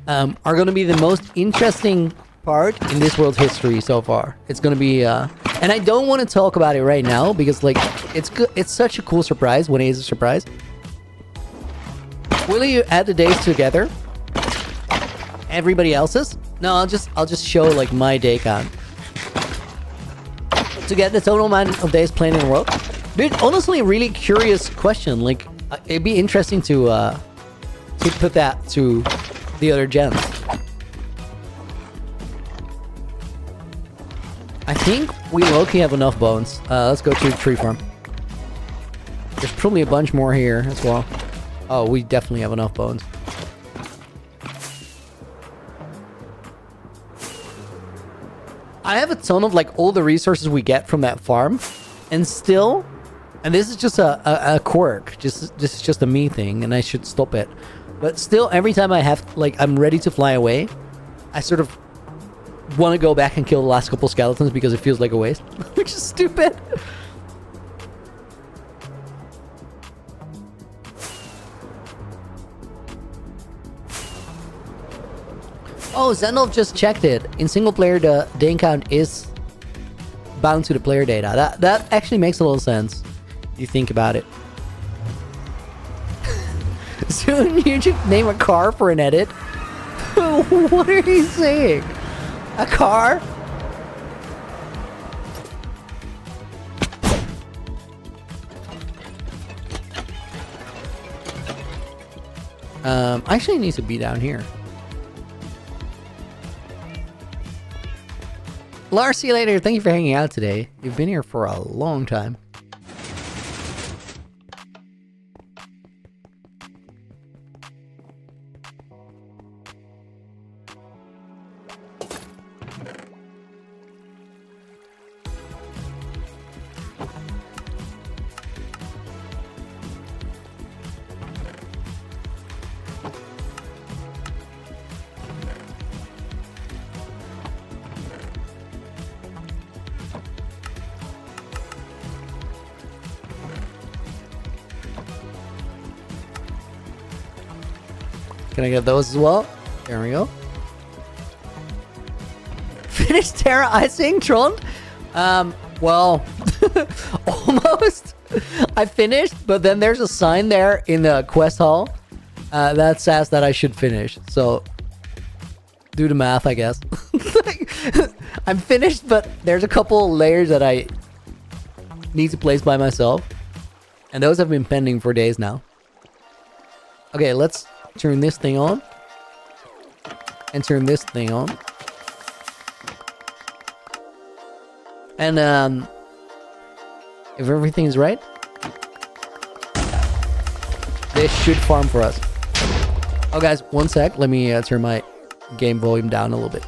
are going to be the most interesting part in this world's history so far. It's going to be, and I don't want to talk about it right now because, like, it's such a cool surprise when it is a surprise. Will you add the days together? Everybody else's? No, I'll just show like my day count to get the total amount of days playing in the world. Dude, honestly, really curious question. Like, it'd be interesting to put that to the other gens. I think we low-key have enough bones. Let's go to the tree farm. There's probably a bunch more here as well. Oh, we definitely have enough bones. I have a ton of like all the resources we get from that farm, and still, and this is just a quirk, just a me thing, and I should stop it. But still, every time I have, like, I'm ready to fly away, I sort of want to go back and kill the last couple skeletons because it feels like a waste, which is stupid. Oh, Zendolf just checked it. In single player, the day count is bound to the player data. That actually makes a little sense if you think about it. Soon you should name a car for an edit. What are you saying? A car? Actually, it needs to be down here. Lars, see you later. Thank you for hanging out today. You've been here for a long time. Can I get those as well? There we go. Finished Terra icing, Trond? Well, almost. I finished, but then there's a sign there in the quest hall that says that I should finish. So, do the math, I guess. I'm finished, but there's a couple layers that I need to place by myself. And those have been pending for days now. Okay, let's turn this thing on, and turn this thing on. And if everything's right, this should farm for us. Oh guys, one sec. Let me turn my game volume down a little bit.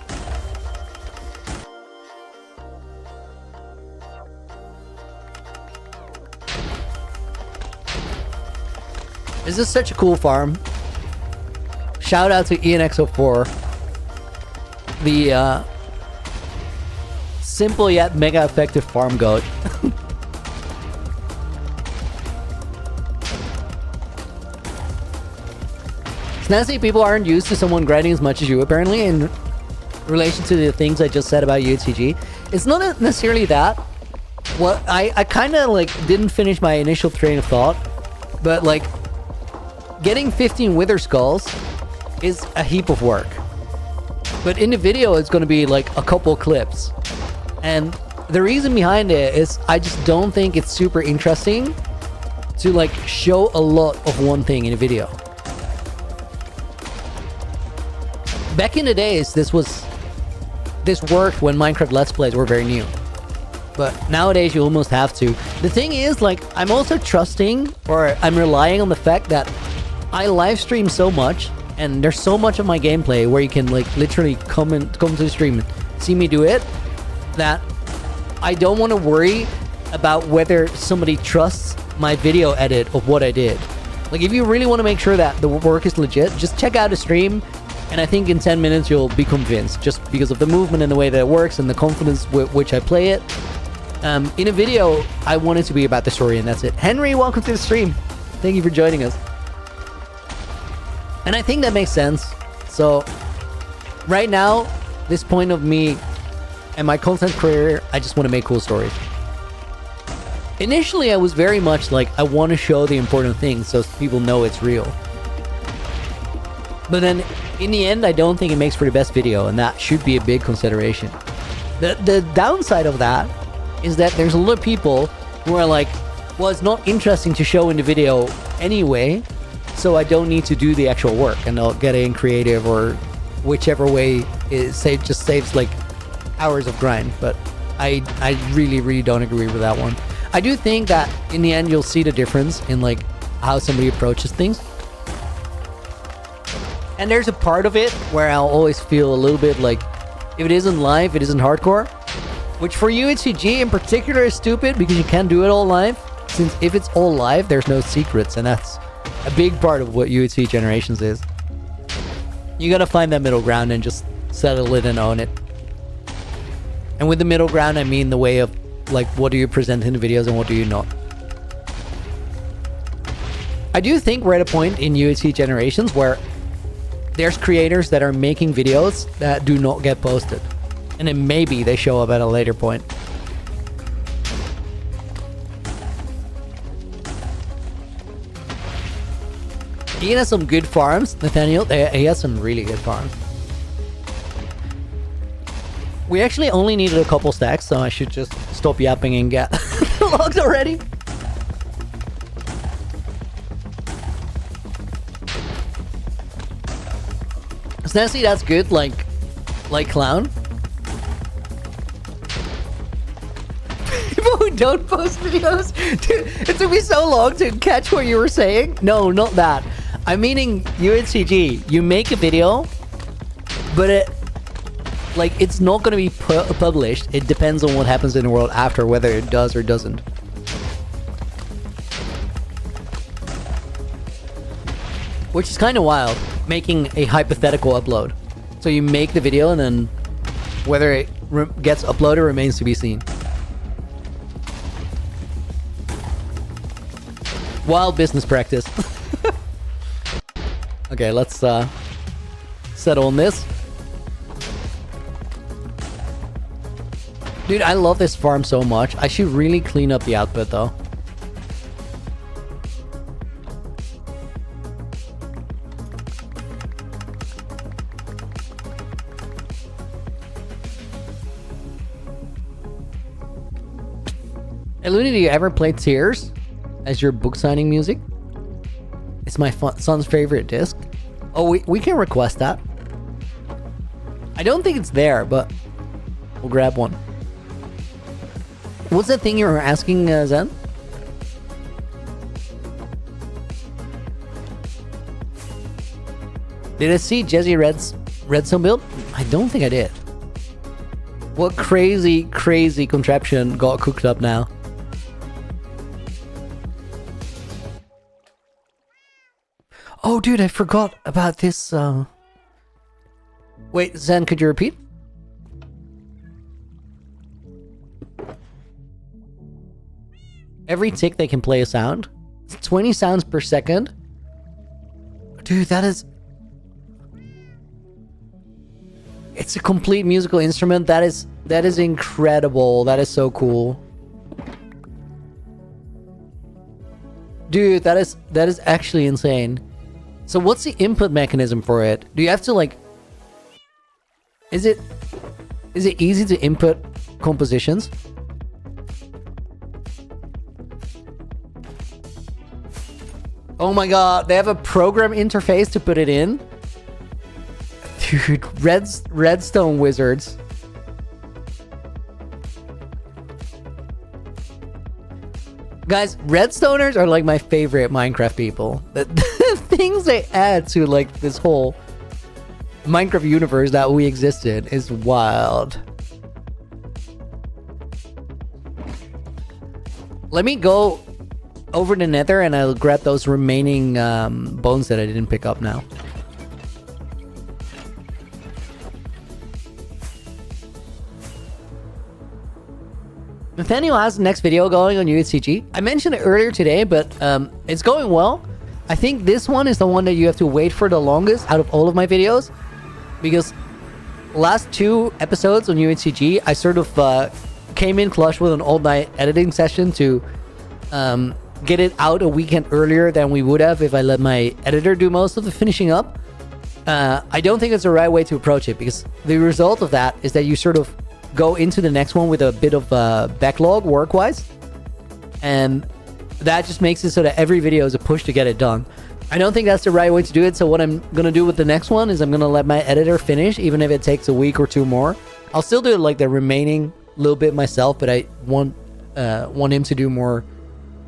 This is such a cool farm. Shout out to ENX04. The simple yet mega effective farm goat. Snazzy, people aren't used to someone grinding as much as you, apparently, in relation to the things I just said about UHCG. It's not necessarily that. What I kind of like didn't finish my initial train of thought, but like getting 15 wither skulls is a heap of work. But in the video, it's going to be like a couple clips. And the reason behind it is I just don't think it's super interesting to like show a lot of one thing in a video. Back in the days, this worked when Minecraft Let's Plays were very new. But nowadays, you almost have to. The thing is, like, I'm also trusting, or I'm relying on the fact that I live stream so much, and there's so much of my gameplay where you can like literally come to the stream and see me do it, that I don't want to worry about whether somebody trusts my video edit of what I did. Like, if you really want to make sure that the work is legit, just check out a stream, and I think in 10 minutes you'll be convinced, just because of the movement and the way that it works and the confidence with which I play it. In a video, I want it to be about the story, and that's it. Henry, welcome to the stream. Thank you for joining us. And I think that makes sense. So, right now, this point of me and my content career, I just want to make cool stories. Initially, I was very much like, I want to show the important things so people know it's real. But then, in the end, I don't think it makes for the best video, and that should be a big consideration. The downside of that is that there's a lot of people who are like, well, it's not interesting to show in the video anyway, so I don't need to do the actual work, and I'll get in creative or whichever way it just saves like hours of grind. But I really don't agree with that one. I do think that in the end you'll see the difference in like how somebody approaches things. And there's a part of it where I'll always feel a little bit like, if it isn't live, it isn't hardcore. Which for UHCG in particular is stupid, because you can't do it all live. Since if it's all live, there's no secrets, and that's a big part of what UHC Generations is. You gotta find that middle ground and just settle it and own it. And with the middle ground, I mean the way of like, what do you present in the videos and what do you not. I do think we're at a point in UHC Generations where there's creators that are making videos that do not get posted. And then maybe they show up at a later point. He has some good farms, Nathaniel. He has some really good farms. We actually only needed a couple stacks, so I should just stop yapping and get logs already. Snazzy, that's good, like Clown. People who don't post videos. Dude, it took me so long to catch what you were saying. No, not that. I'm meaning UHCG. You make a video, but it's not going to be published. It depends on what happens in the world after, whether it does or doesn't. Which is kind of wild, making a hypothetical upload. So you make the video, and then whether it gets uploaded remains to be seen. Wild business practice. Okay, let's settle on this. Dude, I love this farm so much. I should really clean up the output though. Hey Looney, do you ever play Tears as your book signing music? It's my son's favorite disc. Oh, we can request that. I don't think it's there, but we'll grab one. What's that thing you were asking, Zen? Did I see Jesse Red's redstone build? I don't think I did. What crazy contraption got cooked up now? Oh, dude, I forgot about this. Wait, Zen, could you repeat? Every tick they can play a sound. It's 20 sounds per second. Dude, that is... It's a complete musical instrument. That is incredible. That is so cool. Dude, that is actually insane. So what's the input mechanism for it? Do you have to like... Is it easy to input compositions? Oh my god, they have a program interface to put it in? Dude, redstone wizards. Guys, redstoners are like my favorite Minecraft people. The things they add to like this whole Minecraft universe that we exist in is wild. Let me go over the nether and I'll grab those remaining bones that I didn't pick up now. Nathaniel has the next video going on UHCG. I mentioned it earlier today, but it's going well. I think this one is the one that you have to wait for the longest out of all of my videos. Because last 2 episodes on UHCG, I sort of came in clutch with an all-night editing session to get it out a weekend earlier than we would have if I let my editor do most of the finishing up. I don't think it's the right way to approach it, because the result of that is that you sort of go into the next one with a bit of backlog work-wise, and that just makes it so that every video is a push to get it done. I don't think that's the right way to do it, so what I'm gonna do with the next one is I'm gonna let my editor finish, even if it takes a week or 2 more. I'll still do like the remaining little bit myself, but I want him to do more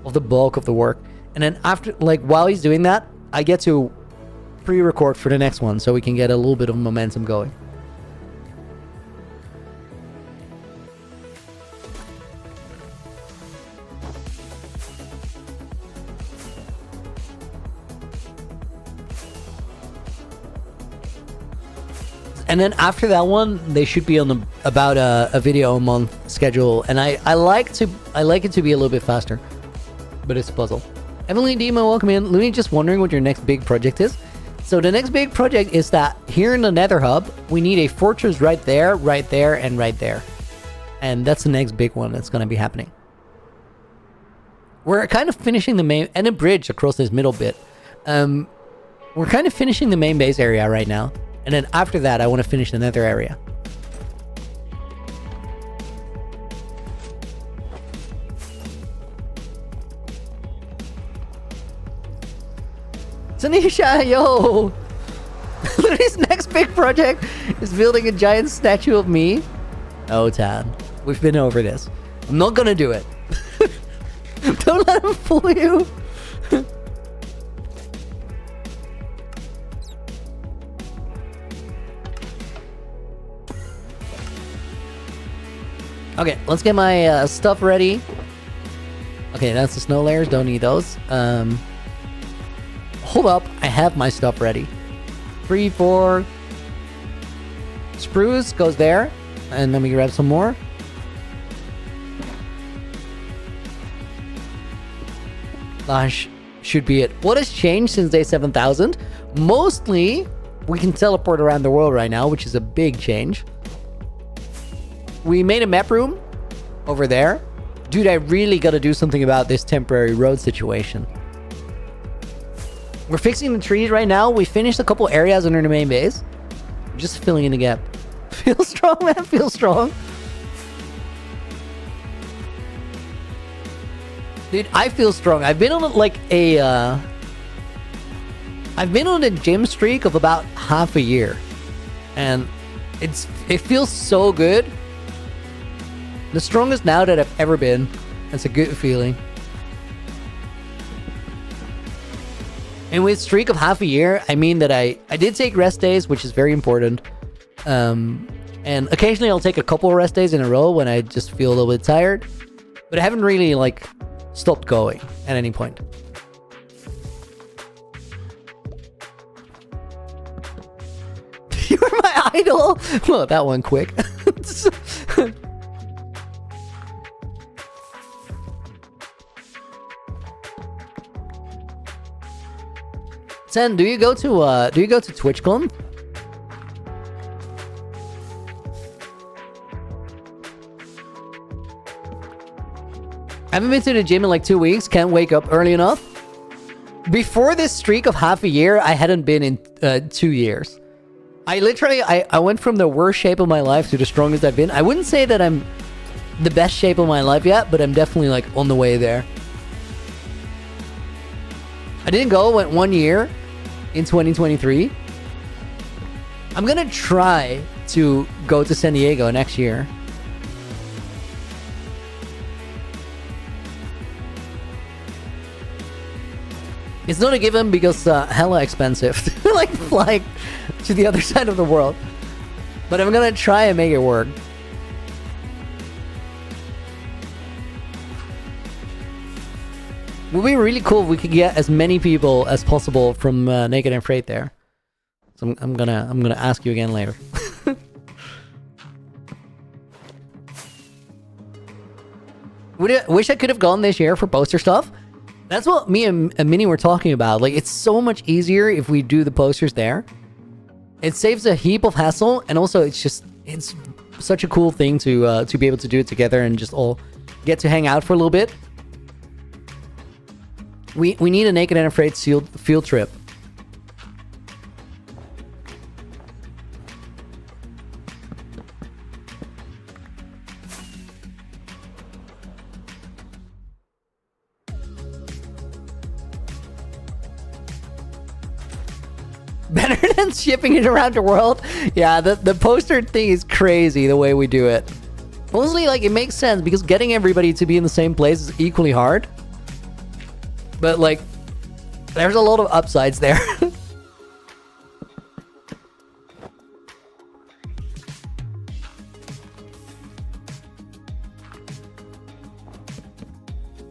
of the bulk of the work. And then after, like, while he's doing that, I get to pre-record for the next one so we can get a little bit of momentum going. And then after that one, they should be on about a video a month schedule. And I like it to be a little bit faster, but it's a puzzle. Evelyn Demo, welcome in. Looney, just wondering what your next big project is. So the next big project is that here in the Nether Hub, we need a fortress right there, and right there. And that's the next big one that's going to be happening. We're kind of finishing the main, and a bridge across this middle bit. We're kind of finishing the main base area right now. And then after that, I want to finish the nether area. Tanisha, yo! His next big project is building a giant statue of me. Oh, Tan. We've been over this. I'm not gonna do it. Don't let him fool you. Okay, let's get my stuff ready. Okay, that's the snow layers. Don't need those. Hold up. I have my stuff ready. 3, 4. Spruce goes there. And let me grab some more. That should be it. What has changed since day 7000? Mostly, we can teleport around the world right now, which is a big change. We made a map room over there. Dude, I really gotta do something about this temporary road situation. We're fixing the trees right now. We finished a couple areas under the main base. Just filling in the gap. Feel strong, man. Feel strong. Dude, I feel strong. I've been on like a... I've been on a gym streak of about half a year, and it feels so good. The strongest now that I've ever been. That's a good feeling. And with streak of half a year, I mean that I did take rest days, which is very important. And occasionally I'll take a couple of rest days in a row when I just feel a little bit tired. But I haven't really like stopped going at any point. You're my idol. Well, that one quick. Sen, do you go to TwitchCon? I haven't been to the gym in like 2 weeks. Can't wake up early enough. Before this streak of half a year, I hadn't been in 2 years. I went from the worst shape of my life to the strongest I've been. I wouldn't say that I'm the best shape of my life yet, but I'm definitely like on the way there. I didn't go, went 1 year in 2023. I'm gonna try to go to San Diego next year. It's not a given because hella expensive. Like flying to the other side of the world. But I'm gonna try and make it work. It would be really cool if we could get as many people as possible from Naked and Freight there. So I'm gonna ask you again later. Wish I could have gone this year for poster stuff. That's what me and Minnie were talking about. Like, it's so much easier if we do the posters there. It saves a heap of hassle, and also it's such a cool thing to be able to do it together and just all get to hang out for a little bit. We need a Naked and Afraid field trip. Better than shipping it around the world. Yeah, the poster thing is crazy the way we do it. Mostly, like, it makes sense because getting everybody to be in the same place is equally hard. But, like, there's a lot of upsides there.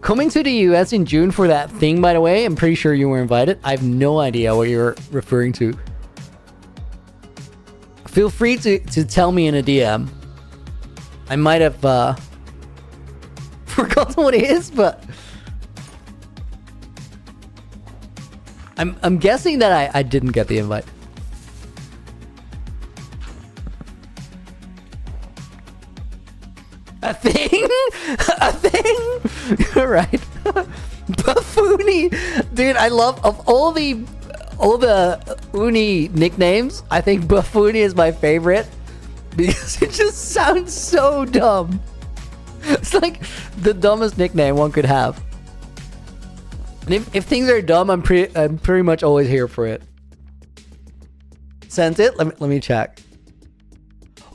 Coming to the US in June for that thing, by the way. I'm pretty sure you were invited. I have no idea what you're referring to. Feel free to tell me in a DM. I might have forgotten what it is, but I'm guessing that I didn't get the invite. A thing? A thing? You're right. Buffoony. Dude, I love, of all the Uni nicknames, I think Buffoony is my favorite because it just sounds so dumb. It's like the dumbest nickname one could have. And if things are dumb, I'm pretty much always here for it. Sent it? Let me check.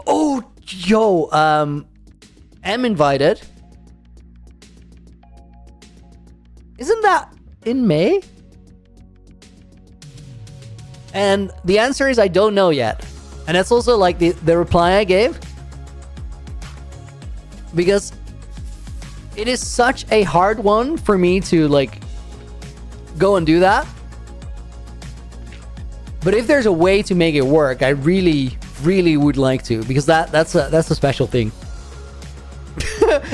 Oh, yo, am invited. Isn't that in May? And the answer is I don't know yet. And that's also like the reply I gave. Because it is such a hard one for me to like go and do that. But if there's a way to make it work, I really, really would like to, because that's a special thing.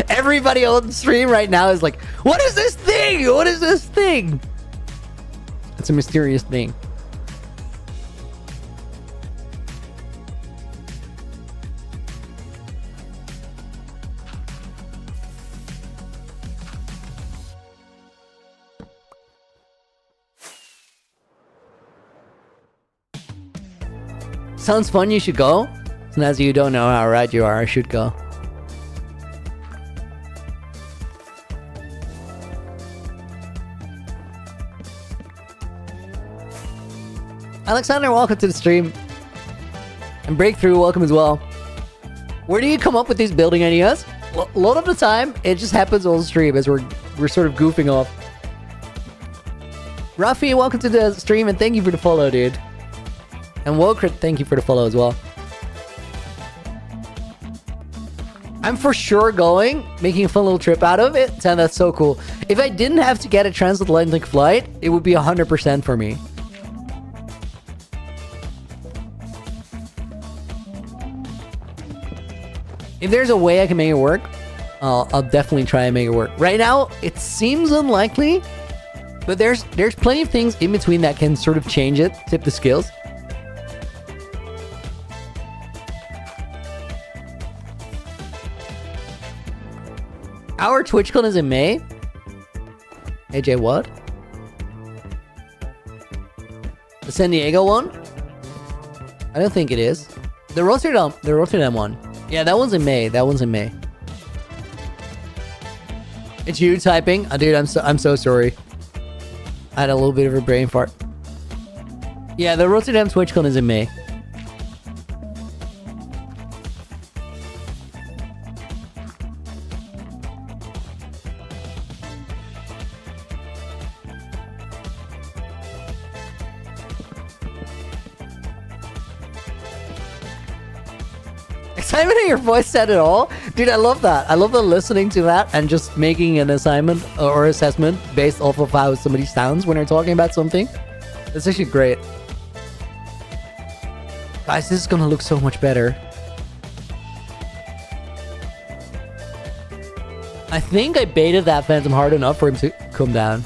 Everybody on stream right now is like, what is this thing? What is this thing? It's a mysterious thing. Sounds fun, you should go. And as you don't know how right you are, I should go. Alexander, welcome to the stream. And Breakthrough, welcome as well. Where do you come up with these building ideas? A lot of the time, it just happens on stream as we're sort of goofing off. Rafi, welcome to the stream and thank you for the follow, dude. And Wokrit, thank you for the follow as well. I'm for sure making a fun little trip out of it, and that's so cool. If I didn't have to get a transatlantic flight, it would be 100% for me. If there's a way I can make it work, I'll definitely try and make it work. Right now, it seems unlikely, but there's plenty of things in between that can sort of change it, tip the scales. Our TwitchCon is in May. AJ, what? The San Diego one? I don't think it is. The Rotterdam one. Yeah, that one's in May. That one's in May. It's you typing? Oh, dude, I'm so sorry. I had a little bit of a brain fart. Yeah, the Rotterdam TwitchCon is in May. Excitement in your voice said it all. Dude, I love that. I love the listening to that and just making an assignment or assessment based off of how somebody sounds when they're talking about something. That's actually great. Guys, this is gonna look so much better. I think I baited that Phantom hard enough for him to come down.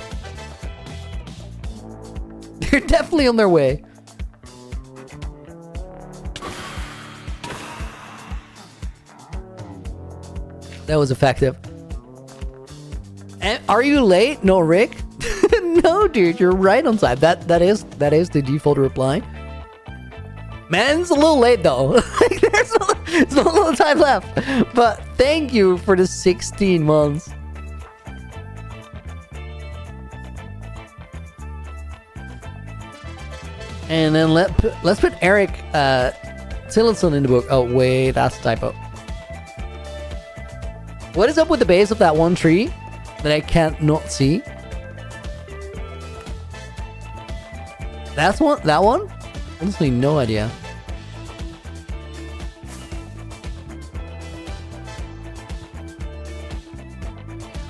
They're definitely on their way. That was effective. And are you late? No, Rick. No, dude, you're right on time. That is the default reply. Man, it's a little late though. There's a little time left. But thank you for the 16 months. And then let's put Eric Tillotson in the book. Oh wait, that's a typo. What is up with the base of that one tree that I can't not see? That one? Honestly, no idea.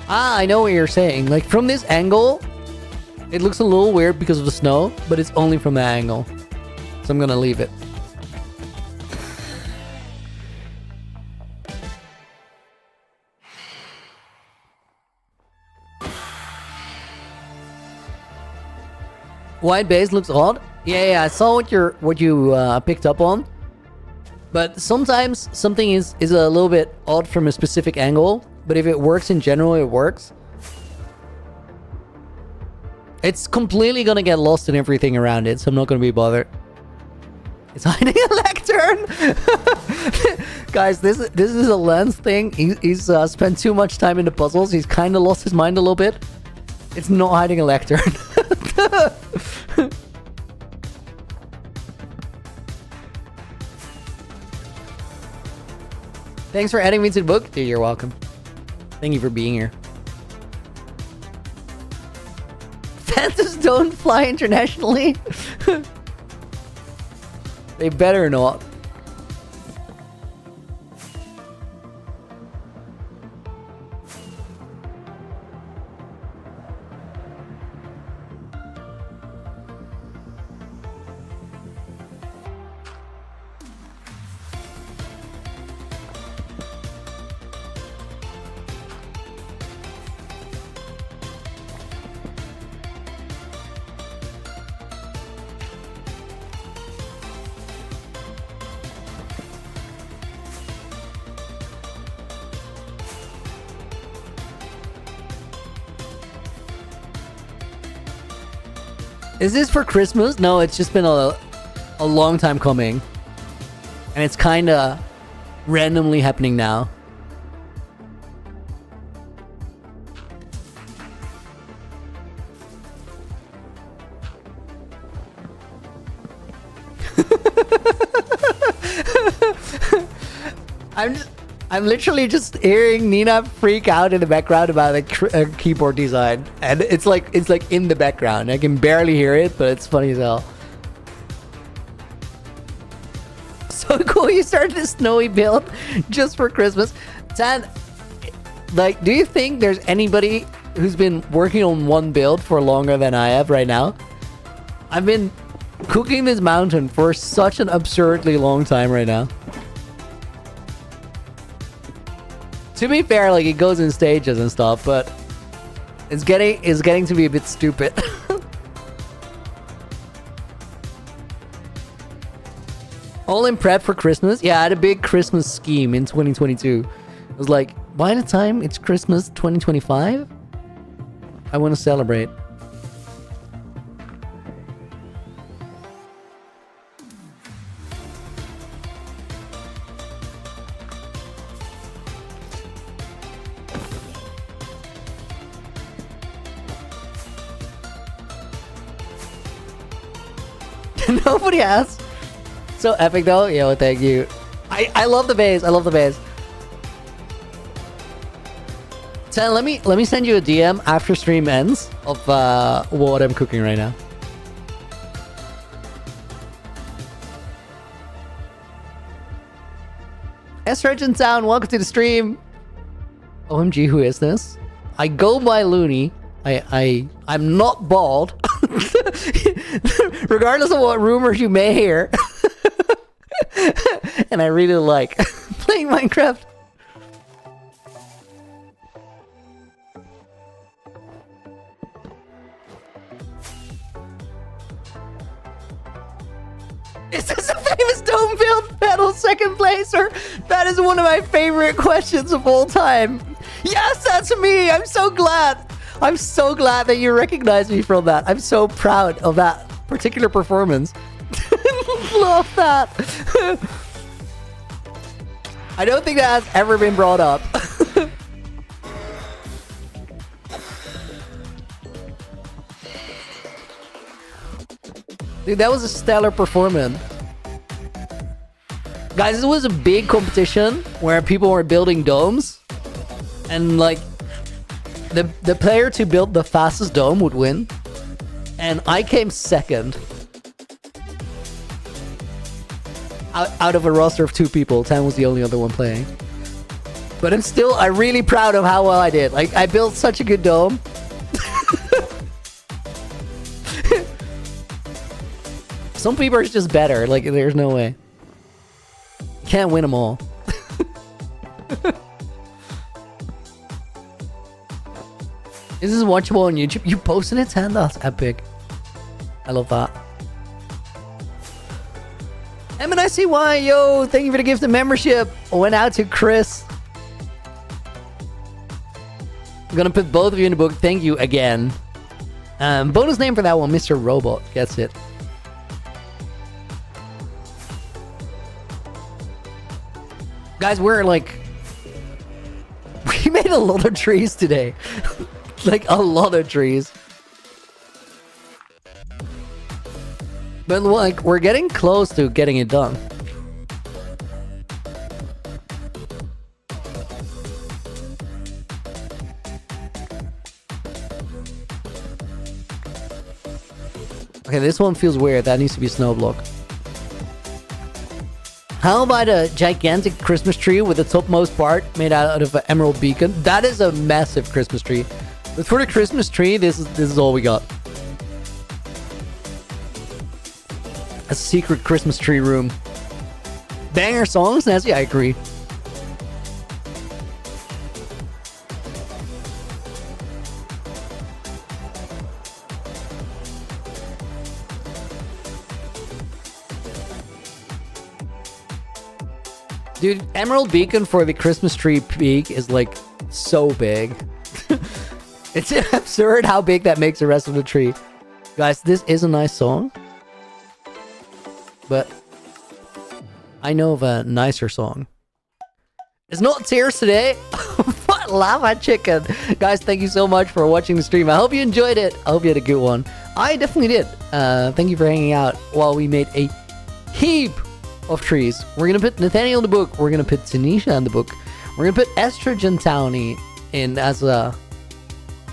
Ah, I know what you're saying. Like, from this angle, it looks a little weird because of the snow, but it's only from that angle. So I'm gonna leave it. White base looks odd. Yeah, I saw what you picked up on. But sometimes something is a little bit odd from a specific angle. But if it works in general, it works. It's completely gonna get lost in everything around it, so I'm not gonna be bothered. It's hiding a lectern. Guys, this is a lens thing. He's spent too much time in the puzzles. He's kind of lost his mind a little bit. It's not hiding a lectern. Thanks for adding me to the book. Dude, you're welcome. Thank you for being here. Phantoms don't fly internationally. They better not. Is this for Christmas? No, it's just been a long time coming. And it's kind of randomly happening now. I'm literally just hearing Nina freak out in the background about the keyboard design, and it's like in the background. I can barely hear it, but it's funny as hell. So cool! You started a snowy build just for Christmas, Tan. Like, do you think there's anybody who's been working on one build for longer than I have right now? I've been cooking this mountain for such an absurdly long time right now. To be fair, like, it goes in stages and stuff, but it's getting to be a bit stupid. All in prep for Christmas? Yeah, I had a big Christmas scheme in 2022. It was like, by the time it's Christmas 2025, I want to celebrate. Nobody asked. So epic though. Yeah, well, thank you. I love the base. I love the base. Tan, let me send you a DM after stream ends of what I'm cooking right now. S-Reg in town, welcome to the stream. OMG, who is this? I go by Looney. I'm not bald. Regardless of what rumors you may hear. And I really like playing Minecraft. Is this a famous dome build battle second placer? That is one of my favorite questions of all time. Yes, that's me. I'm so glad. I'm so glad that you recognize me from that. I'm so proud of that particular performance. Love that. I don't think that has ever been brought up. Dude, that was a stellar performance. Guys, this was a big competition where people were building domes. And like, the player to build the fastest dome would win. And I came second. Out of a roster of 2 people. Tan was the only other one playing. But I'm really proud of how well I did. Like, I built such a good dome. Some people are just better. Like, there's no way. Can't win them all. This is watchable on YouTube. You posted it, Tan? That's epic. I love that. MNICY, yo, thank you for the gift of membership. Went out to Chris. I'm gonna put both of you in the book. Thank you again. Bonus name for that one, Mr. Robot. Gets it. Guys, we're like... We made a lot of trees today. Like, a lot of trees. But like, we're getting close to getting it done. Okay, this one feels weird. That needs to be snow block. How about a gigantic Christmas tree with the topmost part made out of an emerald beacon? That is a massive Christmas tree. But for the Christmas tree, this is all we got. A secret Christmas tree room. Banger songs, Nancy? I agree. Dude, Emerald Beacon for the Christmas tree peak is like so big. It's absurd how big that makes the rest of the tree. Guys, this is a nice song. But I know of a nicer song. It's not tears today. What lava chicken. Guys, thank you so much for watching the stream. I hope you enjoyed it. I hope you had a good one. I definitely did. Thank you for hanging out while we made a heap of trees. We're gonna put Nathaniel in the book. We're gonna put Tanisha in the book. We're gonna put Estrogen Townie in as a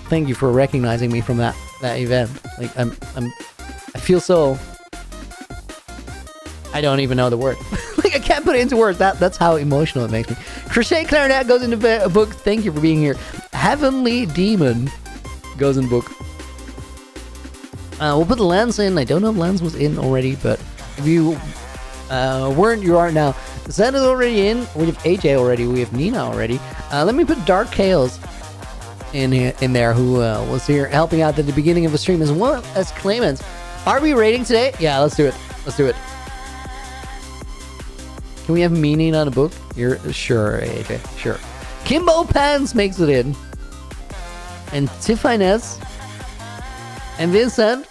thank you for recognizing me from that event. Like I feel so. I don't even know the word. Like I can't put it into words. That's how emotional it makes me. Crochet Clarinet goes into a book. Thank you for being here. Heavenly Demon goes in book. We'll put Lance in. I don't know if Lance was in already, but if you weren't, you are now. Zen is already in. We have AJ already. We have Nina already. Let me put Dark Chaos in there, who was here helping out at the beginning of the stream, as well as Claimants. Are we rating today? Yeah, let's do it. Let's do it. Can we have meaning on a book? You're sure, AJ. Sure. Kimbo Pants makes it in. And Tiffines. And Vincent.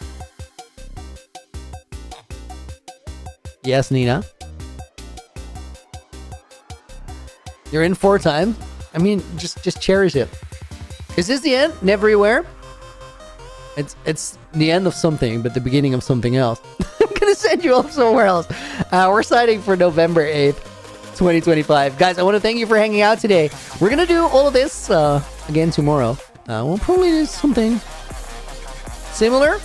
Yes, Nina. You're in 4 times. I mean, just cherish it. Is this the end? Neverywhere? It's the end of something, but the beginning of something else. I'm gonna send you off somewhere else. We're signing for November 8th, 2025. Guys, I want to thank you for hanging out today. We're gonna do all of this again tomorrow. We'll probably do something similar,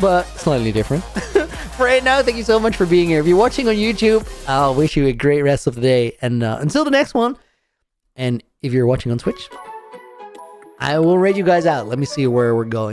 but slightly different. For right now, thank you so much for being here. If you're watching on YouTube, I'll wish you a great rest of the day. And until the next one, and if you're watching on Twitch, I will rate you guys out. Let me see where we're going.